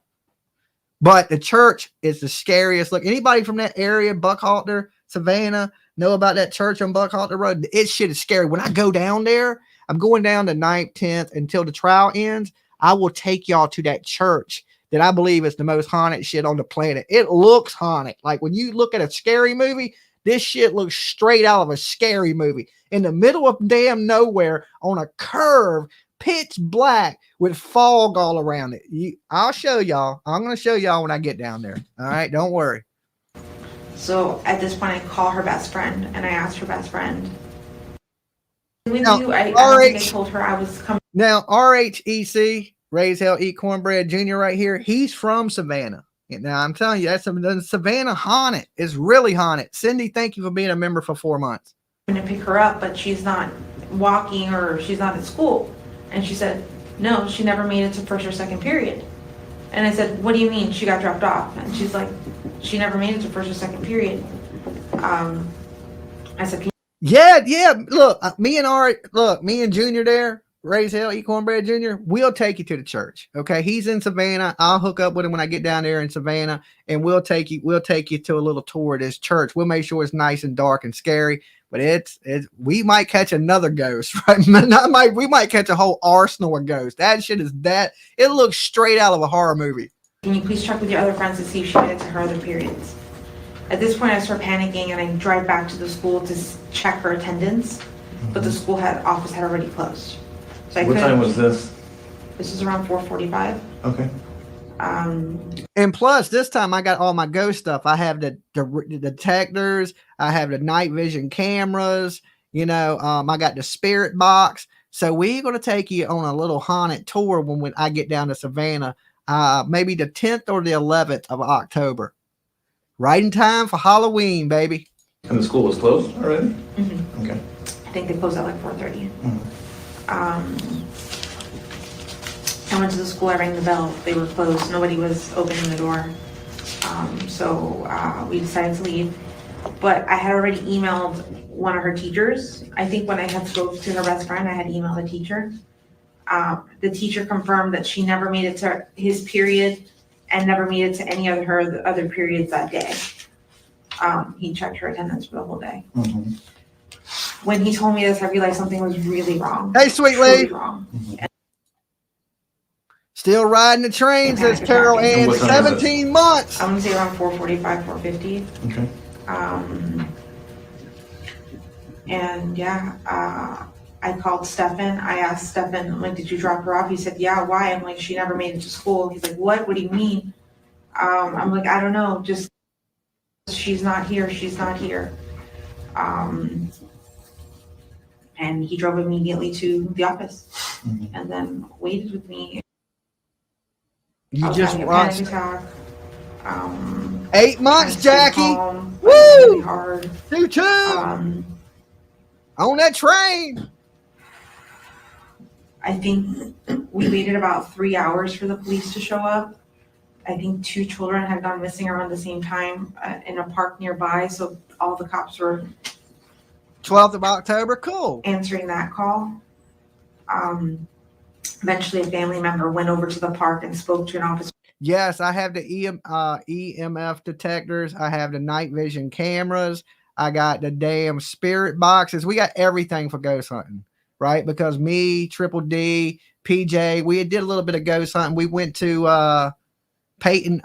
C: But the church is the scariest. Look, anybody from that area, Buckhalter, Savannah, know about that church on Buckhalter Road? It shit is scary. When I go down there, I'm going down the 9th, 10th until the trial ends. I will take y'all to that church that I believe is the most haunted shit on the planet. It looks haunted. Like when you look at a scary movie, this shit looks straight out of a scary movie. In the middle of damn nowhere on a curve, pitch black with fog all around it. I'll show y'all. I'm going to show y'all when I get down there. All right. Don't worry.
F: So at this point, I call her best friend and I asked her best friend. With
C: Now,
F: you, I don't think I told her I was coming.
C: Now, RHEC, Raise Hell Eat Cornbread Jr. right here. He's from Savannah. Now, I'm telling you, that's the Savannah haunted. It's really haunted. Cindy, thank you for being a member for 4 months.
F: I'm going to pick her up, but she's not walking or she's not at school. And she said, no, she never made it to first or second period. And I said, what do you mean she got dropped off? And she's like, she never made it to first or second period. I said,
C: yeah. Look, me and Junior there, Raise Hell, Eat Cornbread Jr., we'll take you to the church. Okay. He's in Savannah. I'll hook up with him when I get down there in Savannah, and we'll take you to a little tour of this church. We'll make sure it's nice and dark and scary, but we might catch another ghost, right? We might catch a whole arsenal of ghosts. That shit it looks straight out of a horror movie.
F: Can you please check with your other friends to see if she made it to her other periods? At this point, I start panicking and I drive back to the school to check her attendance, but the school office had already closed. So
E: what time was this?
F: This is around 4:45.
E: Okay.
C: And plus, this time I got all my ghost stuff. I have the detectors. I have the night vision cameras. I got the spirit box. So we're going to take you on a little haunted tour when I get down to Savannah, maybe the 10th or the 11th of October. Right in time for Halloween, baby.
E: And the school was closed already?
F: Mm-hmm.
E: Okay.
F: I think they closed at like 4:30.
E: Mm-hmm.
F: I went to the school, I rang the bell, they were closed, nobody was opening the door. So we decided to leave. But I had already emailed one of her teachers. I think when I had spoke to her best friend, I had emailed the teacher. The teacher confirmed that she never made it to his period and never made it to any of her other periods that day. He checked her attendance for the whole day.
H: Mhm.
F: When he told me this, I realized something was really wrong.
C: Hey, sweet
F: Truly
C: lady.
F: wrong.
C: Still riding the trains,
F: Panic
C: says Carol
F: attack.
C: Ann.
E: What time is this?
C: 17 months.
F: I'm gonna say around 4:45, 4:50.
E: Okay.
F: And yeah, I called Stephan. I asked Stephan, I'm like, did you drop her off? He said, yeah, why? I'm like, she never made it to school. He's like, what? What do you mean? I'm like, I don't know, just she's not here, she's not here. And he drove immediately to the office and then waited with me. I
C: You
F: was
C: just
F: having a panic
C: watched
F: attack.
C: 8 months,
F: trying to stay
C: Jackie.
F: calm,
C: Woo!
F: really hard.
C: You too. On that train.
F: I think we waited about 3 hours for the police to show up. I think 2 children had gone missing around the same time in a park nearby, so all the cops were
C: 12th of October. Cool.
F: answering that call. Eventually, a family member went over to the park and spoke to an officer.
C: Yes, I have the EMF detectors. I have the night vision cameras. I got the damn spirit boxes. We got everything for ghost hunting, right? Because me, Triple D, PJ, we did a little bit of ghost hunting. We went to Peyton,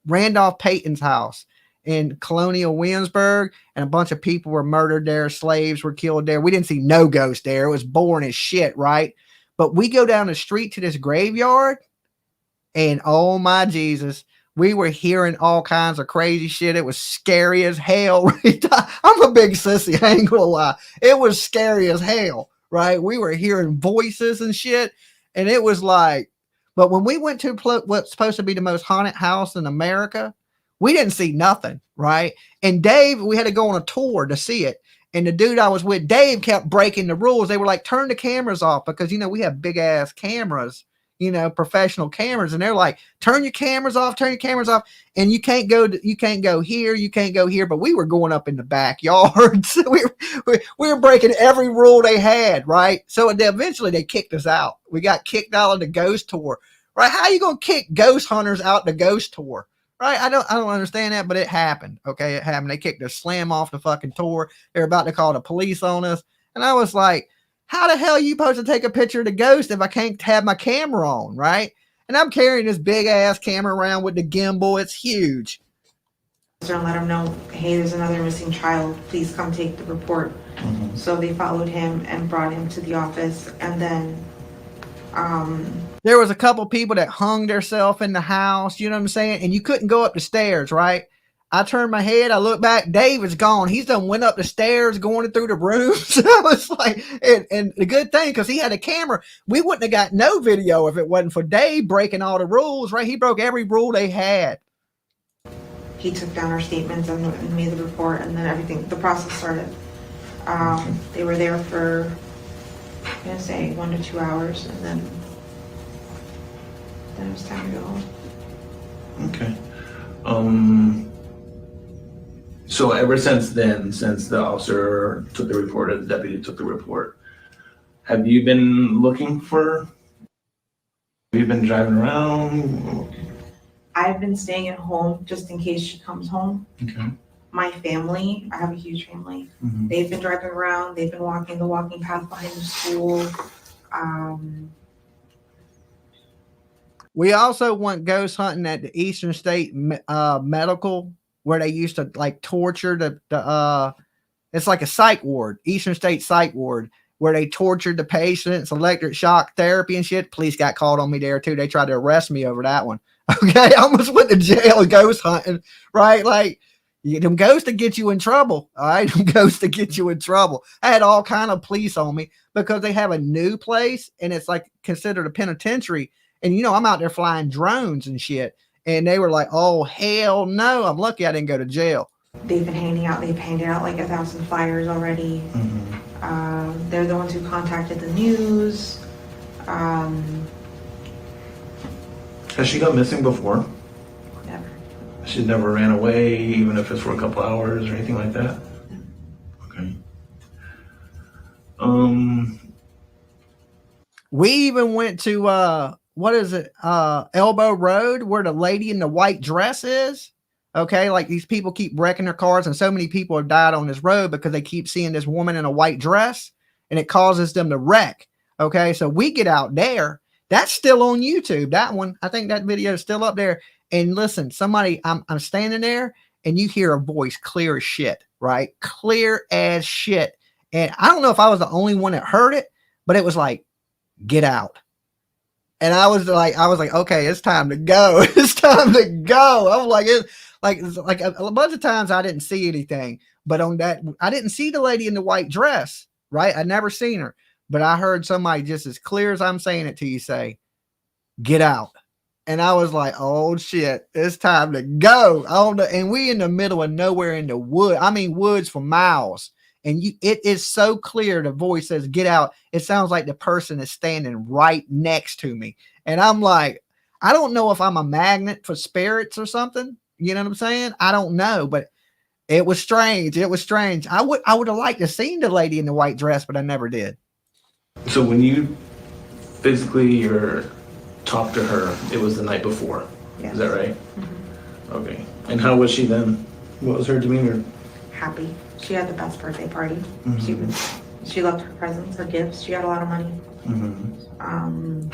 C: Randolph Peyton's house in Colonial Williamsburg, and a bunch of people were murdered there. Slaves were killed there. We didn't see no ghost there. It was boring as shit, right? But we go down the street to this graveyard, and oh my Jesus, we were hearing all kinds of crazy shit. It was scary as hell. I'm a big sissy, I ain't gonna lie. It was scary as hell, right? We were hearing voices and shit, and it was like, but when we went to what's supposed to be the most haunted house in America, we didn't see nothing, right? And Dave, we had to go on a tour to see it. And the dude I was with, Dave, kept breaking the rules. They were like, turn the cameras off, because, we have big ass cameras, professional cameras. And they're like, turn your cameras off. And you can't go here. You can't go here. But we were going up in the backyard. So we were breaking every rule they had. Right. So eventually they kicked us out. We got kicked out of the ghost tour, right? How you going to kick ghost hunters out the ghost tour? Right? I don't understand that, but it happened. Okay. It happened. They kicked us slam off the fucking tour. They're about to call the police on us. And I was like, how the hell are you supposed to take a picture of the ghost if I can't have my camera on? Right. And I'm carrying this big ass camera around with the gimbal. It's huge.
F: And let him know, hey, there's another missing child. Please come take the report. So they followed him and brought him to the office. And then,
C: there was a couple people that hung themselves in the house, you know what I'm saying? And you couldn't go up the stairs, right? I turned my head, I looked back, Dave is gone. He's done went up the stairs, going through the rooms. I was like, and the good thing, because he had a camera, we wouldn't have got no video if it wasn't for Dave breaking all the rules, right? He broke every rule they had.
F: he took down our statements and made the report, and then the process started. They were there for, I'm gonna say 1 to 2 hours, and then it was time to go home.
E: Okay. So ever since then, since the officer took the report, or the deputy took the report, have you been looking for? Have you been driving around?
F: I've been staying at home just in case she comes home.
E: Okay.
F: My family, I have a huge family. They've been driving around. They've been walking the walking path behind the school.
C: We also went ghost hunting at the Eastern State Medical, where they used to like torture the it's like a psych ward, Eastern State Psych Ward, where they tortured the patients, electric shock therapy and shit. Police got called on me there too. They tried to arrest me over that one. Okay, I almost went to jail ghost hunting, right? Like, them ghosts to get you in trouble. All right, them ghosts to get you in trouble. I had all kind of police on me because they have a new place and it's like considered a penitentiary. And I'm out there flying drones and shit. And they were like, oh, hell no. I'm lucky I didn't go to jail.
F: They've handed out like 1,000 flyers already. They're the ones who contacted the news.
E: Has she gone missing before?
F: Never.
E: She never ran away, even if it's for a couple hours or anything like that? Okay.
C: We even went to what is it? Elbow Road, where the lady in the white dress is. Okay, like these people keep wrecking their cars, and so many people have died on this road because they keep seeing this woman in a white dress, and it causes them to wreck. Okay, so we get out there. That's still on YouTube. That one, I think that video is still up there. And listen, somebody, I'm standing there, and you hear a voice clear as shit, right? Clear as shit. And I don't know if I was the only one that heard it, but it was like, get out. And I was like, okay, it's time to go. It's time to go. I was like, a bunch of times I didn't see anything, but on that, I didn't see the lady in the white dress, right? I never seen her, but I heard somebody just as clear as I'm saying it to you say, get out. And I was like, oh shit, it's time to go. And we in the middle of nowhere in the wood. I mean, woods for miles. And it is so clear. The voice says, get out. It sounds like the person is standing right next to me. And I'm like, I don't know if I'm a magnet for spirits or something. You know what I'm saying? I don't know, but it was strange. It was strange. I would have liked to seen the lady in the white dress, but I never did.
E: So when you physically talked to her, it was the night before.
F: Yes.
E: Is that right?
F: Mm-hmm.
E: Okay. And how was she then? What was her demeanor?
F: Happy. She had the best birthday party.
E: Mm-hmm.
F: She loved her presents, her gifts. She had a lot of money.
E: Mm-hmm.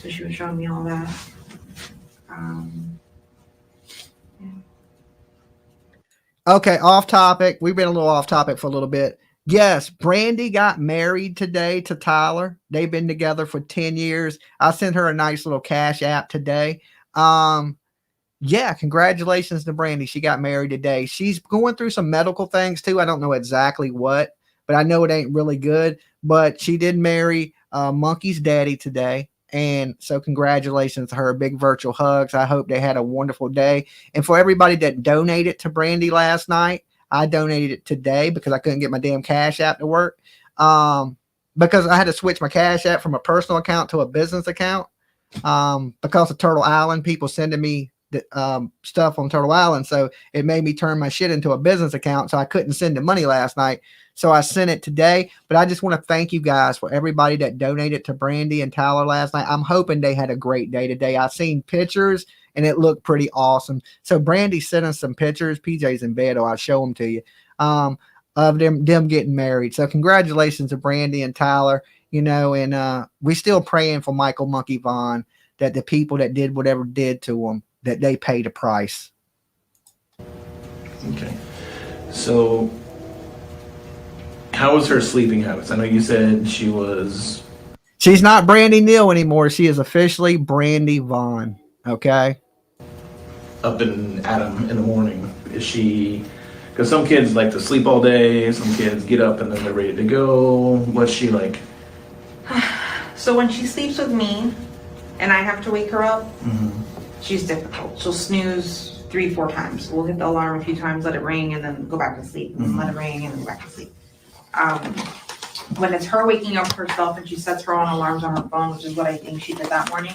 F: So she was showing me all that. Yeah.
C: Okay, off topic. We've been a little off topic for a little bit. Yes, Brandy got married today to Tyler. They've been together for 10 years. I sent her a nice little cash app today. Yeah, congratulations to Brandy. She got married today. She's going through some medical things too. I don't know exactly what, but I know it ain't really good. But she did marry Monkey's daddy today. And so congratulations to her. Big virtual hugs. I hope they had a wonderful day. And for everybody that donated to Brandy last night, I donated it today because I couldn't get my damn cash app to work. Because I had to switch my cash app from a personal account to a business account. Because of Turtle Island, people sending me the stuff on Turtle Island. So it made me turn my shit into a business account. So I couldn't send the money last night. So I sent it today. But I just want to thank you guys for everybody that donated to Brandy and Tyler last night. I'm hoping they had a great day today. I've seen pictures and it looked pretty awesome. So Brandy sent us some pictures. PJ's in bed, or I'll show them to you, of them getting married. So congratulations to Brandy and Tyler, you know, and we still praying for Michael Monkey Vaughn, that the people that did whatever did to him, that they paid a price.
E: Okay. So how was her sleeping habits? I know you said she's
C: not Brandy Neal anymore. She is officially Brandy Vaughn. Okay.
E: Up and at 'em in the morning. Is she, because some kids like to sleep all day, some kids get up and then they're ready to go. What's she like?
F: So when she sleeps with me and I have to wake her up, she's difficult. She'll snooze 3-4 times. We'll hit the alarm a few times, let it ring, and then go back to sleep. And then let it ring and then go back to sleep. When it's her waking up herself and she sets her own alarms on her phone, which is what I think she did that morning,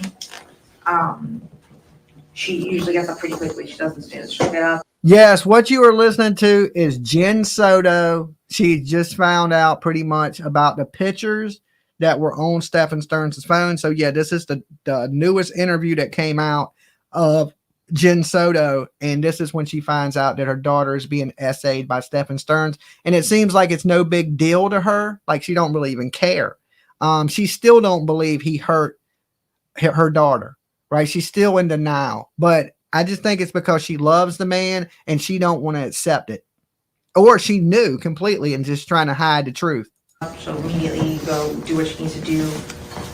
F: she usually gets up pretty quickly. She doesn't snooze. She'll get up.
C: Yes, what you are listening to is Jenn Soto. She just found out pretty much about the pictures that were on Stephan Stearns' phone. So yeah, this is the newest interview that came out of Jenn Soto, and this is when she finds out that her daughter is being essayed by Stephan Stearns, and it seems like it's no big deal to her. Like she don't really even care. She still don't believe he hurt her daughter, right? She's still in denial, but I just think it's because she loves the man and she don't want to accept it, or she knew completely and just trying to hide the truth.
F: She'll immediately go do what she needs to do,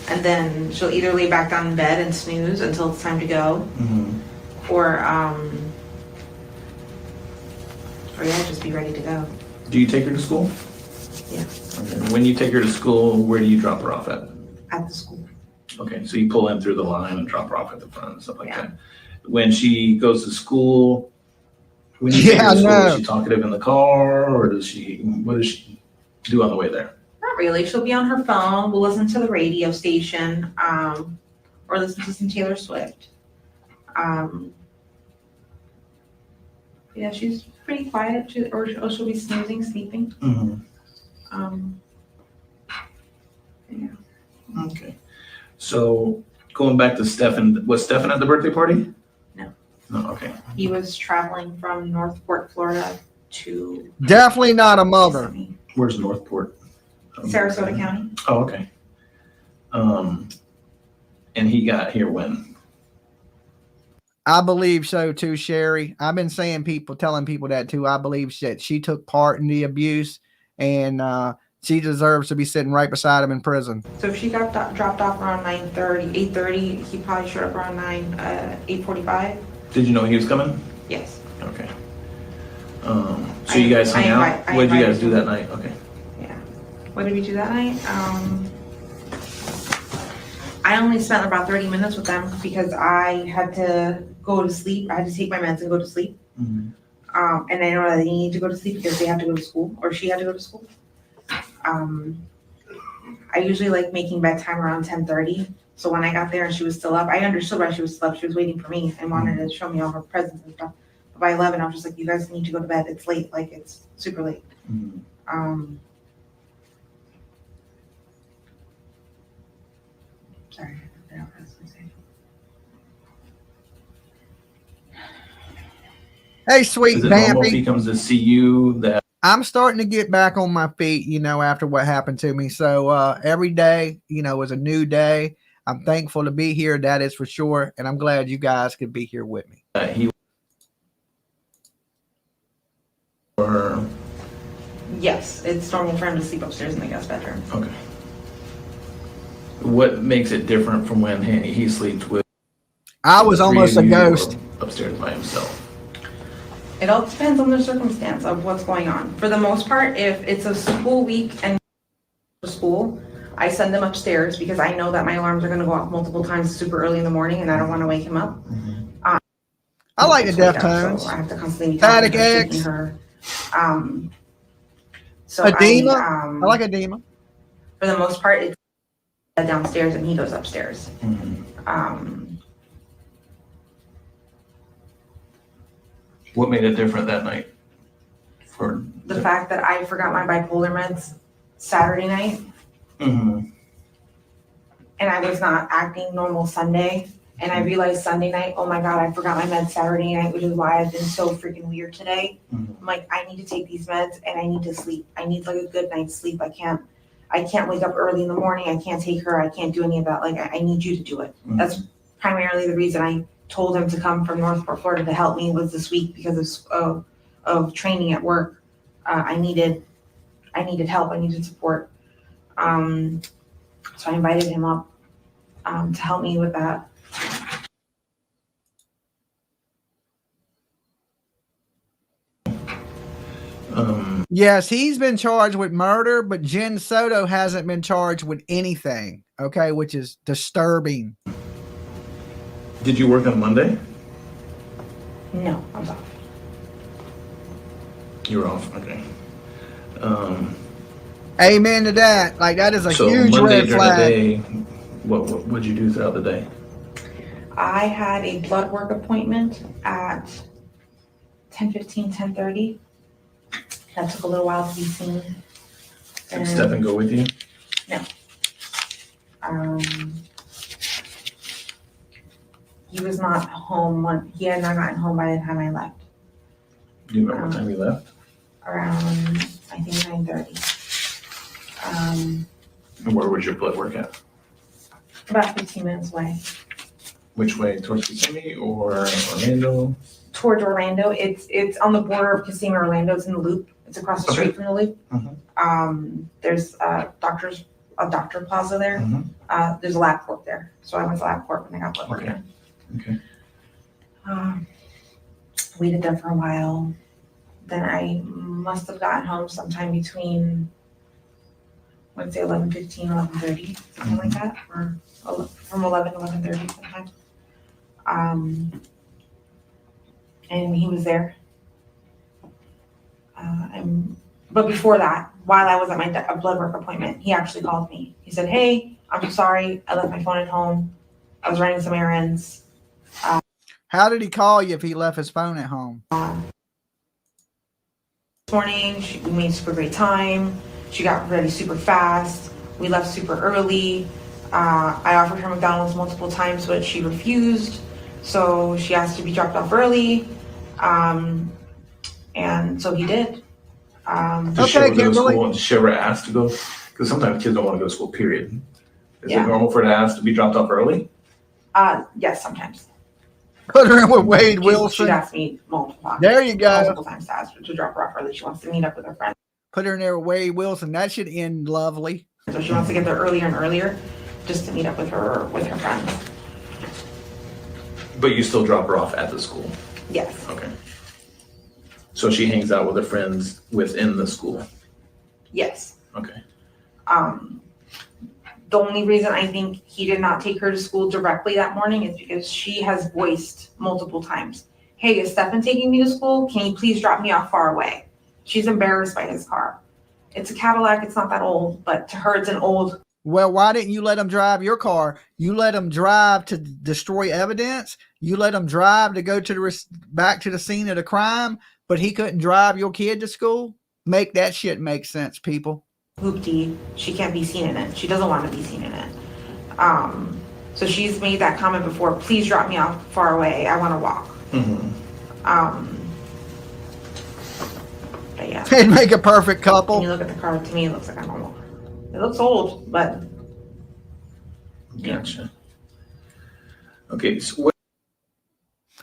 F: and then she'll either lay back down in bed and snooze until it's time to go, or just be ready to go.
E: Do you take her to school?
F: Yeah.
E: Okay. When you take her to school, where do you drop her off at?
F: At the school.
E: Okay, so you pull in through the line and drop her off at the front and stuff like that. When she goes to school, when you take her to school, is she talkative in the car, or what does she do on the way there?
F: Not really. She'll be on her phone. We'll listen to the radio station, or listen to some Taylor Swift. Yeah, she's pretty quiet. She'll be snoozing, sleeping. Yeah.
E: Okay. So going back to Stephan, was Stephan at the birthday party?
F: No.
E: No, okay.
F: He was traveling from Northport, Florida to
C: Definitely not a mother.
E: Where's Northport?
F: Sarasota County.
E: Oh, okay. And he got here when?
C: I believe so too, Sherry. I've been telling people that too. I believe that she took part in the abuse, and she deserves to be sitting right beside him in prison.
F: So if she got dropped off around 9:30, 8:30, he probably showed up around 8:45.
E: Did you know he was coming?
F: Yes.
E: Okay. So you guys hung out? What did you guys do that night? Okay.
F: Yeah. What did we do that night? I only spent about 30 minutes with them because I had to go to sleep. I had to take my meds and go to sleep. And I know that they need to go to sleep because they have to go to school, or she had to go to school. I usually like making bedtime around 10:30. So when I got there and she was still up, I understood why she was still up. She was waiting for me and wanted to show me all her presents and stuff. But by 11, I was just like, you guys need to go to bed. It's late. Like, it's super late. Sorry. I don't know what I was gonna say.
C: Hey, sweet
E: Is it normal if
C: Vampy.
E: he comes to see you that?
C: I'm starting to get back on my feet, after what happened to me. So every day, is a new day. I'm thankful to be here. That is for sure. And I'm glad you guys could be here with me.
F: Yes, it's normal for him to sleep upstairs in the guest bedroom.
E: Okay. What makes it different from when he sleeps with?
C: I was almost a ghost.
E: Upstairs by himself.
F: It all depends on the circumstance of what's going on. For the most part, if it's a school week and school, I send them upstairs because I know that my alarms are going to go off multiple times super early in the morning and I don't want to wake him up.
C: I like the
F: Wake up,
C: Deftones.
F: so I have to constantly be
C: Static
F: talking to her,
C: X.
F: shaking her. So
C: Edema. I like edema.
F: For the most part, it's downstairs and he goes upstairs.
E: What made it different that night? For
F: The fact that I forgot my bipolar meds Saturday night and I was not acting normal Sunday. And I realized Sunday night, oh my God, I forgot my meds Saturday night, which is why I've been so freaking weird today. I'm like, I need to take these meds and I need to sleep. I need like a good night's sleep. I can't wake up early in the morning. I can't take her. I can't do any of that. Like, I need you to do it. That's primarily the reason I told him to come from Northport, Florida to help me was this week because of training at work. I needed help. I needed support. So I invited him up to help me with that.
C: Yes, he's been charged with murder, but Jenn Soto hasn't been charged with anything. Okay, which is disturbing.
E: Did you work on Monday?
F: No, I was off.
E: You were off. Okay.
C: Amen to that. Like, that is a
E: So
C: huge
E: Monday
C: red
E: during
C: flag.
E: the day, what'd you do throughout the day?
F: I had a blood work appointment at 10:15, 10:30. That took a little while to be seen.
E: Did Stephan go with you?
F: No. He was not home he had not gotten home by the time I left.
E: Do you remember what time you left?
F: Around, I think 9:30.
E: And where was your blood work at?
F: About 15 minutes away.
E: Which way? Towards Kissimmee or Orlando?
F: Towards Orlando. It's on the border of Kissimmee, Orlando. It's in the loop. It's across the street from the loop. There's a doctor plaza there. There's a LabCorp there. So I went to LabCorp when I got blood work done.
E: Okay.
F: Waited there for a while. Then I must have gotten home sometime between, let's say 11:15, 11:30, something like that, or from 11 to 11:30 sometimes. And he was there. But before that, while I was at my blood work appointment, he actually called me. He said, "Hey, I'm sorry, I left my phone at home. I was running some errands."
C: How did he call you if he left his phone at home?
F: morning. We made super great time. She got ready super fast. We left super early. I offered her McDonald's multiple times, but she refused. So she asked to be dropped off early. And so he did.
E: Did she ever go to
C: Kimberly.
E: school? Did she ever ask to go? Because sometimes kids don't want to go to school, period. Is
F: Yeah.
E: it normal for her to ask to be dropped off early?
F: Yes, sometimes.
C: Put her in with Wade
F: She'd
C: Wilson.
F: ask me multiple times.
C: There you go.
F: Multiple times to ask her to drop her off early. She wants to meet up with her friends.
C: Put her in there with Wade Wilson. That should end lovely.
F: So she wants to get there earlier and earlier just to meet up with her friends.
E: But you still drop her off at the school?
F: Yes.
E: Okay. So she hangs out with her friends within the school?
F: Yes.
E: Okay.
F: The only reason I think he did not take her to school directly that morning is because she has voiced multiple times, hey, is Stephan taking me to school? Can you please drop me off far away? She's embarrassed by his car. It's a Cadillac. It's not that old, but to her, it's an old.
C: Well, why didn't you let him drive your car? You let him drive to destroy evidence. You let him drive to go to back to the scene of the crime, but he couldn't drive your kid to school? Make that shit make sense, people.
F: Hoopty. She can't be seen in it. She doesn't want to be seen in it. So she's made that comment before. Please drop me off far away. I want to walk. But yeah.
C: It'd make a perfect
F: When
C: couple.
F: you look at the car, to me, it looks like a normal. It looks old, but
E: Gotcha. Okay, so what,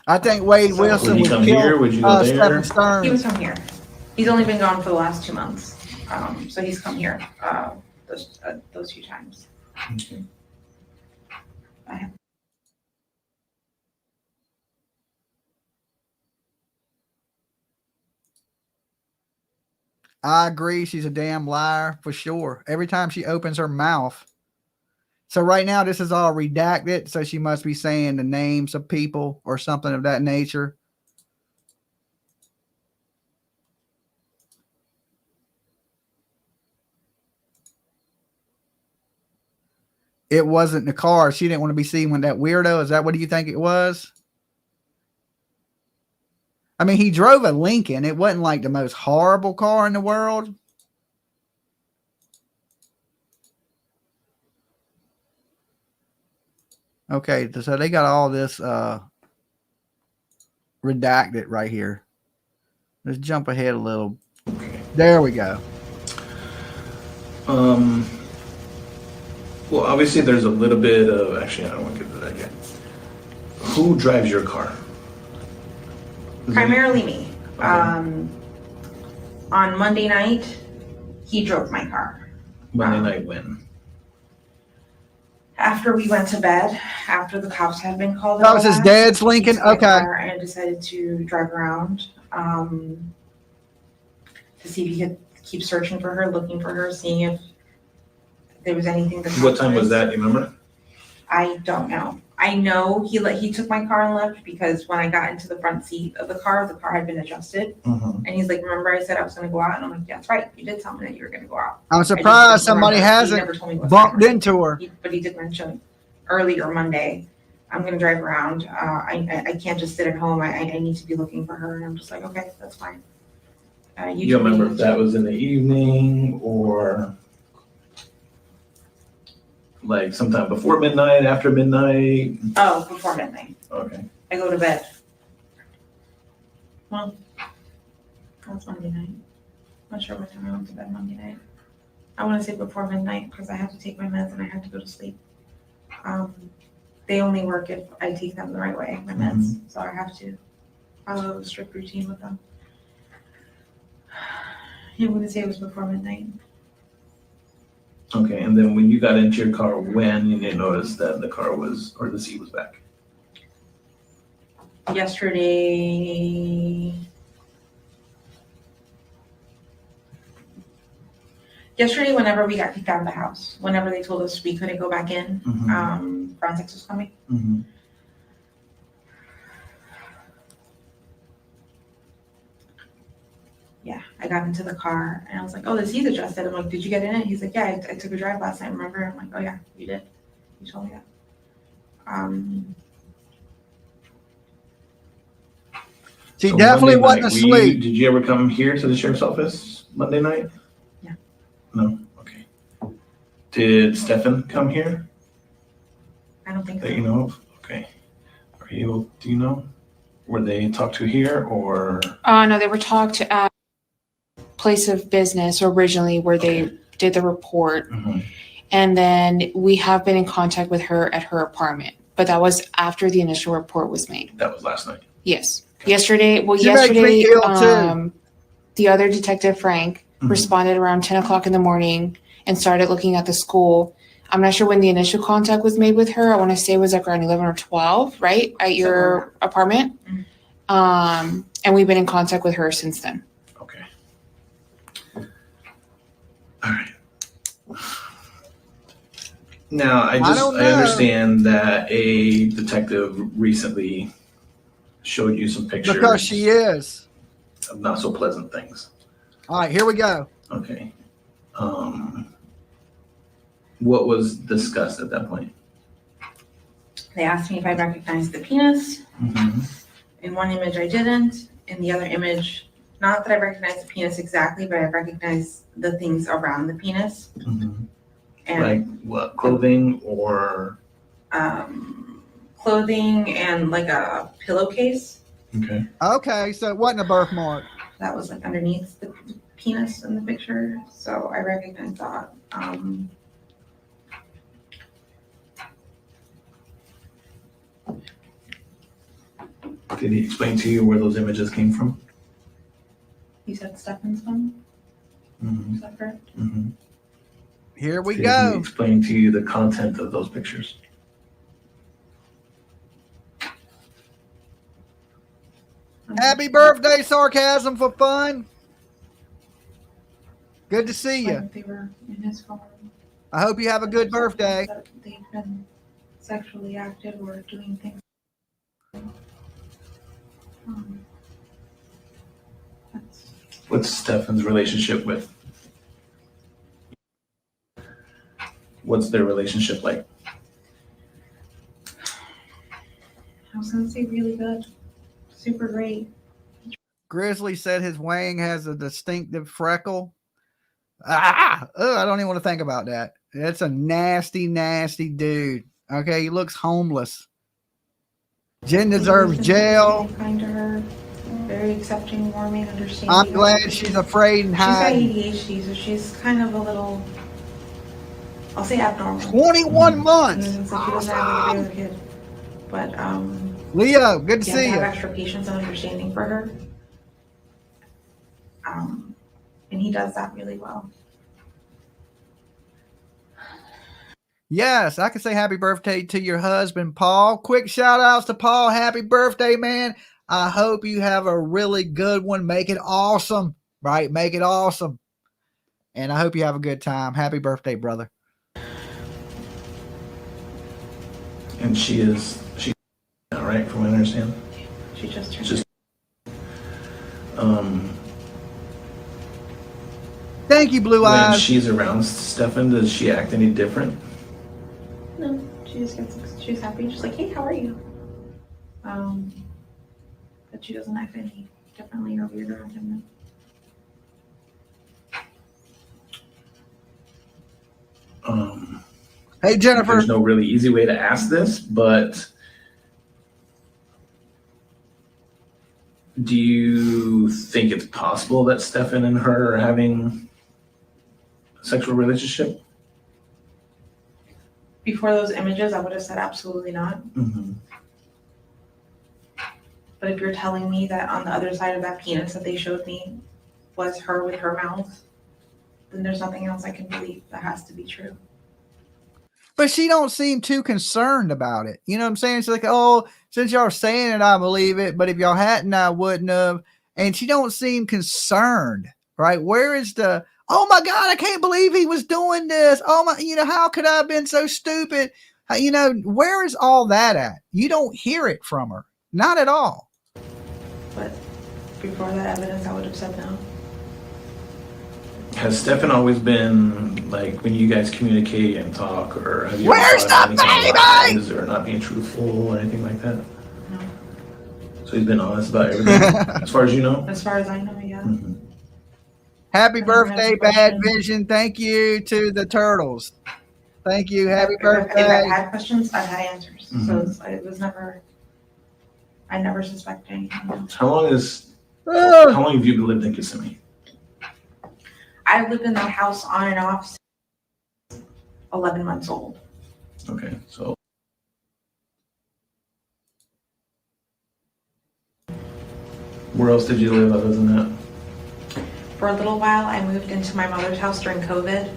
C: I think Wade Wilson
E: would you
C: would
E: come
C: kill
E: here? Would you go
C: Stephan
E: there?
C: Stearns.
F: he was from here. He's only been gone for the last 2 months. So he's come here those few times.
E: Okay.
C: I agree. She's a damn liar for sure. Every time she opens her mouth. So right now, this is all redacted. So she must be saying the names of people or something of that nature. It wasn't the car. She didn't want to be seen with that weirdo. Is that what do you think it was? I mean, he drove a Lincoln. It wasn't like the most horrible car in the world. Okay, so they got all this redacted right here. Let's jump ahead a little. There we go.
E: Well, obviously there's a little bit of, actually, I don't want to get to that yet. Who drives your car?
F: Primarily me.
E: Okay.
F: On Monday night, he drove my car.
E: Monday night when?
F: After we went to bed, after the cops had been called.
C: That was his dad's Lincoln?
F: He took my
C: Okay.
F: car and I decided to drive around to see if he could keep searching for her, looking for her, seeing if there was anything that.
E: What time was that, you remember?
F: I don't know. I know he took my car and left because when I got into the front seat of the car had been adjusted. And he's like, remember I said I was going to go out? And I'm like, yeah, that's right. You did tell me that you were going to go out.
C: I'm surprised somebody hasn't bumped into her.
F: But he did mention earlier Monday, I'm going to drive around. I can't just sit at home. I need to be looking for her. And I'm just like, okay, that's fine.
E: You remember if that was in the evening or like sometime before midnight, after midnight?
F: Oh, before midnight.
E: Okay.
F: I go to bed. Well, that's Monday night. Not sure what time I went to bed Monday night. I want to say before midnight because I have to take my meds and I have to go to sleep. They only work if I take them the right way, my meds. So I have to follow a strict routine with them. I'm going to say it was before midnight.
E: Okay, and then when you got into your car, when you didn't notice that the car was, or the seat was back?
F: Yesterday, whenever we got kicked out of the house, whenever they told us we couldn't go back in, forensics was coming. Yeah, I got into the car and I was like, oh, the seat's adjusted. I'm like, did you get in it? He's like, yeah, I took a drive last night, remember? I'm like, oh yeah, you did. You told me that.
C: She
E: So
C: definitely
E: Monday
C: wasn't
E: night,
C: asleep.
E: did you ever come here to the sheriff's office Monday night?
F: Yeah.
E: No? Okay. Did Stephan come here
F: I don't think so.
E: that you know of? Okay. Are you able, do you know? Were they talked to here or?
L: No, they were talked at place of business originally where they did the report.
E: Mhm.
L: And then we have been in contact with her at her apartment, but that was after the initial report was made.
E: That was last night.
L: Yes. Yesterday,
C: She makes me ill, too.
L: The other detective, Frank,
E: Mhm.
L: responded around 10 o'clock in the morning and started looking at the school. I'm not sure when the initial contact was made with her. I want to say it was like around 11 or 12, right? At your apartment. And we've been in contact with her since then.
E: Okay. All right. Now, I understand that a detective recently showed you some pictures.
C: Because she is.
E: Of not so pleasant things.
C: All right, here we go.
E: Okay. What was discussed at that point?
F: They asked me if I recognized the penis.
E: Mm-hmm.
F: In one image, I didn't. In the other image, not that I recognized the penis exactly, but I recognized the things around the penis.
E: Mm-hmm.
F: And
E: Like what, clothing or?
F: clothing and like a pillowcase
E: Okay.
C: Okay, so it wasn't a birthmark.
F: that was like underneath the penis in the picture. So I recognized that.
E: Did he explain to you where those images came from?
F: You said Stephan's one?
E: Mm-hmm.
F: Is that correct?
E: Mm-hmm.
C: Here we
E: Did
C: go.
E: he explain to you the content of those pictures?
C: Happy birthday, sarcasm for fun. Good to see you.
F: Like they were in his phone.
C: I hope you have a good birthday.
F: That they've been sexually active or doing things. That's
E: What's Stephan's relationship with? What's their relationship like?
F: I was gonna say really good, super great.
C: Grizzly said his wang has a distinctive freckle. I don't even want to think about that. That's a nasty, nasty dude. Okay, he looks homeless. Jen deserves jail.
F: Very kind to her, very accepting, warming, understanding.
C: I'm glad she's afraid and
F: She's got
C: hiding.
F: ADHD, so she's kind of a little, I'll say abnormal.
C: 21 months.
F: So she doesn't have like a regular kid. But
C: Leo, good to
F: you have
C: see
F: to have
C: you.
F: extra patience and understanding for her. And he does that really well.
C: Yes, I can say happy birthday to your husband, Paul. Quick shout outs to Paul. Happy birthday, man. I hope you have a really good one. Make it awesome, right? Make it awesome. And I hope you have a good time. Happy birthday, brother.
E: And she's all right, from what I understand.
F: She just turned.
E: Just
C: Thank you, Blue
E: when
C: Eyes.
E: she's around Stephan, does she act any different?
F: No, she just gets, she's happy. She's like, hey, how are you? But she doesn't act any differently or weird around him.
C: Hey, Jennifer.
E: There's no really easy way to ask this, but do you think it's possible that Stephan and her are having a sexual relationship?
F: Before those images, I would have said absolutely not.
E: Mm-hmm.
F: But if you're telling me that on the other side of that penis that they showed me was her with her mouth, then there's nothing else I can believe. That has to be true.
C: But she don't seem too concerned about it. You know what I'm saying? She's like, oh, since y'all are saying it, I believe it. But if y'all hadn't, I wouldn't have. And she don't seem concerned, right? Where is the, oh my God, I can't believe he was doing this. Oh my, how could I have been so stupid? Where is all that at? You don't hear it from her. Not at all.
F: But before that evidence, I would have said no.
E: Has Stephan always been like when you guys communicate and talk, or have you
C: Where's
E: ever thought
C: the
E: any kind of
C: baby?
E: lies or not being truthful or anything like that?
F: No.
E: So he's been honest about everything, as far as you know?
F: As far as I know, yeah.
E: Mhm.
C: Happy
F: I don't have
C: birthday,
F: a
C: Bad
F: question.
C: Vision. Thank you to the turtles. Thank you. Happy
F: If I've
C: birthday.
F: had questions, I've had answers. So
E: Mhm.
F: it was never, I never suspected anything.
E: How long
C: Oh,
E: have you lived in Kissimmee?
F: I lived in that house on and off since 11 months old.
E: Okay, so. Where else did you live other than that?
F: For a little while, I moved into my mother's house during COVID.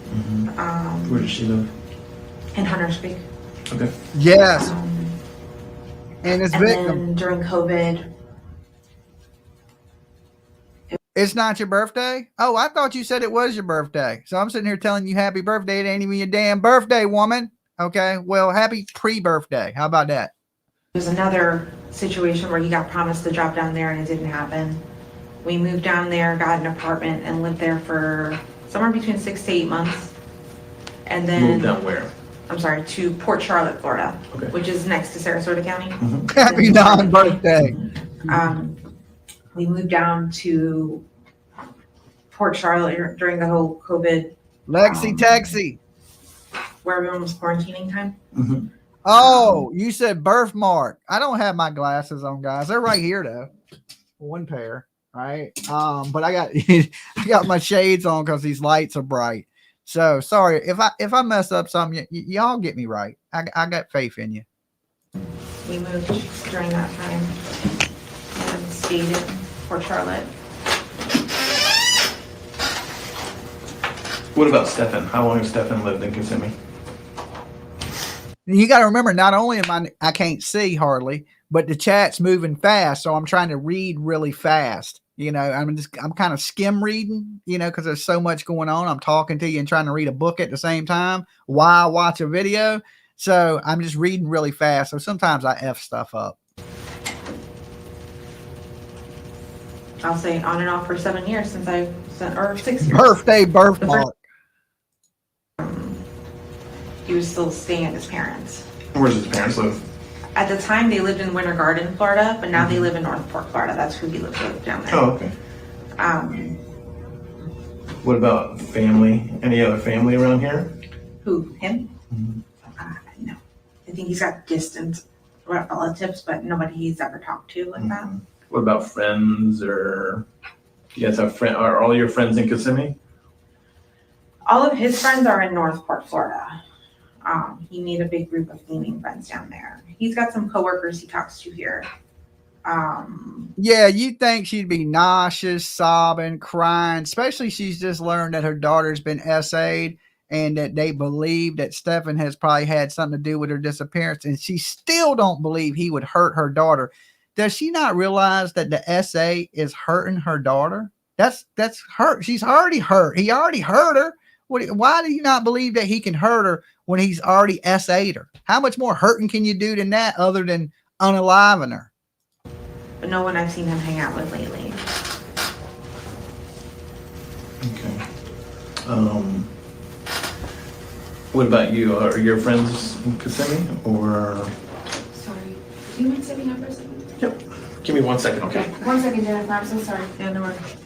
E: Where does she live?
F: In Hunters Creek.
E: Okay.
C: yes.
F: Um,
C: And his
F: and
C: victim.
F: then during COVID,
C: It's not your birthday? Oh, I thought you said it was your birthday. So I'm sitting here telling you happy birthday. It ain't even your damn birthday, woman. Okay. Well, happy pre-birthday. How about that?
F: there was another situation where he got promised the job down there and it didn't happen. We moved down there, got an apartment, and lived there for somewhere between 6 to 8 months. And then
E: Moved down where?
F: I'm sorry, to Port Charlotte, Florida,
E: Okay.
F: which is next to Sarasota County.
C: Happy non-birthday.
F: We moved down to Port Charlotte during the whole COVID,
C: Lexi Texi.
F: where everyone was quarantining time.
E: Mm-hmm.
C: Oh, you said birthmark. I don't have my glasses on, guys. They're right here though. One pair, right? But I got I got my shades on because these lights are bright. So sorry if I mess up something. Y'all get me right. I got faith in you.
F: We moved during that time and stayed in Port Charlotte.
E: What about Stephan? How long has Stephan lived in Kissimmee?
C: You got to remember, not only am I can't see hardly, but the chat's moving fast, so I'm trying to read really fast. You know, I'm kind of skim reading, you know, because there's so much going on. I'm talking to you and trying to read a book at the same time while I watch a video. So I'm just reading really fast. So sometimes I F stuff up.
F: I'll say on and off for 7 years since or 6 years.
C: Birthday birthmark.
F: He was still staying at his parents.
E: Where does his parents live?
F: At the time, they lived in Winter Garden, Florida, but now they live in Northport, Florida. That's who he lives with down there.
E: Oh, okay. What about family? Any other family around here?
F: Who, him?
E: Mhm.
F: No. I think he's got distant relatives, but nobody he's ever talked to like that.
E: What about friends, or you guys have friends? Are all your friends in Kissimmee?
F: All of his friends are in Northport, Florida. He made a big group of gaming friends down there. He's got some coworkers he talks to here.
C: Yeah, you'd think she'd be nauseous, sobbing, crying, especially she's just learned that her daughter's been SA'd and that they believe that Stephan has probably had something to do with her disappearance, and she still don't believe he would hurt her daughter. Does she not realize that the SA is hurting her daughter? That's hurt. She's already hurt. He already hurt her. Why do you not believe that he can hurt her when he's already SA'd her? How much more hurting can you do than that other than unaliving her?
F: But no one I've seen him hang out with lately.
E: Okay. What about you? Are your friends in Kissimmee, or?
L: Sorry. Do you mind stepping up for a second?
E: Yep. Give me 1 second, okay?
L: 1 second, Jennifer. I'm so sorry.
F: Yeah, no worries.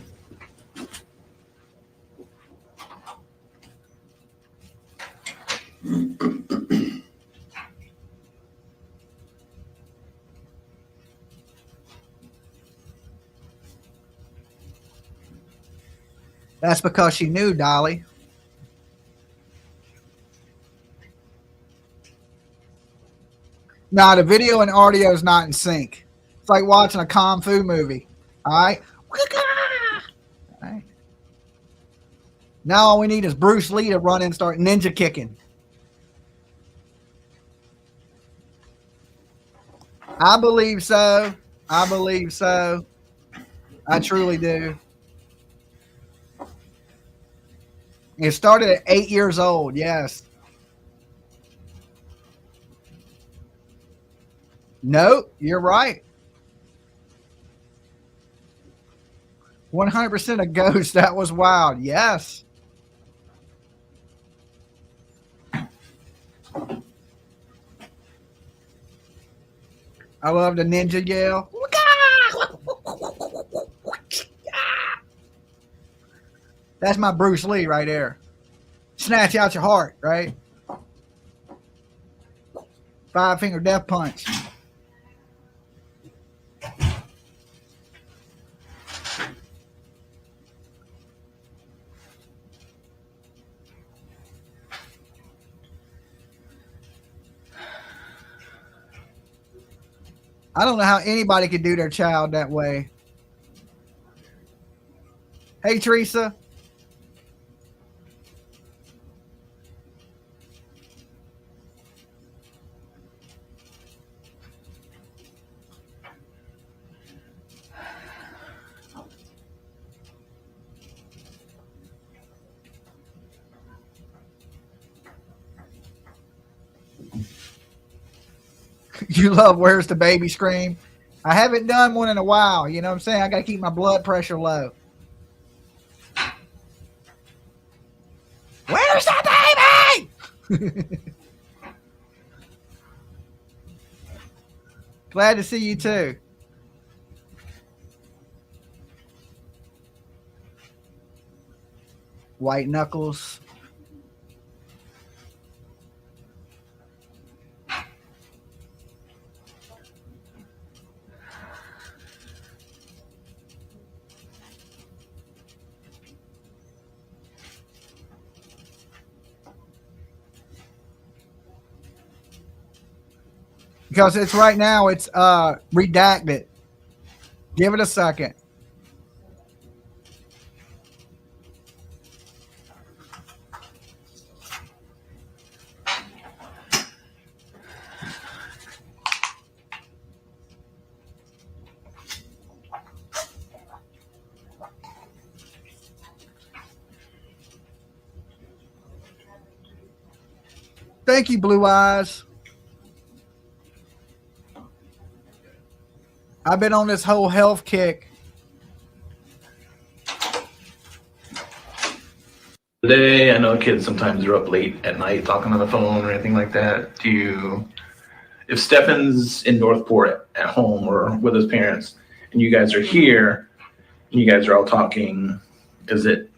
C: That's because she knew, Dolly. Nah, the video and audio is not in sync. It's like watching a Kung Fu movie. All right. All right. Now all we need is Bruce Lee to run in and start ninja kicking. I believe so. I believe so. I truly do. It started at 8 years old. Yes. No, you're right. 100% a ghost. That was wild. Yes. I love the ninja yell. That's my Bruce Lee right there. Snatch out your heart, right? 5-finger death punch. I don't know how anybody could do their child that way. Hey, Teresa. You love Where's the Baby Scream? I haven't done one in a while. You know what I'm saying? I got to keep my blood pressure low. Where's the baby? Glad to see you too. White knuckles. Because it's right now, it's redacted. Give it a second. Thank you, Blue Eyes. I've been on this whole health kick.
E: Today, I know kids sometimes are up late at night talking on the phone or anything like that. Do you, if Stephan's in Northport at home or with his parents, and you guys are here, and you guys are all talking, is it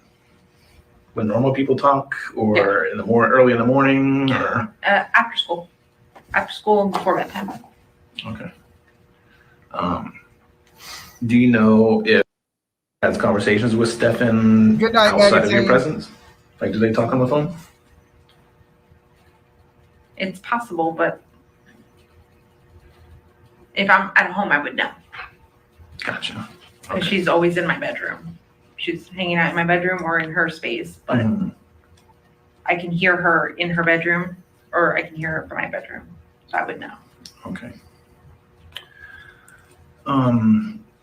E: when normal people talk, or in the early in the morning, or
F: After school and before bedtime.
E: okay? Do you know if he has conversations with Stephan
C: Good night,
E: outside of your
C: magazine.
E: presence? Like, do they talk on the phone?
F: It's possible, but if I'm at home, I would know.
E: Gotcha.
F: Because she's always in my bedroom. She's hanging out in my bedroom or in her space, but I can hear her in her bedroom or I can hear her from my bedroom. So I would know.
E: Okay.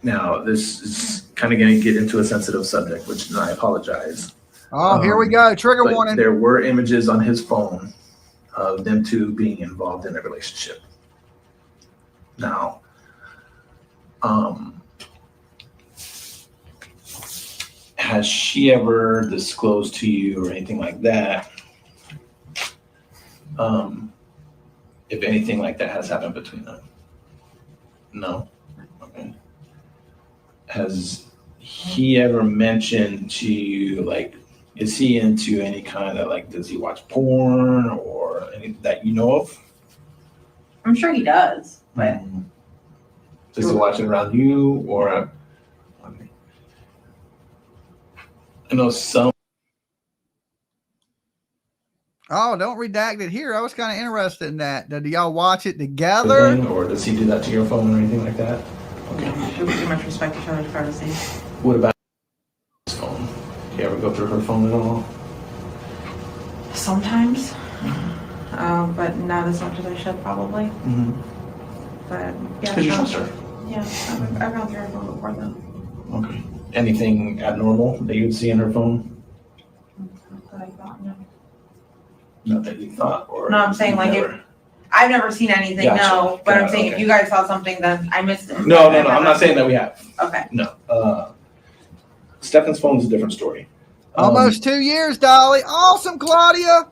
E: Now this is kind of going to get into a sensitive subject, which I apologize.
C: Oh, here we go. Trigger
E: But
C: warning.
E: there were images on his phone of them two being involved in a relationship. Now, has she ever disclosed to you or anything like that? If anything like that has happened between them? No? Okay. Has he ever mentioned to you, like, is he into any kind of, like, does he watch porn or anything that you know of?
F: I'm sure he does, but
E: Does he watch it around you or? I know some.
C: Oh, don't redact it here. I was kind of interested in that. Do y'all watch it together?
E: Or does he do that to your phone or anything like that? Okay.
F: we pretty much respect each other's privacy.
E: What about his phone? Do you ever go through her phone at all?
F: Sometimes, but not as much as I should probably. But yeah,
E: Because you trust her.
F: Yeah, I've gone through her phone before though.
E: Okay. Anything abnormal that you would see in her phone?
F: Not that I thought, no.
E: Not that you thought, or
F: No, I'm saying, like,
E: never?
F: if I've never seen anything,
E: Gotcha.
F: no. But I'm saying
E: Okay.
F: if you guys saw something, then I missed it.
E: No. I'm not saying that we have.
F: Okay.
E: No. Stephan's phone is a different story.
C: Almost 2 years, Dolly. Awesome, Claudia.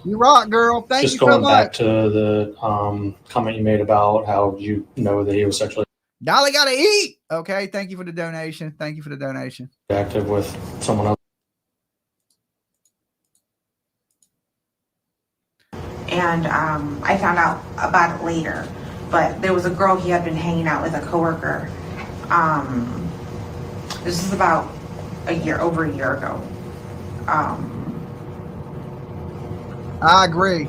C: You rock, girl. Thank
G: Just
C: you so
G: going back
C: much.
G: to the comment you made about how you know that he was sexually
C: Dolly got to eat. Okay. Thank you for the donation. Thank you for the donation.
G: active with someone else.
F: And I found out about it later. But there was a girl he had been hanging out with, a coworker. This is about over a year ago.
C: I agree.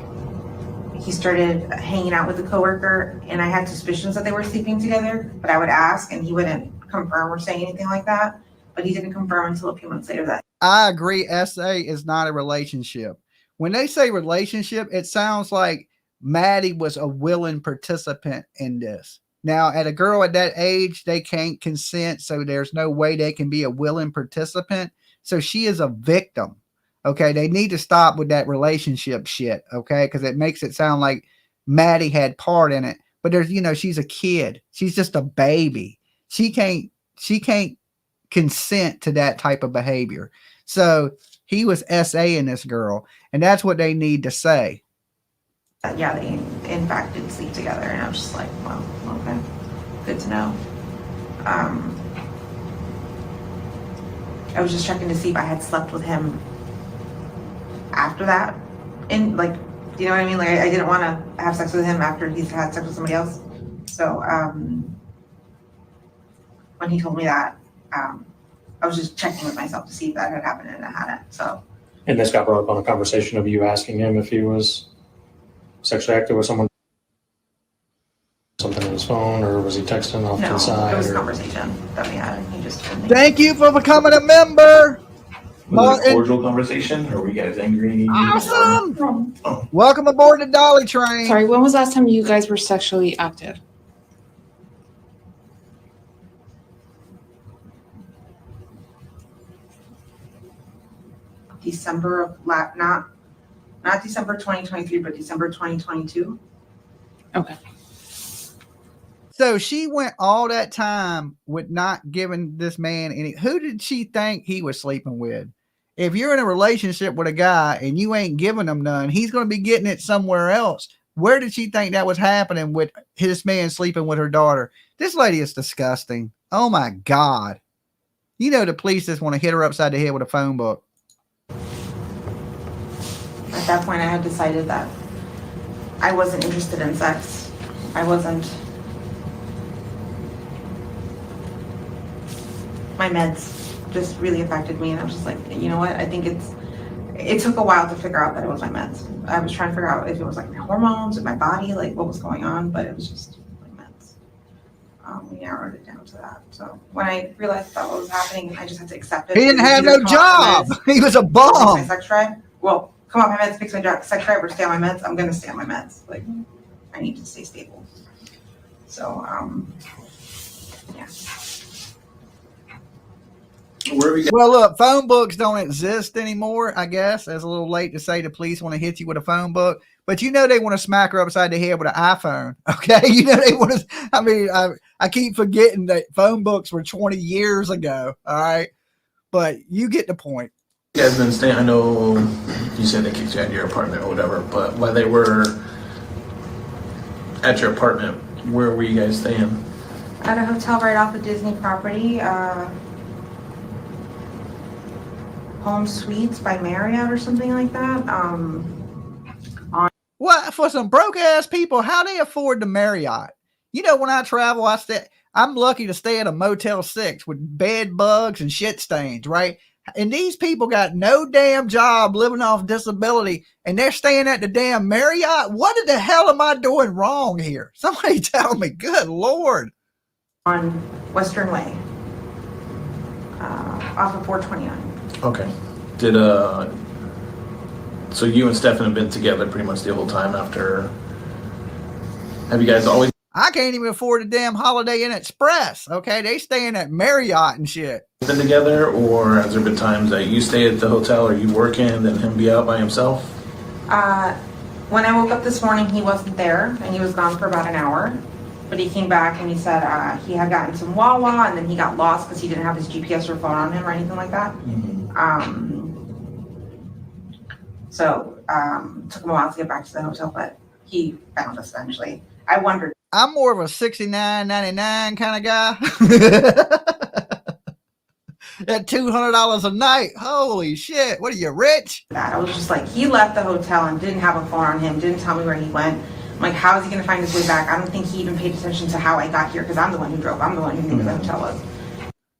F: He started hanging out with a coworker, and I had suspicions that they were sleeping together, but I would ask, and he wouldn't confirm or say anything like that. But he didn't confirm until a few months later that.
C: I agree. SA is not a relationship. When they say relationship, it sounds like Maddie was a willing participant in this. Now, at a girl at that age, they can't consent, so there's no way they can be a willing participant. So she is a victim. Okay, they need to stop with that relationship shit. Okay, because it makes it sound like Maddie had part in it. But there's, she's a kid. She's just a baby. She can't consent to that type of behavior. So he was SA-ing this girl, and that's what they need to say.
F: Yeah, they in fact did sleep together, and I was just like, well, okay, good to know. I was just checking to see if I had slept with him after that, and like, you know what I mean? Like, I didn't want to have sex with him after he's had sex with somebody else. So when he told me that, I was just checking with myself to see if that had happened, and it hadn't. So.
G: And this got brought up on a conversation of you asking him if he was sexually active with someone, something on his phone, or was he texting off to the side?
F: It was a conversation that we had, and he just.
C: Thank you for becoming a member.
E: Was it a cordial conversation, or were you guys angry?
C: Awesome. Welcome aboard the Dolly train.
L: Sorry, when was the last time you guys were sexually active?
F: December of not December 2023, but December 2022.
L: Okay.
C: So she went all that time with not giving this man any. Who did she think he was sleeping with? If you're in a relationship with a guy and you ain't giving him none, he's going to be getting it somewhere else. Where did she think that was happening with his man sleeping with her daughter? This lady is disgusting. Oh my God. The police just want to hit her upside the head with a phone book.
F: At that point, I had decided that I wasn't interested in sex. I wasn't. My meds just really affected me, and I was just like, you know what? I think it took a while to figure out that it was my meds. I was trying to figure out if it was like my hormones or my body, like what was going on, but it was just my meds. We narrowed it down to that. So when I realized that what was happening, I just had to accept it.
C: He didn't have no job. He was a bum.
F: My sex drive. Well, come on my meds, fix my sex drive, or stay on my meds. I'm gonna stay on my meds. Like, I need to stay stable. So, yeah.
C: Well, look, phone books don't exist anymore, I guess. It's a little late to say the police want to hit you with a phone book, but they want to smack her upside the head with an iPhone. Okay. They want to, I keep forgetting that phone books were 20 years ago. All right. But you get the point.
E: You guys been staying, I know you said they kicked you out of your apartment or whatever, but while they were at your apartment, where were you guys staying?
F: At a hotel right off the Disney property, Home Suites by Marriott or something like that.
C: What, for some broke ass people, how they afford the Marriott? When I travel, I'm lucky to stay at a Motel 6 with bed bugs and shit stains, right? And these people got no damn job living off disability, and they're staying at the damn Marriott. What the hell am I doing wrong here? Somebody tell me. Good Lord.
F: On Western Way, off of 429.
E: Okay. So you and Stephan have been together pretty much the whole time after? Have you guys always?
C: I can't even afford a damn Holiday Inn Express. Okay, they staying at Marriott and shit.
E: Been together, or has there been times that you stay at the hotel or you work in, then him be out by himself?
F: When I woke up this morning, he wasn't there, and he was gone for about an hour. But he came back and he said he had gotten some Wawa, and then he got lost because he didn't have his GPS or phone on him or anything like that. Mm-hmm. So took him a while to get back to the hotel, but he found us eventually. I wondered.
C: I'm more of a $69.99 kind of guy. At $200 a night. Holy shit. What are you, rich?
F: That I was just like, he left the hotel and didn't have a phone on him, didn't tell me where he went. I'm like, how is he gonna find his way back? I don't think he even paid attention to how I got here because I'm the one who drove. I'm the one who knew where the hotel was.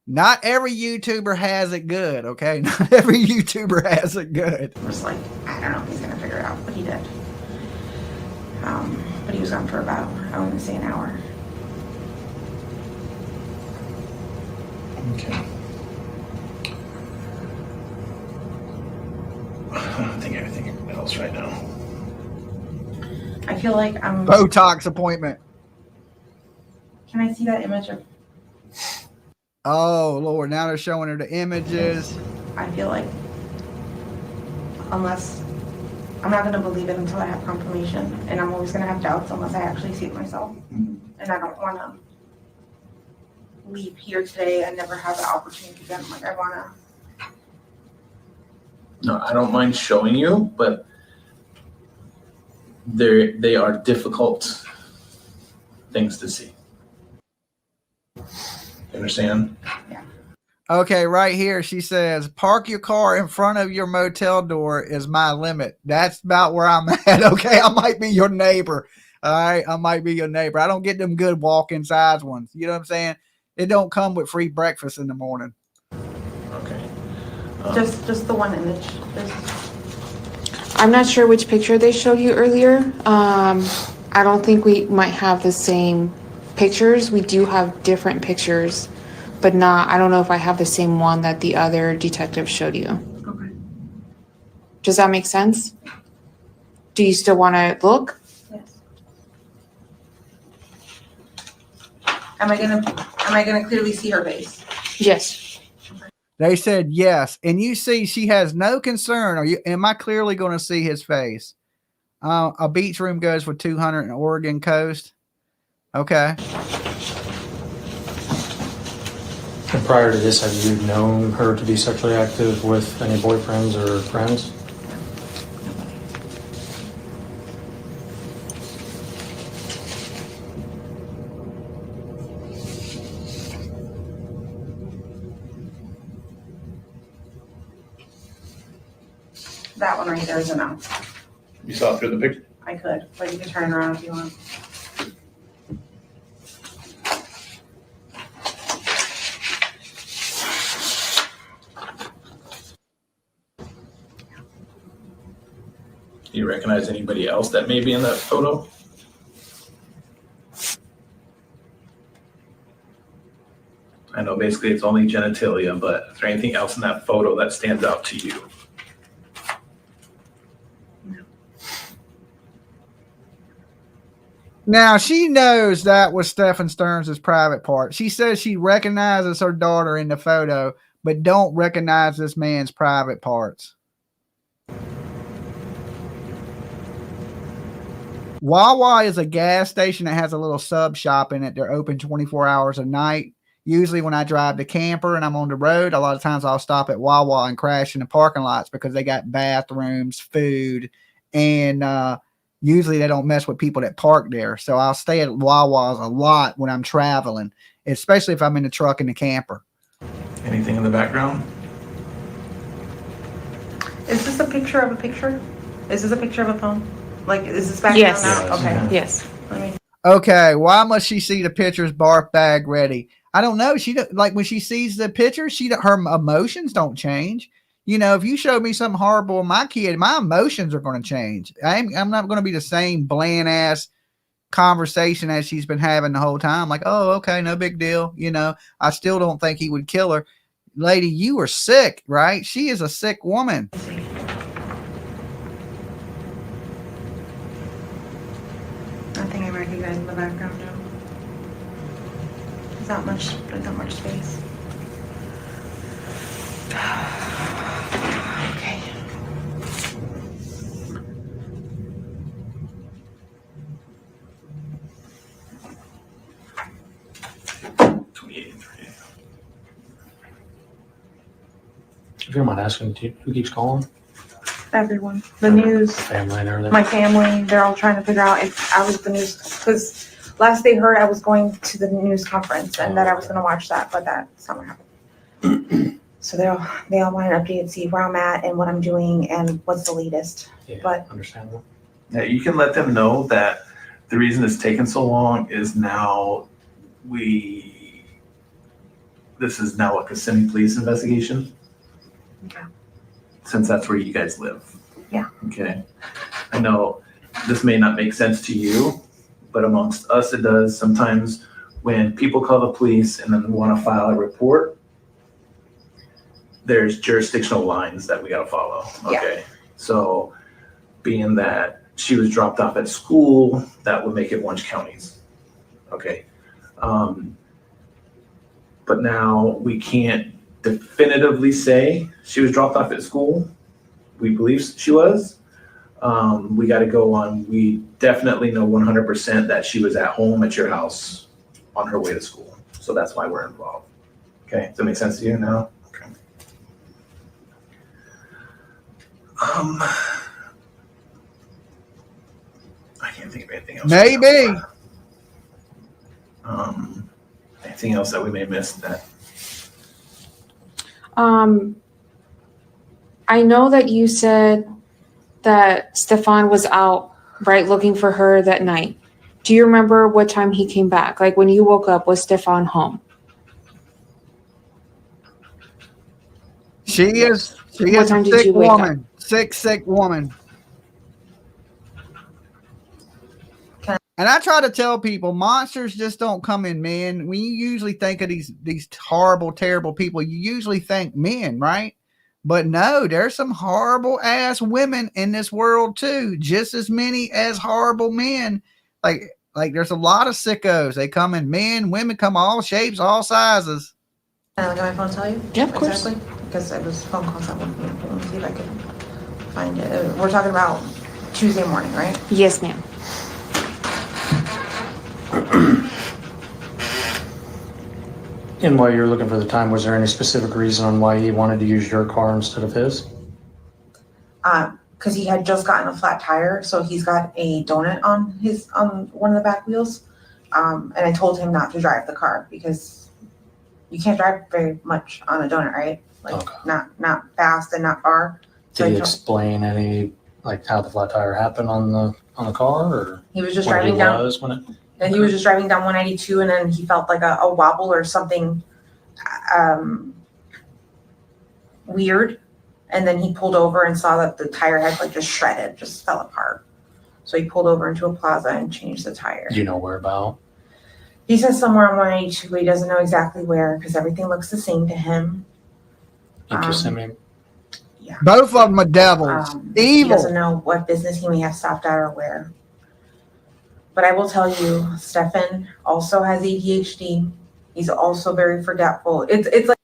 C: Not every YouTuber has it good, okay? Not every YouTuber has it good.
F: I was like, I don't know if he's gonna figure it out, but he did. But he was gone for about, I wouldn't say an hour.
E: Okay. I don't think everything else right now.
F: I feel like I'm.
C: Botox appointment.
F: Can I see that image of?
C: Oh, Lord. Now they're showing her the images.
F: I feel like, unless, I'm not going to believe it until I have confirmation. And I'm always going to have doubts unless I actually see it myself. And I don't want to leave here today and never have the opportunity again. Like, I want to.
E: No, I don't mind showing you, but they are difficult things to see. You understand?
F: Yeah.
C: Okay, right here she says, park your car in front of your motel door is my limit. That's about where I'm at. Okay, I might be your neighbor. All right, I might be your neighbor. I don't get them good walk-in size ones. You know what I'm saying? It don't come with free breakfast in the morning.
E: Okay.
F: Just the one image.
L: I'm not sure which picture they showed you earlier. I don't think we might have the same pictures. We do have different pictures, but I don't know if I have the same one that the other detective showed you.
F: Okay.
L: Does that make sense? Do you still want to look?
F: Yes. Am I gonna clearly see her face?
L: Yes.
C: They said yes. And you see she has no concern. Am I clearly going to see his face? A beach room goes for $200 in Oregon coast. Okay.
G: And prior to this, have you known her to be sexually active with any boyfriends or friends?
F: That one right there is a no.
E: You saw it through the picture?
F: I could, but you can turn it around if you want.
E: Do you recognize anybody else that may be in that photo? I know basically it's only genitalia, but is there anything else in that photo that stands out to you?
C: Now, she knows that was Stephan Stearns' private part. She says she recognizes her daughter in the photo, but don't recognize this man's private parts. Wawa is a gas station that has a little sub shop in it. They're open 24 hours a night. Usually when I drive the camper and I'm on the road, a lot of times I'll stop at Wawa and crash in the parking lots because they got bathrooms, food, and usually they don't mess with people that park there. So I'll stay at Wawa's a lot when I'm traveling, especially if I'm in the truck and the camper.
E: Anything in the background?
F: Is this a picture of a picture? Is this a picture of a phone? Like, is this background
L: Yes.
F: now? Okay.
L: Yes.
F: Let me.
C: Okay, why must she see the pictures barf bag ready? I don't know. She don't, like when she sees the picture, her emotions don't change. You know, if you show me something horrible with my kid, my emotions are going to change. I'm not going to be the same bland ass conversation as she's been having the whole time. Like, oh, okay, no big deal. You know, I still don't think he would kill her. Lady, you are sick, right? She is a sick woman.
F: Nothing I recognize in the background now. There's not much space. Okay.
G: If you don't mind asking, who keeps calling?
F: Everyone. The news.
G: Family and everything.
F: My family, they're all trying to figure out if I was the news, because last they heard I was going to the news conference and that I was going to watch that, but that's not what happened. So they all want an update, see where I'm at and what I'm doing and what's the latest.
G: Yeah,
F: But
G: understandable.
E: Yeah, you can let them know that the reason it's taken so long is now this is now like a semi-police investigation.
F: Okay.
E: Since that's where you guys live.
F: Yeah.
E: Okay. I know this may not make sense to you, but amongst us it does. Sometimes when people call the police and then want to file a report, there's jurisdictional lines that we got to follow. Okay. So being that she was dropped off at school, that would make it Orange counties. Okay. But now we can't definitively say she was dropped off at school. We believe she was. We got to go on. We definitely know 100% that she was at home at your house on her way to school. So that's why we're involved. Okay. Does that make sense to you now? Okay. I can't think of anything else.
C: Maybe.
E: Anything else that we may miss that?
L: I know that you said that Stephan was out, right, looking for her that night. Do you remember what time he came back? Like when you woke up, was Stephan home?
C: She is
L: What time
C: a
L: did
C: sick
L: you wake up?
C: woman. Sick woman. And I try to tell people, monsters just don't come in men. When you usually think of these horrible, terrible people, you usually think men, right? But no, there's some horrible ass women in this world too. Just as many as horrible men. Like there's a lot of sickos. They come in men, women come all shapes, all sizes.
F: Can I look at my phone and tell you?
L: Yeah, of course.
F: Exactly. Because it was phone calls that went through. Let me see if I can find it. We're talking about Tuesday morning, right?
L: Yes, ma'am.
G: And while you're looking for the time, was there any specific reason on why he wanted to use your car instead of his?
F: Because he had just gotten a flat tire, so he's got a donut on one of the back wheels. And I told him not to drive the car because you can't drive very much on a donut, right? Like
G: Okay.
F: not fast and not far. So
G: Did he explain any, like how the flat tire happened on the car, or
F: he was just
G: where
F: driving
G: he
F: down.
G: was when it?
F: And he was just driving down 192, and then he felt like a wobble or something weird. And then he pulled over and saw that the tire had like just shredded, just fell apart. So he pulled over into a plaza and changed the tire.
G: Do you know where about?
F: He says somewhere on 192, but he doesn't know exactly where because everything looks the same to him.
G: Interesting.
F: Yeah.
C: Both of them are devils.
F: He
C: Evil.
F: doesn't know what business he may have stopped at or where. But I will tell you, Stephan also has ADHD. He's also very forgetful. It's like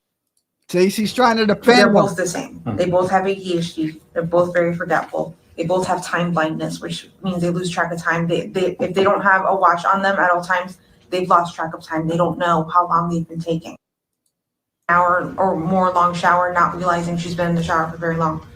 C: See, she's trying to
F: they're
C: defend
F: both
C: them.
F: the same. They both have ADHD. They're both very forgetful. They both have time blindness, which means they lose track of time. They if they don't have a watch on them at all times, they've lost track of time. They don't know how long they've been taking. An hour or more long shower, not realizing she's been in the shower for very long.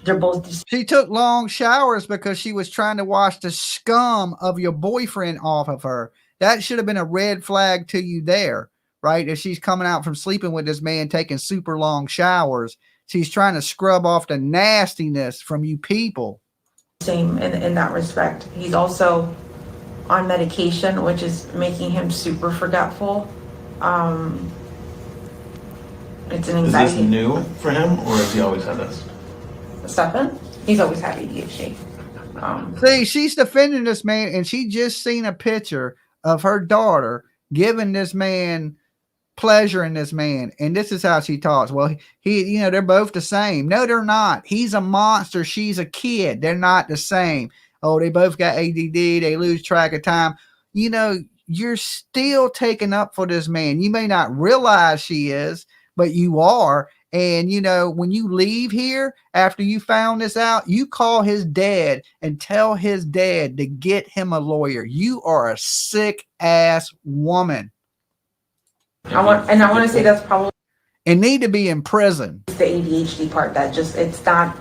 F: They're both.
C: She took long showers because she was trying to wash the scum of your boyfriend off of her. That should have been a red flag to you there, right? If she's coming out from sleeping with this man, taking super long showers, she's trying to scrub off the nastiness from you people.
F: Same in that respect. He's also on medication, which is making him super forgetful. It's an
E: Is
F: anxiety.
E: this new for him, or has he always had this?
F: Stephan, he's always had ADHD.
C: See, she's defending this man, and she just seen a picture of her daughter giving this man pleasure in this man, and this is how she talks. Well, they're both the same. No, they're not. He's a monster. She's a kid. They're not the same. Oh, they both got ADD. They lose track of time. You're still taking up for this man. You may not realize she is, but you are. And, when you leave here after you found this out, you call his dad and tell his dad to get him a lawyer. You are a sick ass woman.
F: I want to say that's probably
C: and need to be in prison.
F: the ADHD part that it's not.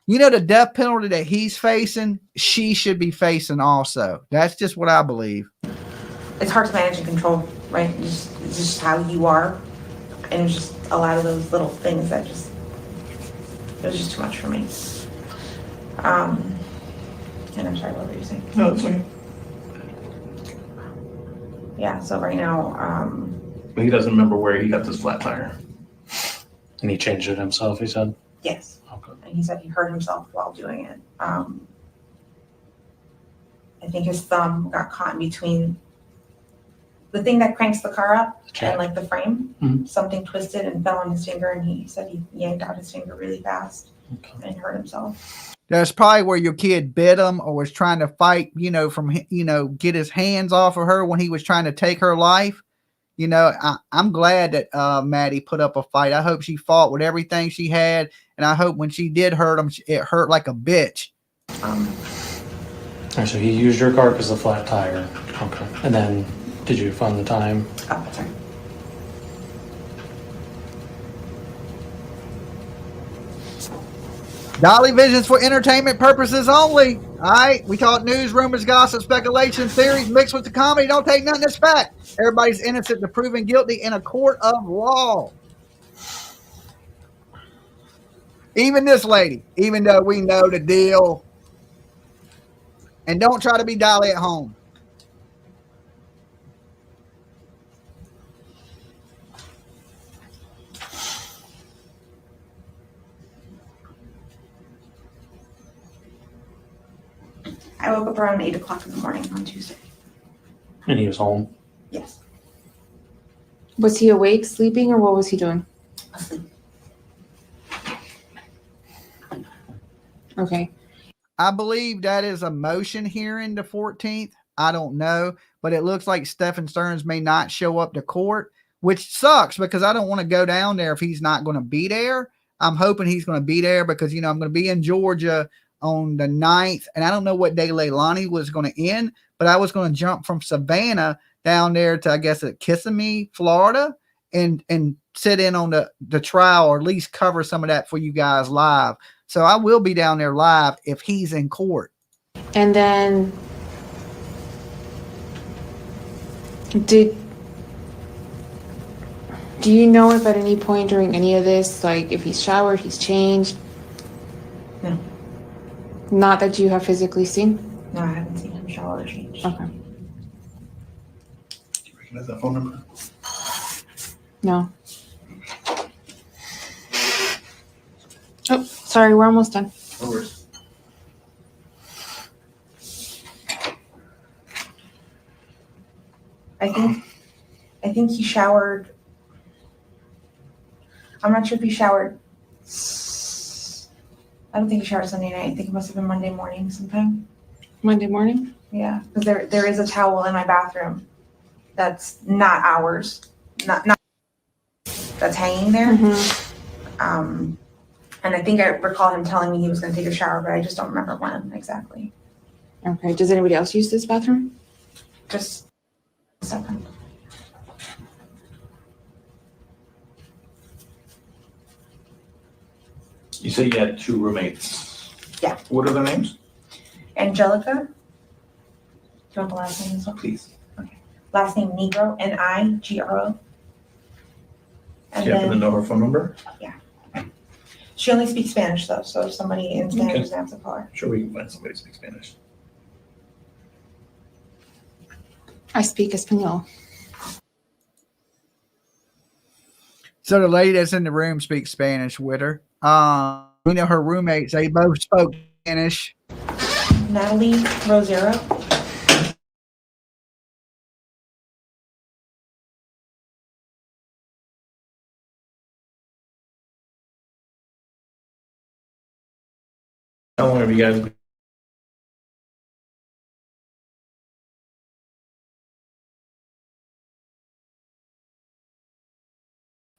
C: The death penalty that he's facing, she should be facing also. That's just what I believe.
F: It's hard to manage and control, right? it's just how you are. And it was just a lot of those little things that just, it was just too much for me. And I'm sorry, what were you saying?
E: No, it's okay.
F: Yeah, so right now,
E: But he doesn't remember where he got this flat tire.
G: And he changed it himself, he said?
F: yes.
G: Okay.
F: And he said he hurt himself while doing it. I think his thumb got caught in between the thing that cranks the car up and like the frame.
G: Mhm.
F: Something twisted and fell on his finger, and he said he yanked out his finger really fast and hurt himself.
C: That's probably where your kid bit him or was trying to fight, from, get his hands off of her when he was trying to take her life. I'm glad that Maddie put up a fight. I hope she fought with everything she had. And I hope when she did hurt him, it hurt like a bitch.
G: So he used your car because of the flat tire. Okay. And then did you find the time?
F: Oh, sorry.
C: Dolly Visions for entertainment purposes only. All right. We talk news, rumors, gossip, speculation, theories mixed with the comedy. Don't take nothing as fact. Everybody's innocent to proven guilty in a court of law. Even this lady, even though we know the deal. And don't try to be Dolly at home.
F: I woke up around 8 o'clock in the morning on Tuesday.
G: And he was home.
F: Yes.
L: Was he awake, sleeping, or what was he doing?
F: Asleep.
L: Okay.
C: I believe that is a motion hearing the 14th. I don't know, but it looks like Stephan Stearns may not show up to court, which sucks because I don't want to go down there if he's not going to be there. I'm hoping he's going to be there because, I'm going to be in Georgia on the 9th, and I don't know what day Leilani was going to end, but I was going to jump from Savannah down there to, I guess, at Kissimmee, Florida, and sit in on the trial, or at least cover some of that for you guys live. So I will be down there live if he's in court.
L: And then do you know if at any point during any of this, like if he's showered, he's changed?
F: No.
L: Not that you have physically seen?
F: No, I haven't seen him shower or change.
L: Okay.
E: Do you recognize that phone number?
L: No. Oh, sorry, we're almost done.
E: No worries.
F: I think he showered. I'm not sure if he showered. I don't think he showered Sunday night. I think it must have been Monday morning sometime.
L: Monday morning?
F: Yeah, because there is a towel in my bathroom that's not ours, not that's hanging there.
L: Mm-hmm.
F: And I think I recall him telling me he was going to take a shower, but I just don't remember when exactly.
L: Okay. Does anybody else use this bathroom?
F: Just a second.
E: You said you had 2 roommates.
F: Yeah.
E: What are their names?
F: Angelica. Do you want the last name as well?
E: Please.
F: Okay. Last name Negro, Nigro. And
E: Do you happen to
F: then
E: know her phone number?
F: she only speaks Spanish though, so if somebody in Spanish
E: Okay.
F: is going to have to call her.
E: Sure, we can find somebody who speaks Spanish.
L: I speak Espanol.
C: So the lady that's in the room speaks Spanish with her. Her roommates, they both spoke Spanish.
F: Natalie Rosero.
E: How long have you guys been?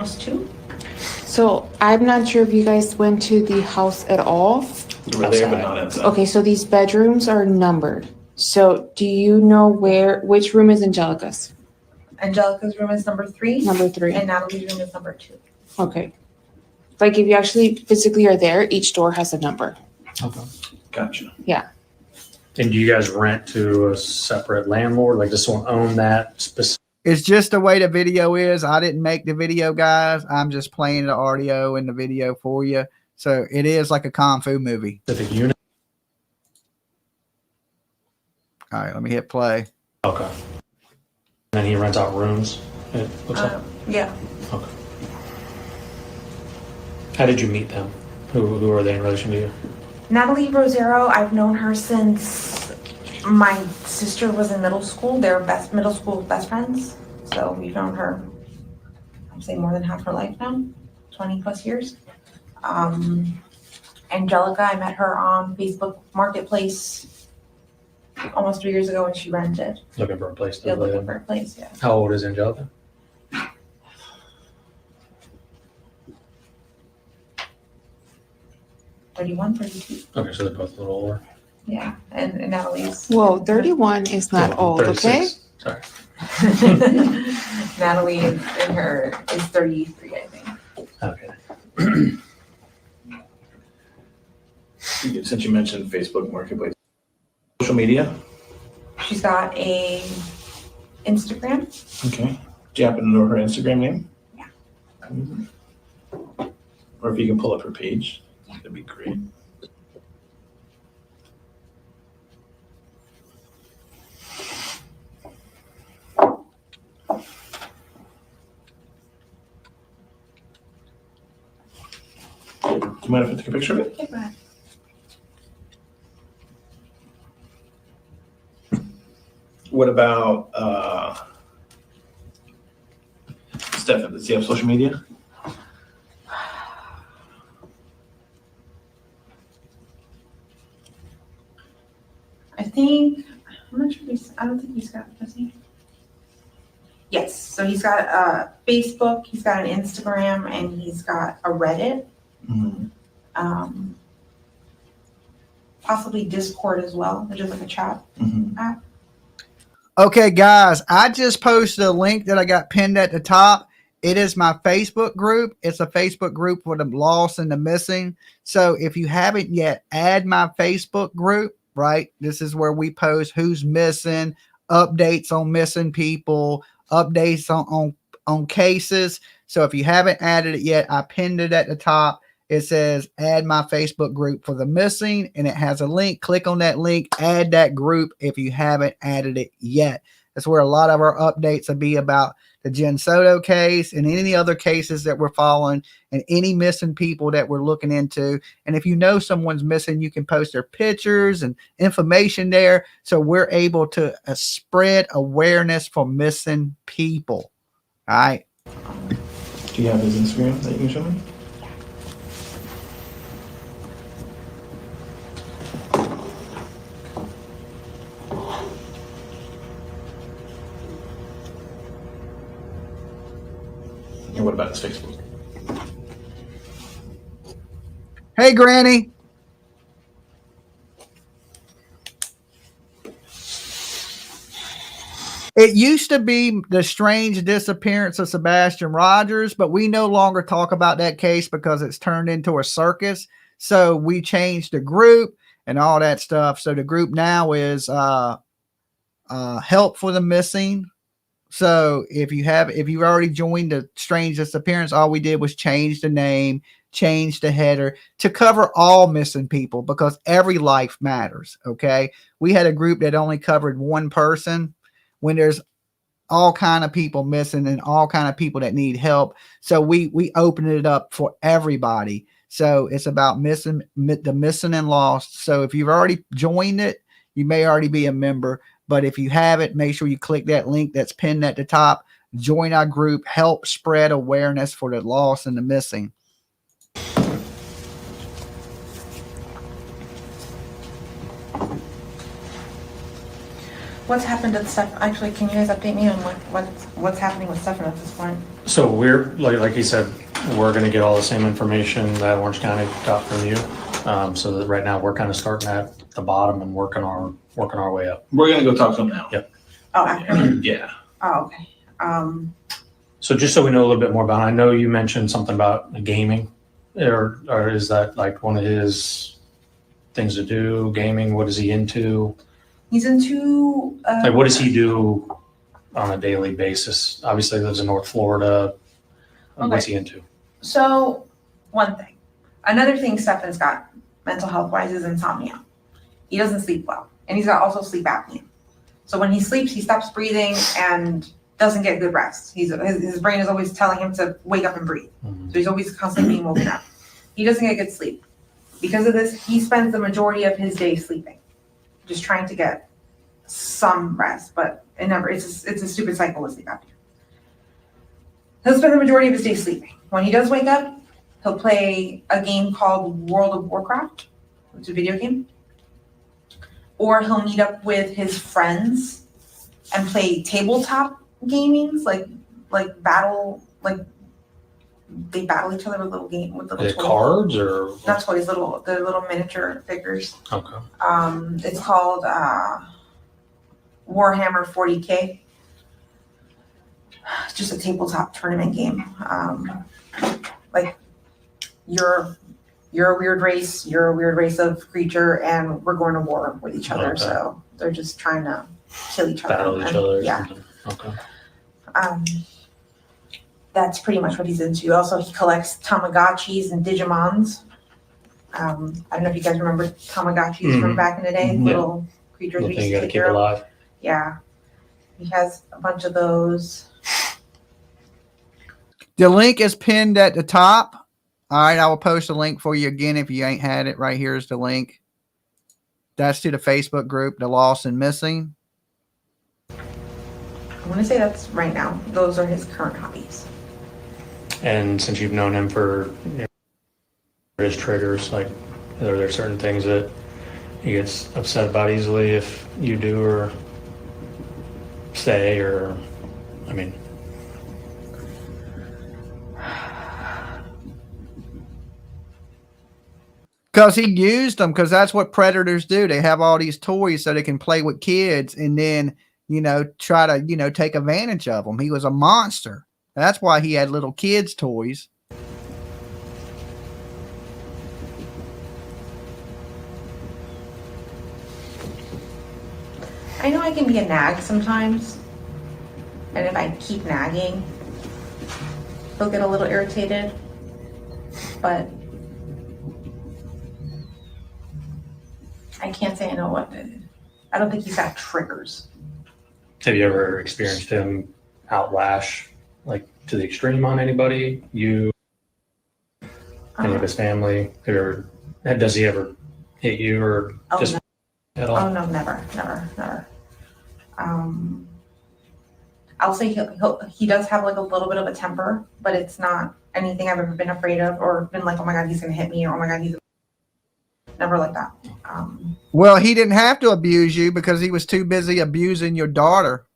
F: Those 2.
L: So I'm not sure if you guys went to the house at all.
E: You were there, but not inside.
L: Okay, so these bedrooms are numbered. So do you know which room is Angelica's?
F: Angelica's room is number 3.
L: Number 3.
F: And Natalie's room is number 2.
L: Okay. Like if you actually physically are there, each door has a number.
G: Okay.
E: Gotcha.
L: Yeah.
G: And do you guys rent to a separate landlord? Like, does someone own that specific
C: It's just the way the video is. I didn't make the video, guys. I'm just playing the audio and the video for you. So it is like a kung fu movie.
G: Specific unit?
C: All right, let me hit play.
G: Okay. And then he rents out rooms, it looks like?
F: Yeah.
G: Okay. How did you meet them? Who are they in relation to you?
F: Natalie Rosero, I've known her since my sister was in middle school. They're middle school best friends. So we've known her, I'd say more than half her life now, 20 plus years. Angelica, I met her on Facebook Marketplace almost 3 years ago when she rented.
G: Looking for a place to
F: Yeah,
G: live.
F: looking for a place, yeah.
G: How old is Angelica?
F: Thirty-one, 32.
G: Okay, so they're both a little older.
F: Yeah, and Natalie's.
L: Whoa, 31 is not old, okay?
G: 36. Sorry.
F: Natalie in her is 33, I think.
G: Okay.
E: Since you mentioned Facebook Marketplace, social media.
F: She's got a Instagram.
E: Okay. Do you happen to know her Instagram name?
F: Yeah.
E: Or if you can pull up her page, that'd be great. Do you mind if I take a picture of it?
F: Okay, go ahead.
E: What about Stephan? Does he have social media?
F: I think, I'm not sure I don't think he's got, does he? Yes, so he's got Facebook, he's got an Instagram, and he's got a Reddit.
E: Mm-hmm.
F: Possibly Discord as well, which is like a chat app.
C: Okay, guys, I just posted a link that I got pinned at the top. It is my Facebook group. It's a Facebook group for the lost and the missing. So if you haven't yet, add my Facebook group, right? This is where we post who's missing, updates on missing people, updates on cases. So if you haven't added it yet, I pinned it at the top. It says add my Facebook group for the missing, and it has a link. Click on that link, add that group if you haven't added it yet. That's where a lot of our updates will be about the Jenn Soto case and any other cases that we're following and any missing people that we're looking into. And if you know someone's missing, you can post their pictures and information there. So we're able to spread awareness for missing people. All right.
E: Do you have his Instagram that you can show me? And what about his Facebook?
C: Hey, Granny. It used to be the strange disappearance of Sebastian Rogers, but we no longer talk about that case because it's turned into a circus. So we changed the group and all that stuff. So the group now is Help for the Missing. So if you've already joined the strange disappearance, all we did was change the name, change the header to cover all missing people because every life matters. Okay. We had a group that only covered one person when there's all kind of people missing and all kind of people that need help. So we opened it up for everybody. So it's about the missing and lost. So if you've already joined it, you may already be a member. But if you haven't, make sure you click that link that's pinned at the top. Join our group. Help spread awareness for the lost and the missing.
F: What's happened to Stephan? Actually, can you guys update me on what's happening with Stephan at this point?
G: So we're, like he said, we're going to get all the same information that Orange County got from you. So that right now we're kind of starting at the bottom and working our way up.
E: We're gonna go talk to him now.
G: Yep.
F: Oh, after me?
E: Yeah.
F: Oh, okay.
G: So just so we know a little bit more about it, I know you mentioned something about gaming, or is that like one of his things to do? Gaming? What is he into?
F: He's into.
G: Like, what does he do on a daily basis? Obviously, he lives in North Florida. What's he into?
F: So, one thing. Another thing Stephan's got, mental health wise, is insomnia. He doesn't sleep well. And he's got also sleep apnea. So when he sleeps, he stops breathing and doesn't get good rest. His brain is always telling him to wake up and breathe.
G: Mm-hmm.
F: So he's always constantly being woken up. He doesn't get good sleep. Because of this, he spends the majority of his day sleeping, just trying to get some rest, but it's a stupid cycle with sleep apnea. He'll spend the majority of his day sleeping. When he does wake up, he'll play a game called World of Warcraft, which is a video game. Or he'll meet up with his friends and play tabletop gamings, like battle, like they battle each other with little toys.
G: Cards or
F: Not toys, they're little miniature figures.
G: Okay.
F: It's called Warhammer 40K. It's just a tabletop tournament game. Like you're a weird race, you're a weird race of creature, and we're going to war with each other. Okay. So they're just trying to kill each other.
G: Battle each other.
F: Yeah.
G: Okay.
F: That's pretty much what he's into. Also, he collects Tamagotchis and Digimons. I don't know if you guys remember Tamagotchis from back in the day.
G: Mm-hmm.
F: Little creatures we used to
G: keep alive.
F: Yeah. He has a bunch of those.
C: The link is pinned at the top. All right, I will post a link for you again if you ain't had it. Right here is the link. That's to the Facebook group, The Lost and Missing.
F: I want to say that's right now. Those are his current hobbies.
G: And since you've known him for his triggers, like are there certain things that he gets upset about easily if you do or say, or I mean.
C: Because he used them, because that's what predators do. They have all these toys so they can play with kids and then, try to, take advantage of them. He was a monster. That's why he had little kids' toys.
F: I know I can be a nag sometimes. And if I keep nagging, he'll get a little irritated. But I can't say I know what. I don't think he's got triggers.
G: Have you ever experienced him outlash, like to the extreme on anybody? You, any of his family, or does he ever hit you or just at all?
F: Oh no, never. I'll say he does have like a little bit of a temper, but it's not anything I've ever been afraid of or been like, oh my God, he's gonna hit me, or oh my God, he's never like that.
C: Well, he didn't have to abuse you because he was too busy abusing your daughter.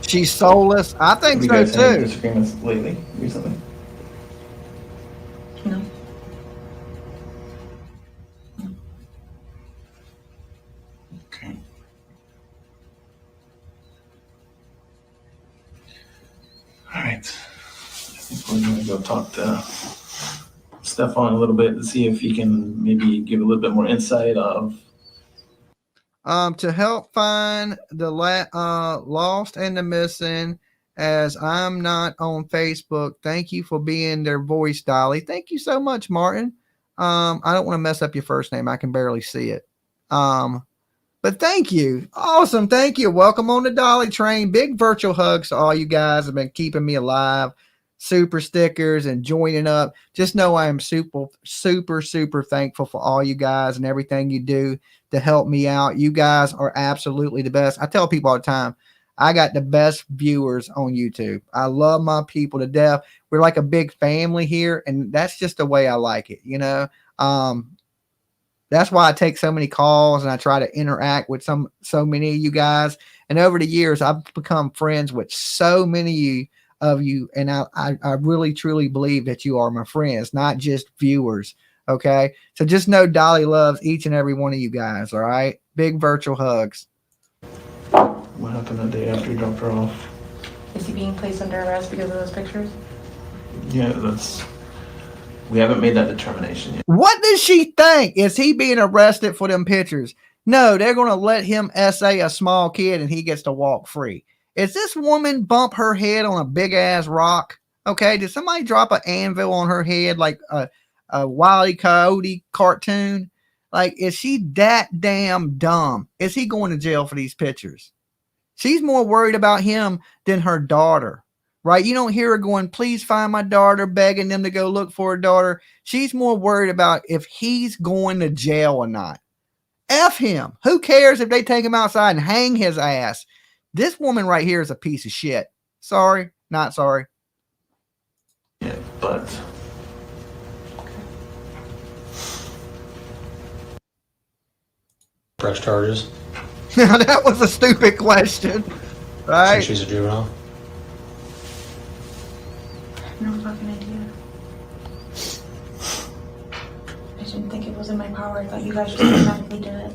C: She's soulless. I think so too.
E: Disagreements lately, recently?
F: No.
E: Okay. All right. I think we're going to go talk to Stephan a little bit to see if he can maybe give a little bit more insight of.
C: To help find the lost and the missing, as I'm not on Facebook. Thank you for being their voice, Dolly. Thank you so much, Martin. I don't want to mess up your first name. I can barely see it. But thank you. Awesome. Thank you. Welcome on the Dolly train. Big virtual hugs to all you guys have been keeping me alive. Super stickers and joining up. Just know I am super thankful for all you guys and everything you do to help me out. You guys are absolutely the best. I tell people all the time, I got the best viewers on YouTube. I love my people to death. We're like a big family here, and that's just the way I like it, That's why I take so many calls and I try to interact with so many of you guys. And over the years, I've become friends with so many of you, and I really truly believe that you are my friends, not just viewers. Okay, so just know Dolly loves each and every one of you guys. All right, big virtual hugs.
E: What happened that day after you dropped her off?
F: Is he being placed under arrest because of those pictures?
E: Yeah, we haven't made that determination yet.
C: What does she think? Is he being arrested for them pictures? No, they're going to let him essay a small kid and he gets to walk free. Is this woman bump her head on a big ass rock? Okay, did somebody drop an anvil on her head like a Wile E. Coyote cartoon? Like, is she that damn dumb? Is he going to jail for these pictures? She's more worried about him than her daughter, right? You don't hear her going, please find my daughter, begging them to go look for her daughter. She's more worried about if he's going to jail or not. F him. Who cares if they take him outside and hang his ass? This woman right here is a piece of shit. Sorry, not sorry.
E: Yeah, but
G: Press charges.
C: Now that was a stupid question, right?
G: Since she's a juvenile.
F: No fucking idea. I didn't think it was in my power. I thought you guys just automatically did it.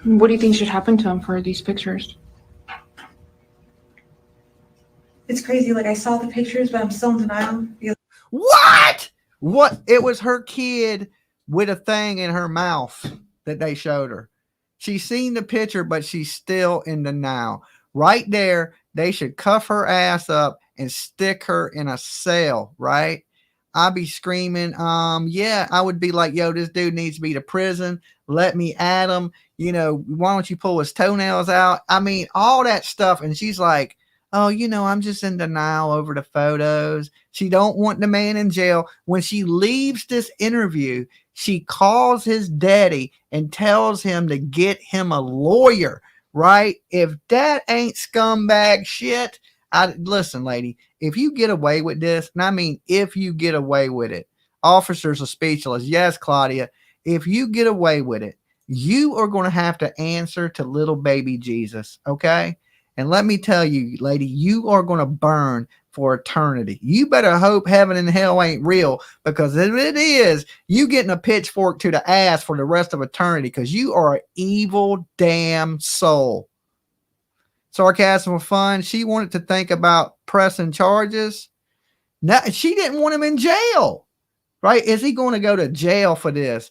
L: What do you think should happen to him for these pictures?
F: It's crazy. Like, I saw the pictures, but I'm still in denial.
C: What? What? It was her kid with a thing in her mouth that they showed her. She's seen the picture, but she's still in denial. Right there, they should cuff her ass up and stick her in a cell, right? I'd be screaming, yeah, I would be like, yo, this dude needs to be to prison. Let me at him. You know, why don't you pull his toenails out? I mean, all that stuff. And she's like, oh, you know, I'm just in denial over the photos. She don't want the man in jail. When she leaves this interview, she calls his daddy and tells him to get him a lawyer, right? If that ain't scumbag shit, listen, lady, if you get away with this, and I mean, if you get away with it, officers are speechless. Yes, Claudia, if you get away with it, you are going to have to answer to little baby Jesus, okay? And let me tell you, lady, you are going to burn for eternity. You better hope heaven and hell ain't real, because if it is, you getting a pitchfork to the ass for the rest of eternity, because you are an evil damn soul. Sarcasm for fun. She wanted to think about pressing charges. Now, she didn't want him in jail, right? Is he going to go to jail for this?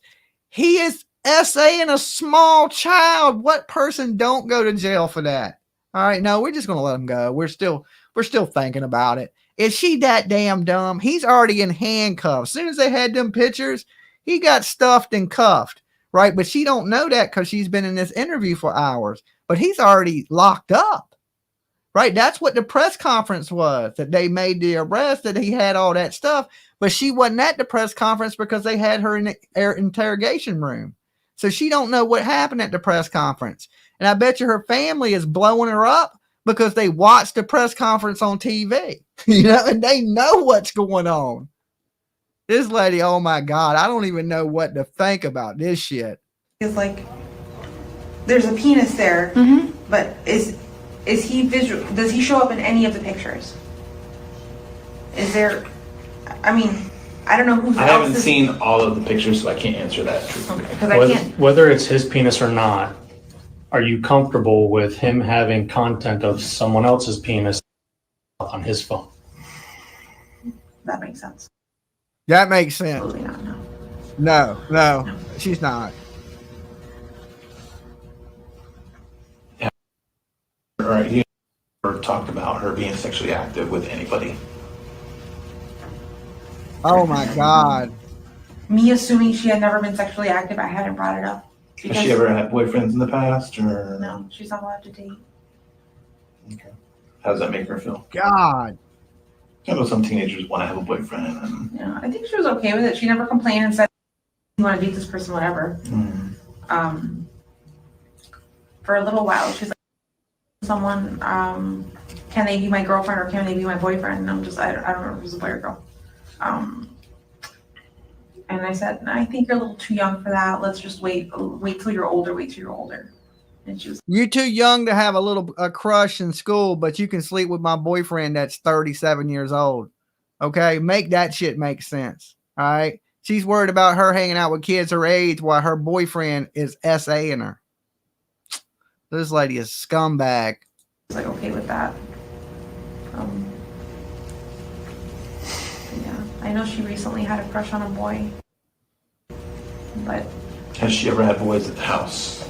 C: He is essaying a small child. What person don't go to jail for that? All right, no, we're just going to let him go. We're still thinking about it. Is she that damn dumb? He's already in handcuffs. As soon as they had them pictures, he got stuffed and cuffed, right? But she don't know that because she's been in this interview for hours. But he's already locked up, right? That's what the press conference was, that they made the arrest, that he had all that stuff. But she wasn't at the press conference because they had her in the interrogation room. So she don't know what happened at the press conference. And I bet you her family is blowing her up because they watched the press conference on TV, you know, and they know what's going on. This lady, oh my God, I don't even know what to think about this shit.
F: It's like, there's a penis there, but is he visual? Does he show up in any of the pictures? Is there, I mean, I don't know who.
E: I haven't seen all of the pictures, so I can't answer that truthfully.
F: Because I can't.
G: Whether it's his penis or not, are you comfortable with him having content of someone else's penis on his phone?
F: That makes sense.
C: That makes sense.
F: Absolutely not, no.
C: No, she's not.
E: Yeah. Right. You never talked about her being sexually active with anybody.
C: Oh my God.
F: Me assuming she had never been sexually active, I hadn't brought it up.
E: Has she ever had boyfriends in the past, or?
F: No, she's not allowed to date.
E: Okay. How does that make her feel?
C: God.
E: I know some teenagers want to have a boyfriend. And...
F: Yeah, I think she was okay with it. She never complained and said, "You want to date this person, whatever." For a little while, she's like, "Someone, can they be my girlfriend or can they be my boyfriend?" And I'm just, I don't remember if it was a boy or girl. And I said, "I think you're a little too young for that. Let's just wait till you're older. Wait till you're older." And she was,
C: "You're too young to have a crush in school, but you can sleep with my boyfriend that's 37 years old." Okay, make that shit make sense. All right, she's worried about her hanging out with kids her age while her boyfriend is SAing her. This lady is scumbag.
F: I was like, okay with that. Yeah, I know she recently had a crush on a boy, but
E: Has she ever had boys at the house?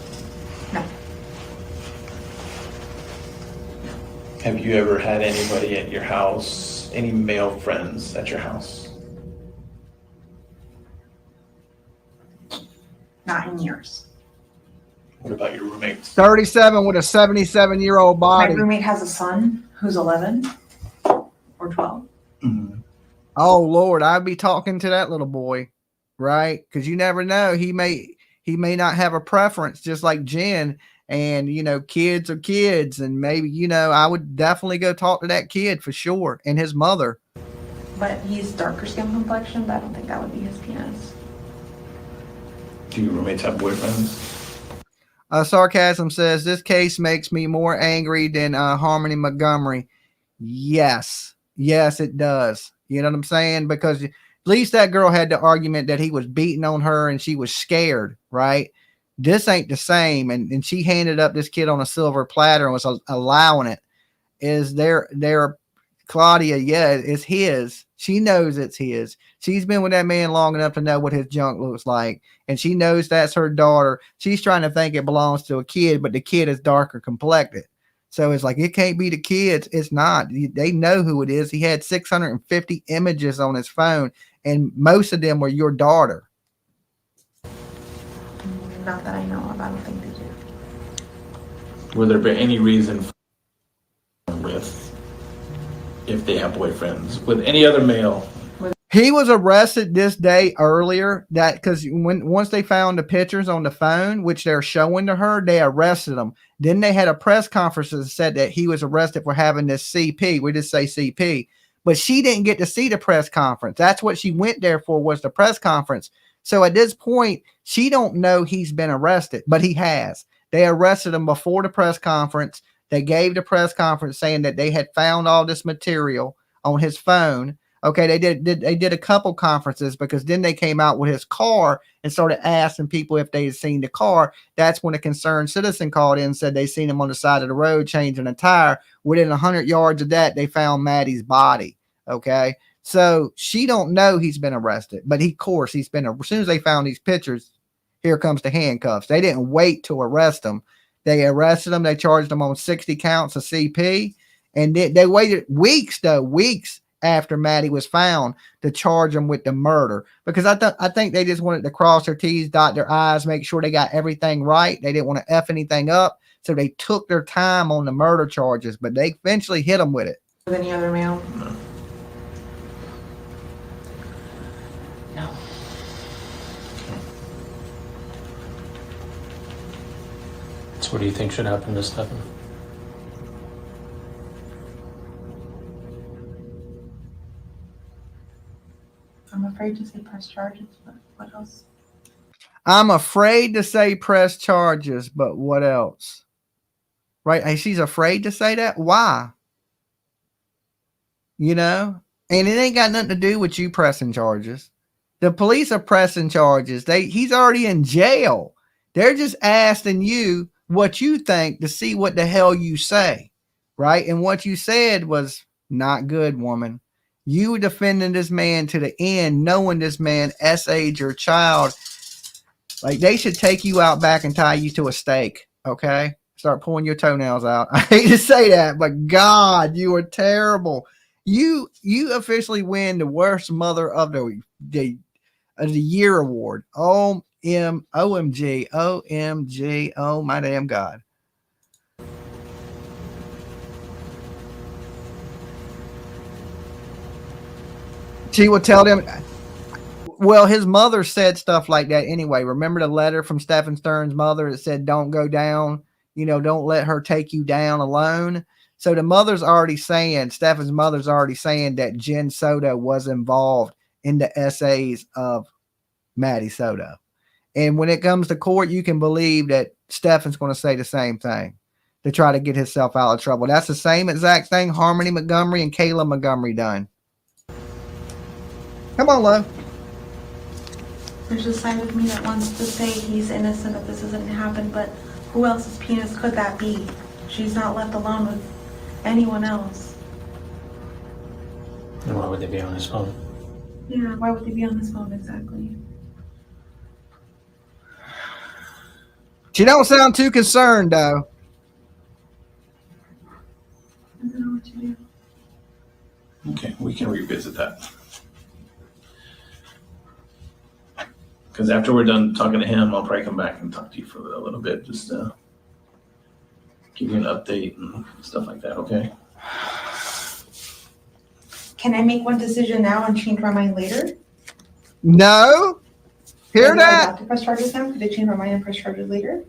F: No.
E: Have you ever had anybody at your house, any male friends at your house?
F: Not in years.
E: What about your roommates?
C: 37 with a 77-year-old
F: My
C: body.
F: roommate has a son who's 11 or 12.
E: Mhm.
C: Oh Lord, I'd be talking to that little boy, right? Because you never know. He may not have a preference, just like Jen. And kids are kids, and maybe I would definitely go talk to that kid for sure, and his mother.
F: But he's darker skin complexion, but I don't think that would be his penis.
E: Do your roommates have boyfriends?
C: Sarcasm says this case makes me more angry than Harmony Montgomery. Yes, it does. You know what I'm saying? Because at least that girl had the argument that he was beating on her and she was scared, right? This ain't the same. And she handed up this kid on a silver platter and was allowing it. Is there Claudia? Yeah, it's his. She knows it's his. She's been with that man long enough to know what his junk looks like. And she knows that's her daughter. She's trying to think it belongs to a kid, but the kid is darker complected. So it's like, it can't be the kids. It's not. They know who it is. He had 650 images on his phone, and most of them were your daughter.
F: Not that I know of. I don't think they do.
E: Would there be any reason with if they have boyfriends with any other male?
C: He was arrested this day earlier because once they found the pictures on the phone, which they're showing to her, they arrested him. Then they had a press conference that said that he was arrested for having this CP. We just say CP, but she didn't get to see the press conference. That's what she went there for, was the press conference. So at this point, she don't know he's been arrested, but he has. They arrested him before the press conference. They gave the press conference saying that they had found all this material on his phone. Okay, they did a couple conferences, because then they came out with his car and started asking people if they had seen the car. That's when a concerned citizen called in and said they seen him on the side of the road changing a tire. Within 100 yards of that, they found Maddie's body. Okay, so she don't know he's been arrested, but of course he's been. As soon as they found these pictures, here comes the handcuffs. They didn't wait to arrest him. They arrested him. They charged him on 60 counts of CP, and they waited weeks after Maddie was found to charge him with the murder, because I think they just wanted to cross their T's, dot their I's, make sure they got everything right. They didn't want to F anything up, so they took their time on the murder charges, but they eventually hit him with it.
F: With any other male? No.
G: So what do you think should happen to Stephan?
F: I'm afraid to say press charges, but what else?
C: I'm afraid to say press charges, but what else? Right? And she's afraid to say that. Why? And it ain't got nothing to do with you pressing charges. The police are pressing charges. He's already in jail. They're just asking you what you think to see what the hell you say. Right? And what you said was not good, woman. You were defending this man to the end, knowing this man SA'd your child. Like, they should take you out back and tie you to a stake. Okay? Start pulling your toenails out. I hate to say that, but God, you are terrible. You officially win the worst mother of the year award. OMG, oh my damn God. She would tell them, well, his mother said stuff like that anyway. Remember the letter from Stephan Stern's mother that said, don't go down, don't let her take you down alone. So the mother's already saying, Stephan's mother's already saying that Jenn Soto was involved in the essays of Maddie Soto. And when it comes to court, you can believe that Stephan's going to say the same thing to try to get himself out of trouble. That's the same exact thing Harmony Montgomery and Kayla Montgomery done. Come on, love.
F: There's a side of me that wants to say he's innocent, that this hasn't happened, but who else's penis could that be? She's not left alone with anyone else.
G: And why would they be on his phone?
F: Yeah, why would they be on his phone exactly?
C: She don't sound too concerned though.
F: I don't know what to do.
E: Okay, we can revisit that. Because after we're done talking to him, I'll probably come back and talk to you for a little bit, just to give you an update and stuff like that, okay?
F: Can I make one decision now and change my mind later?
C: No. Hear
F: Maybe I
C: that?
F: have to press charges now? Could I change my mind and press charges later?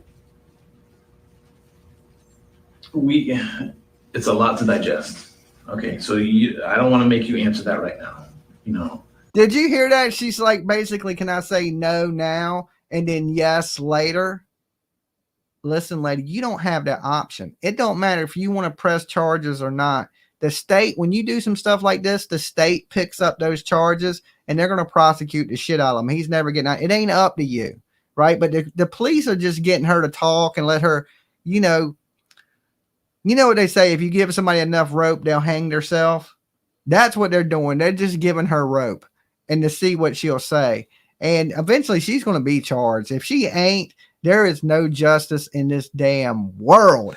E: It's a lot to digest. Okay, so I don't want to make you answer that right now, you know.
C: Did you hear that? She's like, basically, can I say no now and then yes later? Listen, lady, you don't have that option. It don't matter if you want to press charges or not. The state, when you do some stuff like this, the state picks up those charges and they're going to prosecute the shit out of him. He's never getting out. It ain't up to you, right? But the police are just getting her to talk and let her, you know what they say, if you give somebody enough rope, they'll hang themselves. That's what they're doing. They're just giving her rope and to see what she'll say. And eventually she's going to be charged. If she ain't, there is no justice in this damn world.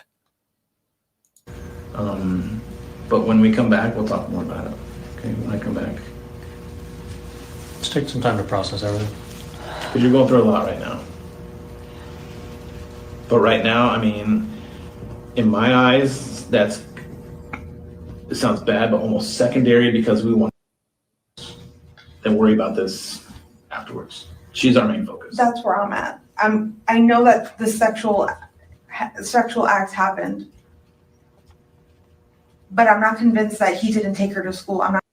E: But when we come back, we'll talk more about it. Okay, when I come back.
G: Just take some time to process everything.
E: Because you're going through a lot right now. But right now, I mean, in my eyes, it sounds bad, but almost secondary, because we want to worry about this afterwards. She's our main focus.
F: That's where I'm at. I know that the sexual acts happened, but I'm not convinced that he didn't take her to school. I'm not.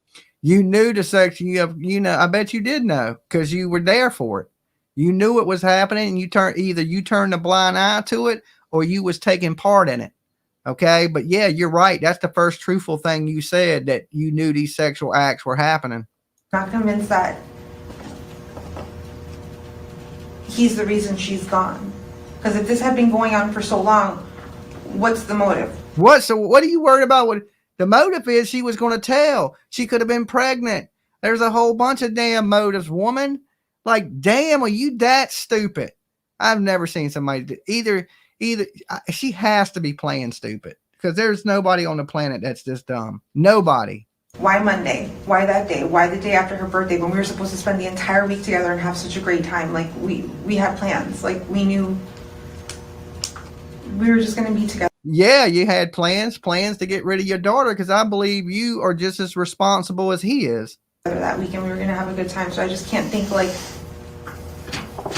C: You knew the section. I bet you did know because you were there for it. You knew it was happening, and you turned a blind eye to it, or you was taking part in it. Okay, but yeah, you're right. That's the first truthful thing you said, that you knew these sexual acts were happening.
F: Not convinced that he's the reason she's gone. Because if this had been going on for so long, what's the motive?
C: So what are you worried about? What the motive is? She was going to tell. She could have been pregnant. There's a whole bunch of damn motives, woman. Like, damn, are you that stupid? I've never seen somebody either. She has to be playing stupid, because there's nobody on the planet that's this dumb. Nobody.
F: Why Monday? Why that day? Why the day after her birthday, when we were supposed to spend the entire week together and have such a great time? Like, we had plans. Like, we knew we were just going to be together.
C: Yeah, you had plans to get rid of your daughter, because I believe you are just as responsible as he is.
F: That weekend we were going to have a good time, so I just can't think, like,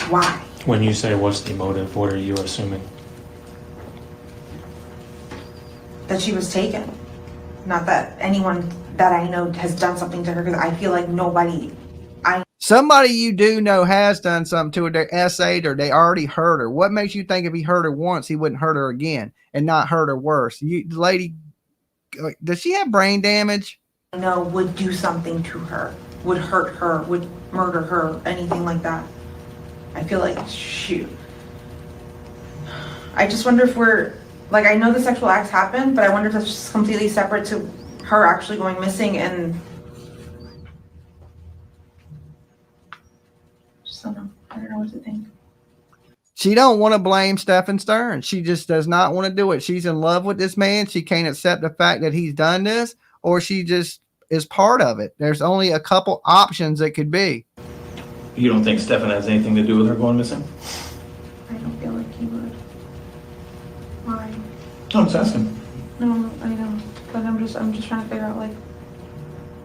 F: why?
G: When you say what's the motive, what are you assuming?
F: That she was taken. Not that anyone that I know has done something to her, because I feel like somebody
C: you do know has done something to her. They essayed her. They already hurt her. What makes you think if he hurt her once, he wouldn't hurt her again and not hurt her worse? Lady, does she have brain damage?
F: I know would do something to her, would hurt her, would murder her, anything like that. I feel like, shoot. I just wonder if like, I know the sexual acts happen, but I wonder if that's just completely separate to her actually going missing, and just don't know. I don't know what to think.
C: She don't want to blame Stephan Stern. She just does not want to do it. She's in love with this man. She can't accept the fact that he's done this, or she just is part of it. There's only a couple options it could be.
E: You don't think Stephan has anything to do with her going missing?
F: I don't feel like he would. Why?
E: No, I'm just asking.
F: No, I know. But I'm just trying to figure out, like,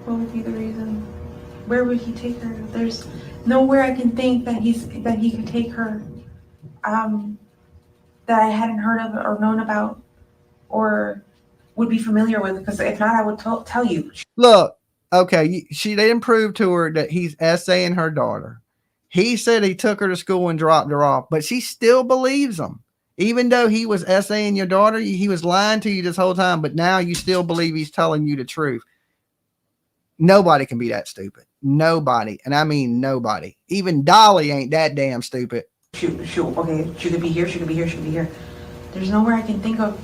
F: what would be the reason? Where would he take her? There's nowhere I can think that he could take her that I hadn't heard of or known about or would be familiar with, because if not, I would tell you.
C: Look, okay, they didn't prove to her that he's essaying her daughter. He said he took her to school and dropped her off, but she still believes him. Even though he was essaying your daughter, he was lying to you this whole time, but now you still believe he's telling you the truth. Nobody can be that stupid. Nobody. And I mean nobody. Even Dolly ain't that damn stupid.
F: Shoot. Okay, she could be here, she could be here, she could be here. There's nowhere I can think of.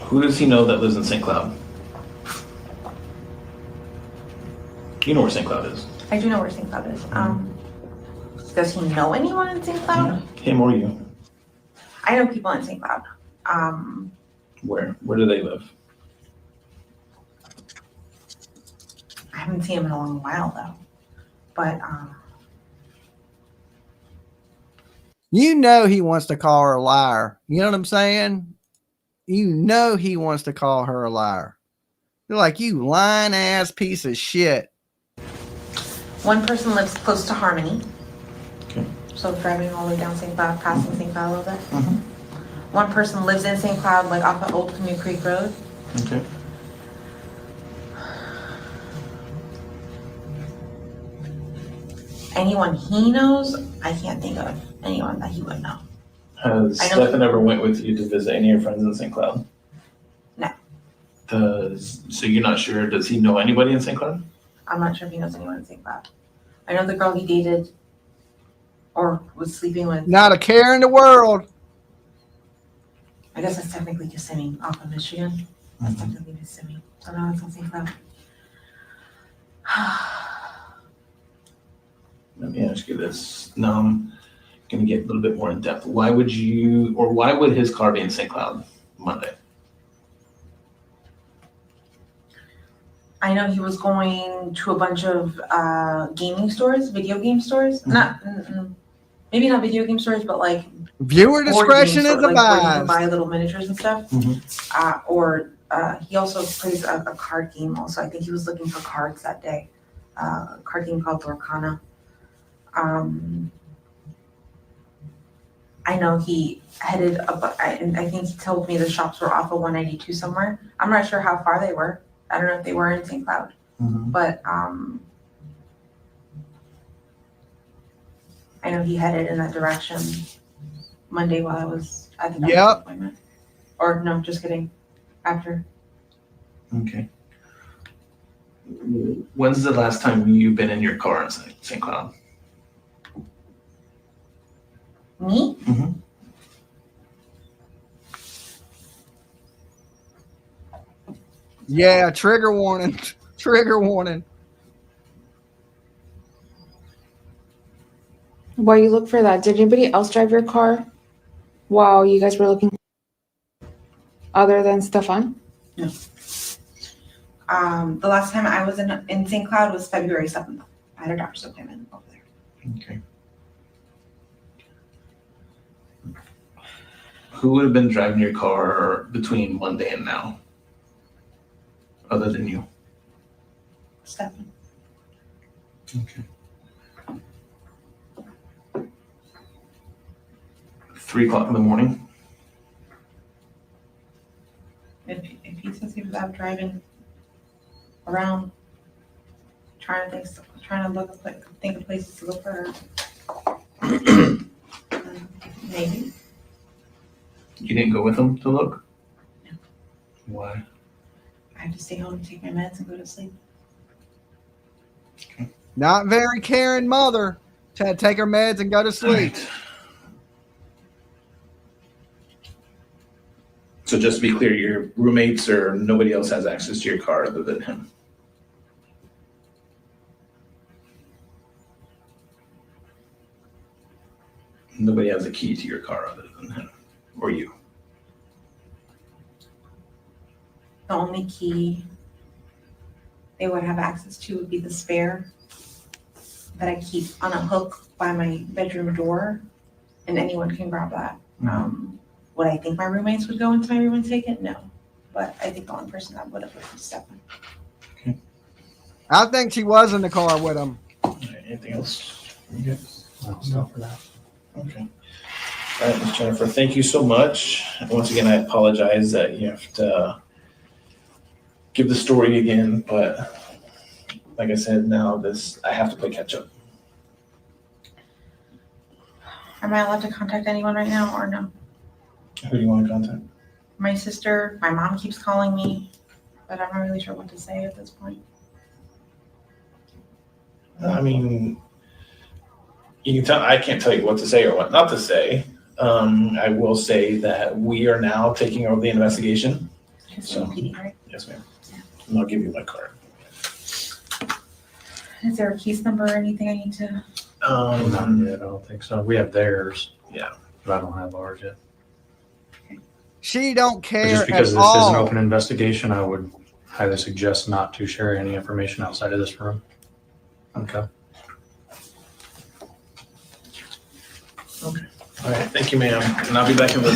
E: Who does he know that lives in St. Cloud? You know where St. Cloud is.
F: I do know where St. Cloud is. Does he know anyone in St. Cloud?
E: Him or you?
F: I know people in St. Cloud.
E: Where do they live?
F: I haven't seen him in a long while though. But
C: You know he wants to call her a liar. You know what I'm saying? You know he wants to call her a liar. You're like, you lying ass piece of shit.
F: one person lives close to Harmony.
E: Okay.
F: So driving all the way down St. Cloud, passing St. Cloud a little bit.
E: Mhm.
F: One person lives in St. Cloud, like off of Old Canoe Creek Road.
E: Okay.
F: Anyone he knows, I can't think of anyone that he would know.
E: Has
F: I know-
E: Stephan ever went with you to visit any of your friends in St. Cloud?
F: No.
E: So you're not sure, does he know anybody in St. Cloud?
F: I'm not sure if he knows anyone in St. Cloud. I know the girl he dated or was sleeping with.
C: Not a care in the world.
F: I guess that's technically Kissimmee off of Michigan. That's technically Kissimmee. So now it's in St. Cloud.
E: Let me ask you this. Now I'm gonna get a little bit more in depth. Why would his car be in St. Cloud Monday?
F: I know he was going to a bunch of gaming stores, video game stores. Maybe not video game stores, but like
C: Viewer
F: board game
C: discretion
F: stores,
C: is
F: like where you can
C: advised.
F: buy little miniatures and stuff. Or he also plays a card game. Also, I think he was looking for cards that day. A card game called Lorcana. I know he headed up, and I think he told me the shops were off of 192 somewhere. I'm not sure how far they were. I don't know if they were in St. Cloud, but I know he headed in that direction Monday while I was at the doctor's appointment. Or no, just kidding. After.
E: Okay. When's the last time you've been in your car in St. Cloud?
F: Me?
C: Yeah, trigger warning. Trigger warning.
L: While you look for that, did anybody else drive your car while you guys were looking other than Stephan?
F: No. The last time I was in St. Cloud was February 7th. I had a doctor's appointment over there.
E: Okay. Who would have been driving your car between Monday and now? Other than you?
F: Stephan.
E: Okay. 3 o'clock in the morning?
F: If he says he was out driving around, trying to think of places to look for her. Maybe.
E: You didn't go with him to look?
F: No.
E: Why?
F: I have to stay home and take my meds and go to sleep.
C: Not very caring mother to take her meds and go to sleep.
E: Right. So just to be clear, your roommates or nobody else has access to your car other than him? Nobody has a key to your car other than him or you?
F: The only key they would have access to would be the spare that I keep on a hook by my bedroom door, and anyone can grab that. Would I think my roommates would go into my room and take it? No. But I think the only person that would have was Stephan.
E: Okay.
C: I think she was in the car with him.
E: All right, anything else?
G: I'll stop for that.
E: Okay. All right, Ms. Jennifer, thank you so much. Once again, I apologize that you have to give the story again, but like I said, now I have to play catch up.
F: Am I allowed to contact anyone right now or no?
E: Who do you want to contact?
F: My sister, my mom keeps calling me, but I'm not really sure what to say at this point.
E: I mean, you can tell. I can't tell you what to say or what not to say. I will say that we are now taking over the investigation. So,
F: PD, right?
E: yes, ma'am. And I'll give you my card.
F: Is there a case number or anything I need to?
G: Not yet, I don't think so. We have theirs.
E: Yeah.
G: But I don't have ours yet.
C: She don't
G: But
C: care
G: just because
C: at
G: this is an
C: all.
G: open investigation, I would highly suggest not to share any information outside of this room. Okay.
E: All right, thank you, ma'am. And I'll be back in with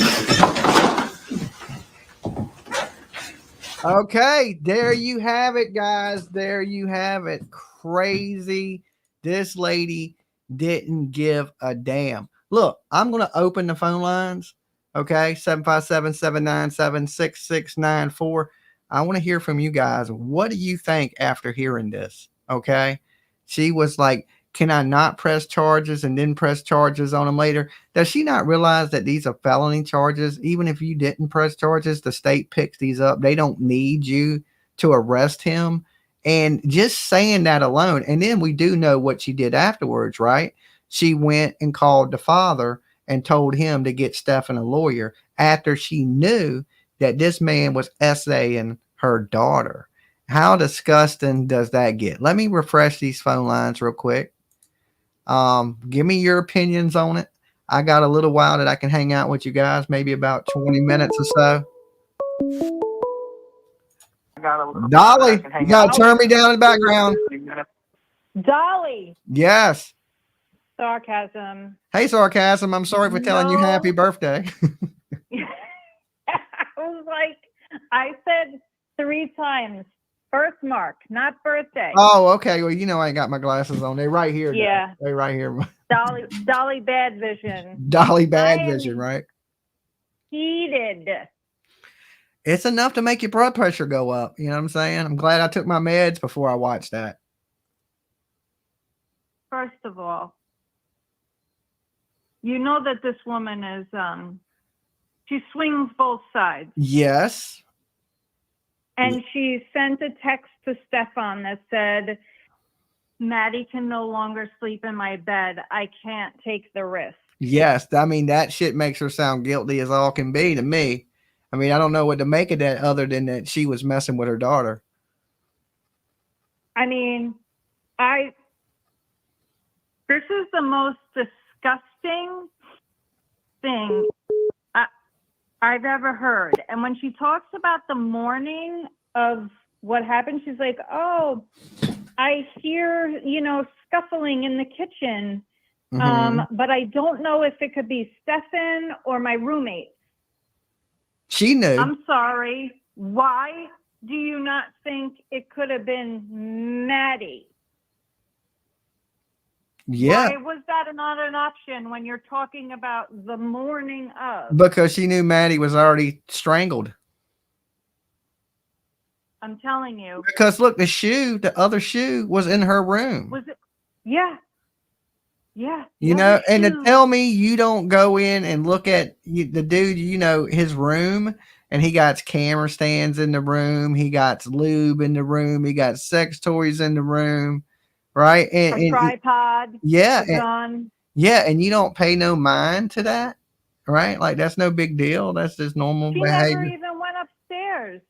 C: Okay, there you have it, guys. There you have it. Crazy. This lady didn't give a damn. Look, I'm going to open the phone lines. Okay, 757-797-6694. I want to hear from you guys. What do you think after hearing this? Okay, she was like, can I not press charges and then press charges on him later? Does she not realize that these are felony charges? Even if you didn't press charges, the state picks these up. They don't need you to arrest him. And just saying that alone, and then we do know what she did afterwards, right? She went and called the father and told him to get Stephan a lawyer after she knew that this man was essaying her daughter. How disgusting does that get? Let me refresh these phone lines real quick. Give me your opinions on it. I got a little while that I can hang out with you guys, maybe about 20 minutes or so. Dolly, you gotta turn me down in the background.
M: Dolly.
C: Yes.
M: Sarcasm.
C: Hey, Sarcasm. I'm sorry for telling you happy birthday.
M: I was like, I said 3 times. Birthmark, not birthday.
C: Oh, okay. Well, you know I ain't got my glasses on. They're right here.
M: Yeah.
C: Guys. They're right here.
M: Dolly bad vision.
C: Dolly bad vision, right?
M: Heated.
C: It's enough to make your blood pressure go up. You know what I'm saying? I'm glad I took my meds before I watched that.
M: First of all, you know that this woman is, she swings both sides.
C: Yes.
M: And she sent a text to Stephan that said, Maddie can no longer sleep in my bed. I can't take the risk.
C: Yes. I mean, that shit makes her sound guilty as all can be to me. I mean, I don't know what to make of that other than that she was messing with her daughter.
M: I mean, this is the most disgusting thing I've ever heard. And when she talks about the morning of what happened, she's like, oh, I hear, scuffling in the kitchen. But I don't know if it could be Stephan or my roommate.
C: She knew.
M: I'm sorry. Why do you not think it could have been Maddie?
C: Yeah.
M: Why was that not an option when you're talking about the morning of?
C: Because she knew Maddie was already strangled.
M: I'm telling you.
C: Because look, the other shoe was in her room.
M: Was it? Yeah. Yeah.
C: And to tell me you don't go in and look at the dude, his room, and he got camera stands in the room. He got lube in the room. He got sex toys in the room. Right. And
M: tripod.
C: Yeah.
M: Gun.
C: Yeah. And you don't pay no mind to that. Right. Like that's no big deal. That's just normal behavior.
M: She never even went upstairs.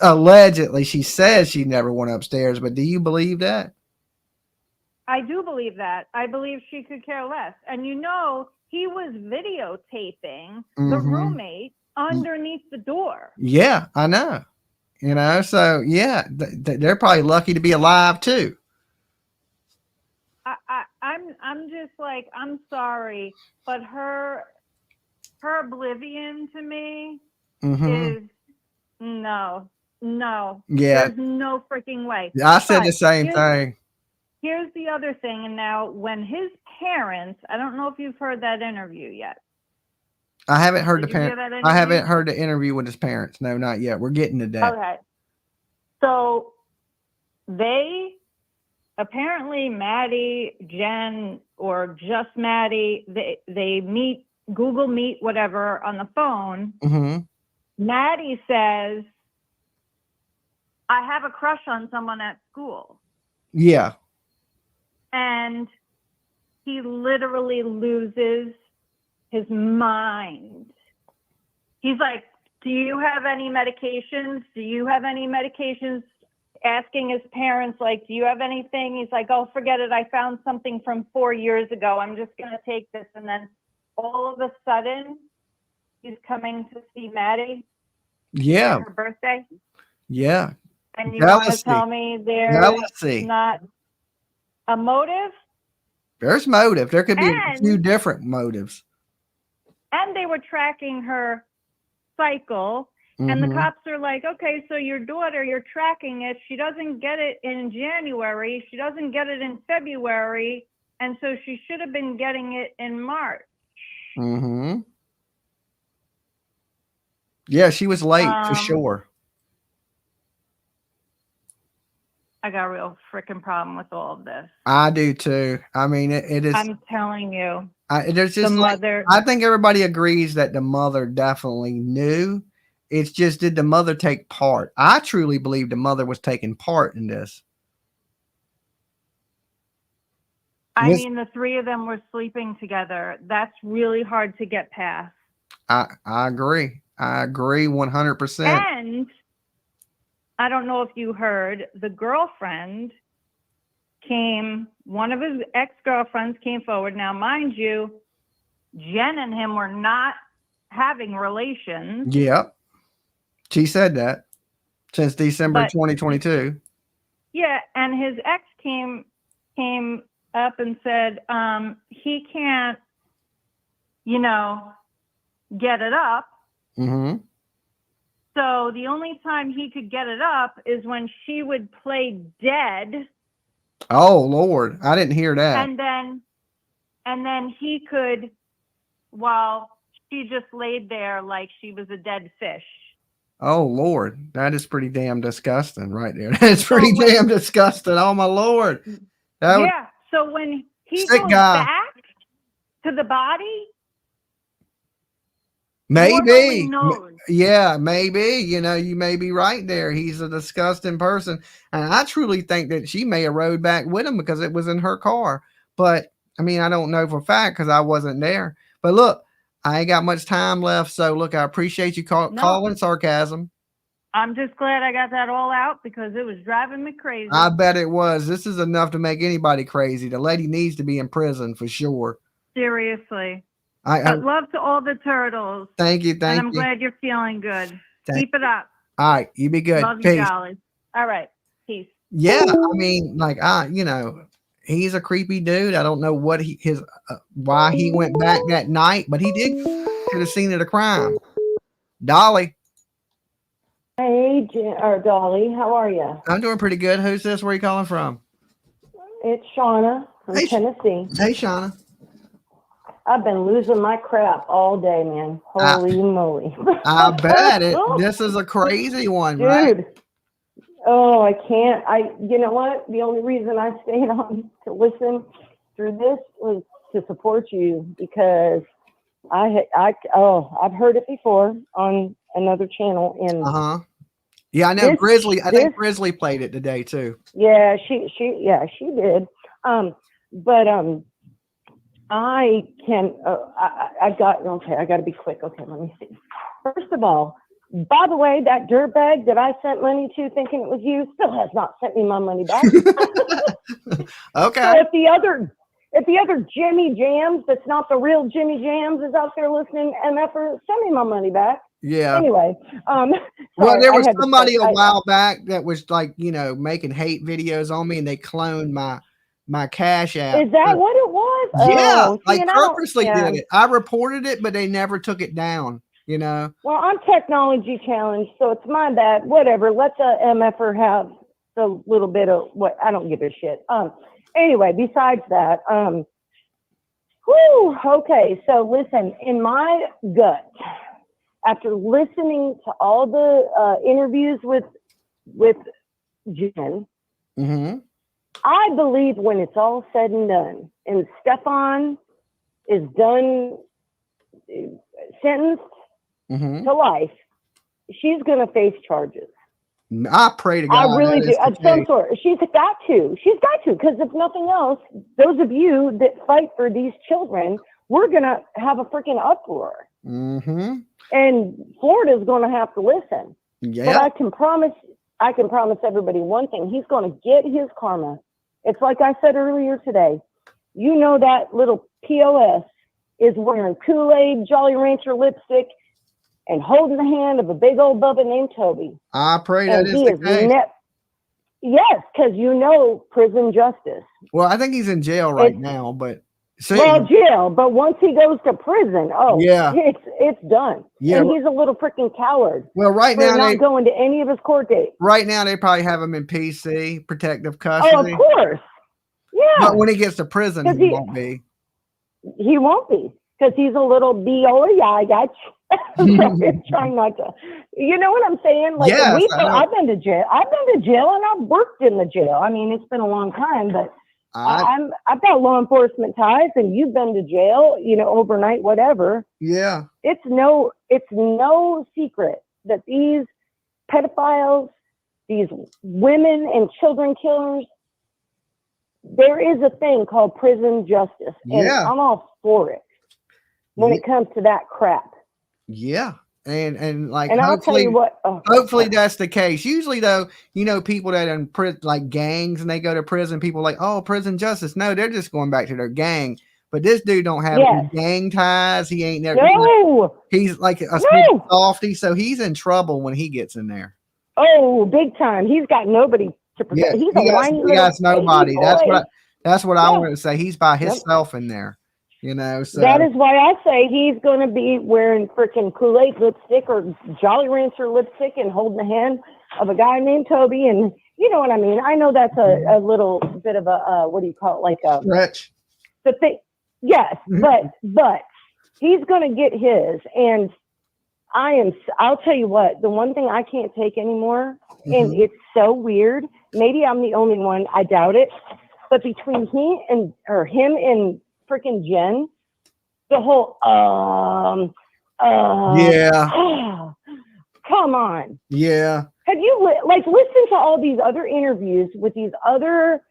C: Allegedly, she says she never went upstairs. But do you believe that?
M: I do believe that. I believe she could care less. And he was videotaping the roommate underneath the door.
C: Yeah, I know. So yeah, they're probably lucky to be alive too.
M: I'm just like, I'm sorry, but her oblivion to me is no. Yeah. There's no freaking way.
C: I said the same thing.
M: Here's the other thing. And now when his parents, I don't know if you've heard that interview yet.
C: I haven't heard I haven't heard the interview with his parents. No, not yet. We're getting to that.
M: Okay. So they apparently Maddie, Jenn, or just Maddie, they meet, Google Meet, whatever, on the phone. Maddie says, I have a crush on someone at school.
C: Yeah.
M: And he literally loses his mind. He's like, do you have any medications? Do you have any medications? asking his parents, like, do you have anything? He's like, oh, forget it. I found something from 4 years ago. I'm just going to take this. And then all of a sudden, he's coming to see Maddie
C: Yeah.
M: for her birthday.
C: Yeah.
M: And you want to
C: Jealousy.
M: tell me there's
C: Jealousy.
M: not a motive?
C: There's motive. There could be a
M: And-
C: few different motives.
M: And they were tracking her cycle. And the
C: Mhm.
M: cops are like, okay, so your daughter, you're tracking it. She doesn't get it in January. She doesn't get it in February. And so she should have been getting it in March.
C: Mm-hmm. Yeah, she was late for
M: Um,
C: sure.
M: I got a real freaking problem with all of this.
C: I do too. I mean, it is.
M: I'm telling you.
C: There's
M: The
C: just like,
M: mother.
C: I think everybody agrees that the mother definitely knew. It's just, did the mother take part? I truly believe the mother was taking part in this.
M: I
C: Yes.
M: mean, the three of them were sleeping together. That's really hard to get past.
C: I agree. I agree 100%.
M: And I don't know if you heard, the girlfriend came, one of his ex-girlfriends came forward. Now, mind you, Jen and him were not having relations.
C: Yep. She said that since December
M: But-
C: 2022.
M: Yeah, and his ex came up and said, he can't, get it up.
C: Mm-hmm.
M: So the only time he could get it up is when she would play dead.
C: Oh Lord, I didn't hear that.
M: And then he could, while she just laid there like she was a dead fish.
C: Oh Lord, that is pretty damn disgusting right there. That's pretty damn disgusting. Oh my Lord. That would-
M: Yeah. So when he
C: Sick
M: goes
C: guy.
M: back to the body,
C: Maybe.
M: Lord only knows.
C: Yeah, maybe. You may be right there. He's a disgusting person. And I truly think that she may have rode back with him because it was in her car. But I mean, I don't know for a fact because I wasn't there. But look, I ain't got much time left. So look, I appreciate you calling sarcasm.
M: I'm just glad I got that all out because it was driving me crazy.
C: I bet it was. This is enough to make anybody crazy. The lady needs to be in prison for sure.
M: Seriously.
C: I
M: But love to all the turtles.
C: thank you.
M: And
C: Thank
M: I'm
C: you.
M: glad you're feeling good.
C: Thank
M: Keep it up.
C: All right. You be good.
M: Love you,
C: Peace.
M: Dolly. All right. Peace.
C: Yeah. I mean, like, he's a creepy dude. I don't know what why he went back that night, but he did to the scene of the crime. Dolly.
N: Hey, Dolly, how are you?
C: I'm doing pretty good. Who's this? Where are you calling from?
N: It's Shauna from Tennessee.
C: Hey, Shauna.
N: I've been losing my crap all day, man. Holy moly.
C: I bet it. This is a crazy one,
N: Dude.
C: right?
N: Oh, I can't. You know what? The only reason I stayed on to listen through this was to support you because I've heard it before on another channel. And
C: yeah, I know Grizzly. I think Grizzly played it today too.
N: Yeah, she did. But I can. I got to be quick. Okay, let me see. First of all, by the way, that dirtbag that I sent money to, thinking it was you, still has not sent me my money back.
C: Okay.
N: So if the other Jimmy Jams, that's not the real Jimmy Jams, is out there listening, MFer, send me my money back.
C: Yeah.
N: Anyway,
C: well, there was
N: I had to
C: somebody
N: say-
C: a while back that was like, making hate videos on me, and they cloned my Cash App.
N: Is that what it was?
C: Yeah,
N: Oh, see,
C: like
N: and I don't-
C: purposely
N: yeah.
C: did it. I reported it, but they never took it down.
N: Well, I'm technology challenged, so it's my bad. Whatever. Let's MFer have a little bit of what I don't give a shit. Anyway, besides that, okay. So listen, in my gut, after listening to all the interviews with Jen, I believe when it's all said and done, and Stephan is done, sentenced to life, she's going to face charges.
C: I pray to God.
N: I really
C: that
N: do.
C: is the
N: Of some
C: case.
N: sort. She's got to. She's got to. Because if nothing else, those of you that fight for these children, we're going to have a freaking uproar. And Florida's going to have to listen.
C: Yeah.
N: But I can promise I can promise everybody one thing. He's going to get his karma. It's like I said earlier today. You know that little POS is wearing Kool-Aid, Jolly Rancher lipstick, and holding the hand of a big old bubba named Toby.
C: I pray that
N: And
C: is
N: he
C: the
N: is
C: case.
N: Yes, because you know prison justice.
C: Well, I think he's in jail right now, but
N: Well, jail, but once he goes to prison,
C: yeah,
N: it's done.
C: Yeah.
N: And he's a little freaking coward.
C: Well, right
N: for
C: now
N: not
C: they
N: going to any of his court dates.
C: right now they probably have him in PC, protective
N: Oh,
C: custody.
N: of course. Yeah.
C: But when he gets to prison,
N: 'Cause
C: he won't be.
N: He won't be because he's a little I got you. I'm trying not to. You know what I'm saying? Like
C: Yes, I know.
N: I've been to jail. I've been to jail and I've worked in the jail. I mean, it's been a long time, but I've got law enforcement ties, and you've been to jail. You know, overnight, whatever.
C: Yeah.
N: It's no secret that these pedophiles, these women and children killers, there is a thing called prison justice, and
C: Yeah.
N: I'm all for it when it comes to that crap.
C: Yeah. And like
N: And I'll tell you what,
C: hopefully that's the case. Usually though, you know, people that are in prison, like gangs, and they go to prison, people are like, oh, prison justice. No, they're just going back to their gang. But this dude don't have any gang ties. He ain't never.
N: No.
C: He's like a softy, so he's in trouble when he gets in there.
N: Oh, big time. He's got nobody to protect.
C: Yeah,
N: He's
C: he
N: a whiny little
C: got nobody.
N: baby
C: That's
N: boy.
C: what I wanted to say. He's by himself in there. You know, so
N: That is why I say he's going to be wearing freaking Kool-Aid lipstick or Jolly Rancher lipstick and holding the hand of a guy named Toby. And you know what I mean? I know that's a little bit of a, what do you call it? Like a
C: stretch.
N: The thing. Yes, but he's going to get his. And I'll tell you what, the one thing I can't take anymore, and it's so weird. Maybe I'm the only one. I doubt it. But between him and freaking Jen, the whole come on.
C: Yeah.
N: Have you listened to all these other interviews with these other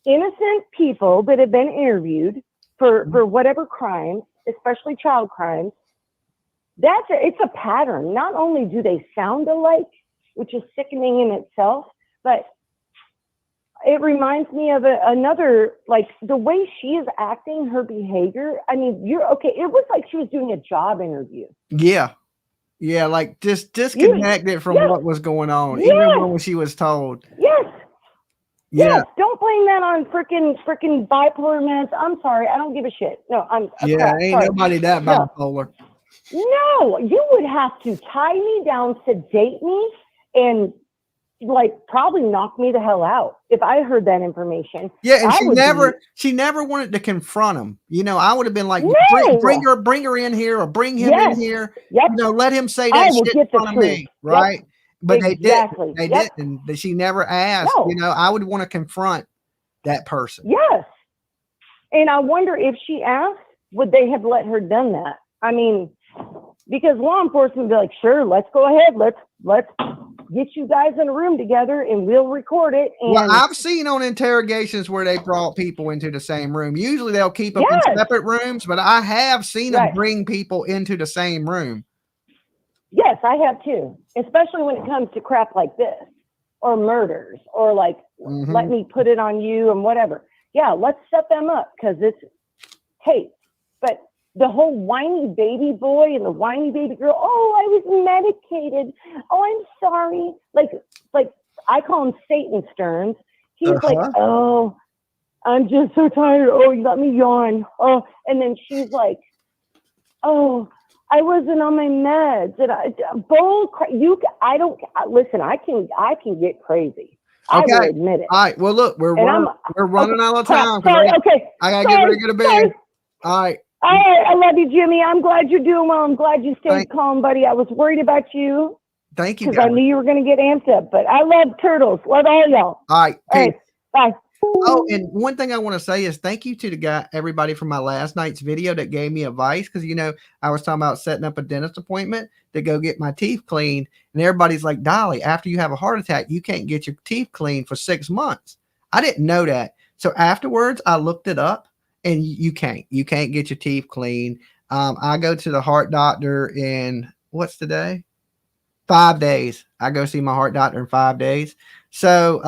N: innocent people that have been interviewed for whatever crimes, especially child crimes? It's a pattern. Not only do they sound alike, which is sickening in itself, but it reminds me of another, like the way she is acting, her behavior. I mean, it was like she was doing a job interview.
C: Yeah. Yeah, like just disconnected from what was going on, even when she was told.
N: Yes.
C: Yeah.
N: Yes. Don't blame that on freaking bipolar meds. I'm sorry. I don't give a shit. No,
C: ain't
N: sorry.
C: nobody that bipolar.
N: No, you would have to tie me down, sedate me, and probably knock me the hell out if I heard that information.
C: Yeah, and she never wanted to confront him. You know, I would have been like, bring her in here, or bring him in here.
N: Yep.
C: You know, let him say that shit in front of me, right? Yep. But they didn't. She never asked. No. You know, I would want to confront that person.
N: Yes. And I wonder if she asked, would they have let her done that? I mean, because law enforcement would be like, sure, let's go ahead. Let's get you guys in a room together and we'll record it. And
C: well, I've seen on interrogations where they brought people into the same room. Usually they'll keep them in separate rooms, but I have seen them bring people into the same room.
N: Yes, I have too, especially when it comes to crap like this or murders or let me put it on you and whatever. Yeah, let's set them up because it's hate. But the whole whiny baby boy and the whiny baby girl, oh, I was medicated. Oh, I'm sorry. Like I call him Satan Stearns. He's like, oh, I'm just so tired. Oh, you let me yawn. Oh, and then she's like, oh, I wasn't on my meds. And listen, I can get crazy.
C: Okay.
N: I will admit it.
C: All right. Well, look, we're running out of time.
N: Sorry, okay.
C: I gotta get ready to go to bed.
N: Sorry.
C: All right.
N: All right. I love you, Jimmy. I'm glad you're doing well. I'm glad you stayed calm, buddy. I was worried about you.
C: Thank you.
N: Because I knew you were going to get amped up. But I love turtles. Love all y'all.
C: All right.
N: All right. Bye.
C: Oh, and one thing I want to say is thank you to everybody from my last night's video that gave me advice. Because, you know, I was talking about setting up a dentist appointment to go get my teeth cleaned. And everybody's like, Dolly, after you have a heart attack, you can't get your teeth cleaned for 6 months. I didn't know that. So afterwards, I looked it up and you can't get your teeth cleaned. I go to the heart doctor in what's today? 5 days. I go see my heart doctor in 5 days. So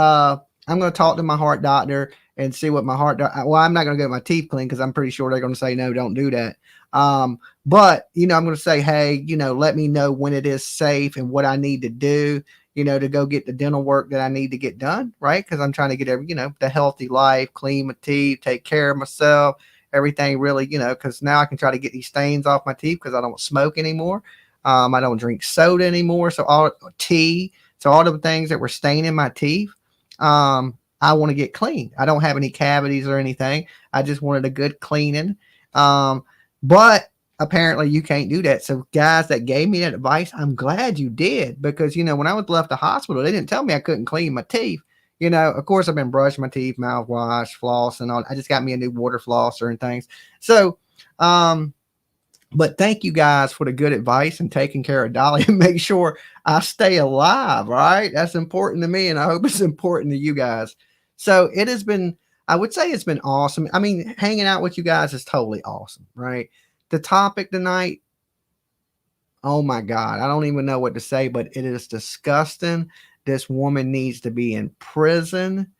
C: I'm going to talk to my heart doctor and see what my heart doctor. Well, I'm not going to get my teeth cleaned because I'm pretty sure they're going to say, no, don't do that. But, I'm going to say, hey, let me know when it is safe and what I need to do, to go get the dental work that I need to get done, right? Because I'm trying to get the healthy life, clean my teeth, take care of myself, everything really, because now I can try to get these stains off my teeth because I don't smoke anymore. I don't drink soda anymore. So all tea. So all the things that were staining my teeth, I want to get clean. I don't have any cavities or anything. I just wanted a good cleaning. But apparently you can't do that. So guys that gave me that advice, I'm glad you did, because, when I was left the hospital, they didn't tell me I couldn't clean my teeth. Of course I've been brushing my teeth, mouthwash, floss, and all. I just got me a new water flosser and things. So, but thank you guys for the good advice and taking care of Dolly and make sure I stay alive. Right. That's important to me. And I hope it's important to you guys. So it has been, I would say it's been awesome. I mean, hanging out with you guys is totally awesome. Right. The topic tonight, oh my God, I don't even know what to say, but it is disgusting. This woman needs to be in prison.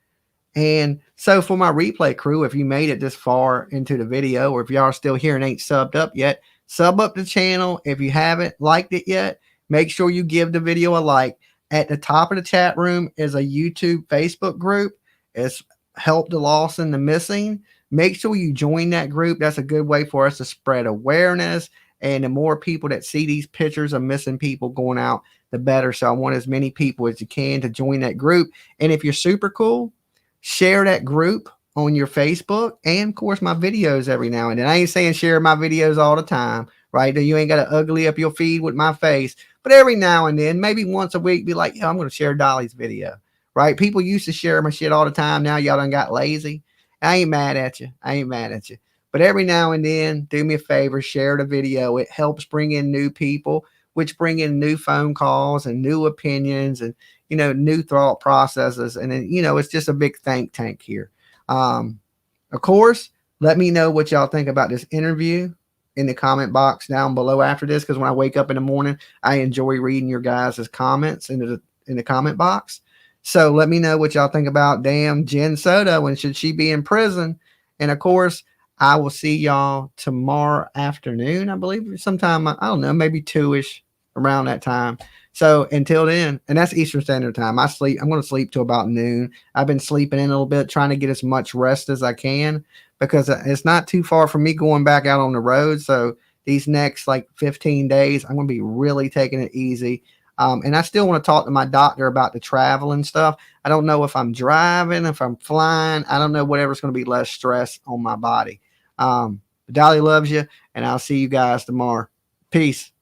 C: And so for my replay crew, if you made it this far into the video, or if y'all are still here and ain't subbed up yet, sub up the channel. If you haven't liked it yet, make sure you give the video a like. At the top of the chat room is a YouTube Facebook group. It's Help the Lost and the Missing. Make sure you join that group. That's a good way for us to spread awareness. And the more people that see these pictures of missing people going out, the better. So I want as many people as you can to join that group. And if you're super cool, share that group on your Facebook, and of course my videos every now and then. I ain't saying share my videos all the time, right? You ain't got to ugly up your feed with my face, but every now and then, maybe once a week, be like, yeah, I'm going to share Dolly's video, right? People used to share my shit all the time. Now y'all done got lazy. I ain't mad at you. I ain't mad at you. But every now and then, do me a favor, share the video. It helps bring in new people, which bring in new phone calls and new opinions and, new thought processes. And then, it's just a big think tank here. Of course, let me know what y'all think about this interview in the comment box down below after this, because when I wake up in the morning, I enjoy reading your guys' comments in the comment box. So let me know what y'all think about damn Jenn Soto and should she be in prison? And of course, I will see y'all tomorrow afternoon, I believe, sometime, I don't know, maybe 2-ish around that time. So until then, and that's Eastern Standard Time. I'm going to sleep till about noon. I've been sleeping in a little bit, trying to get as much rest as I can, because it's not too far from me going back out on the road. So these next 15 days, I'm going to be really taking it easy. And I still want to talk to my doctor about the travel and stuff. I don't know if I'm driving, if I'm flying. I don't know, whatever's going to be less stress on my body. Dolly loves you, and I'll see you guys tomorrow. Peace.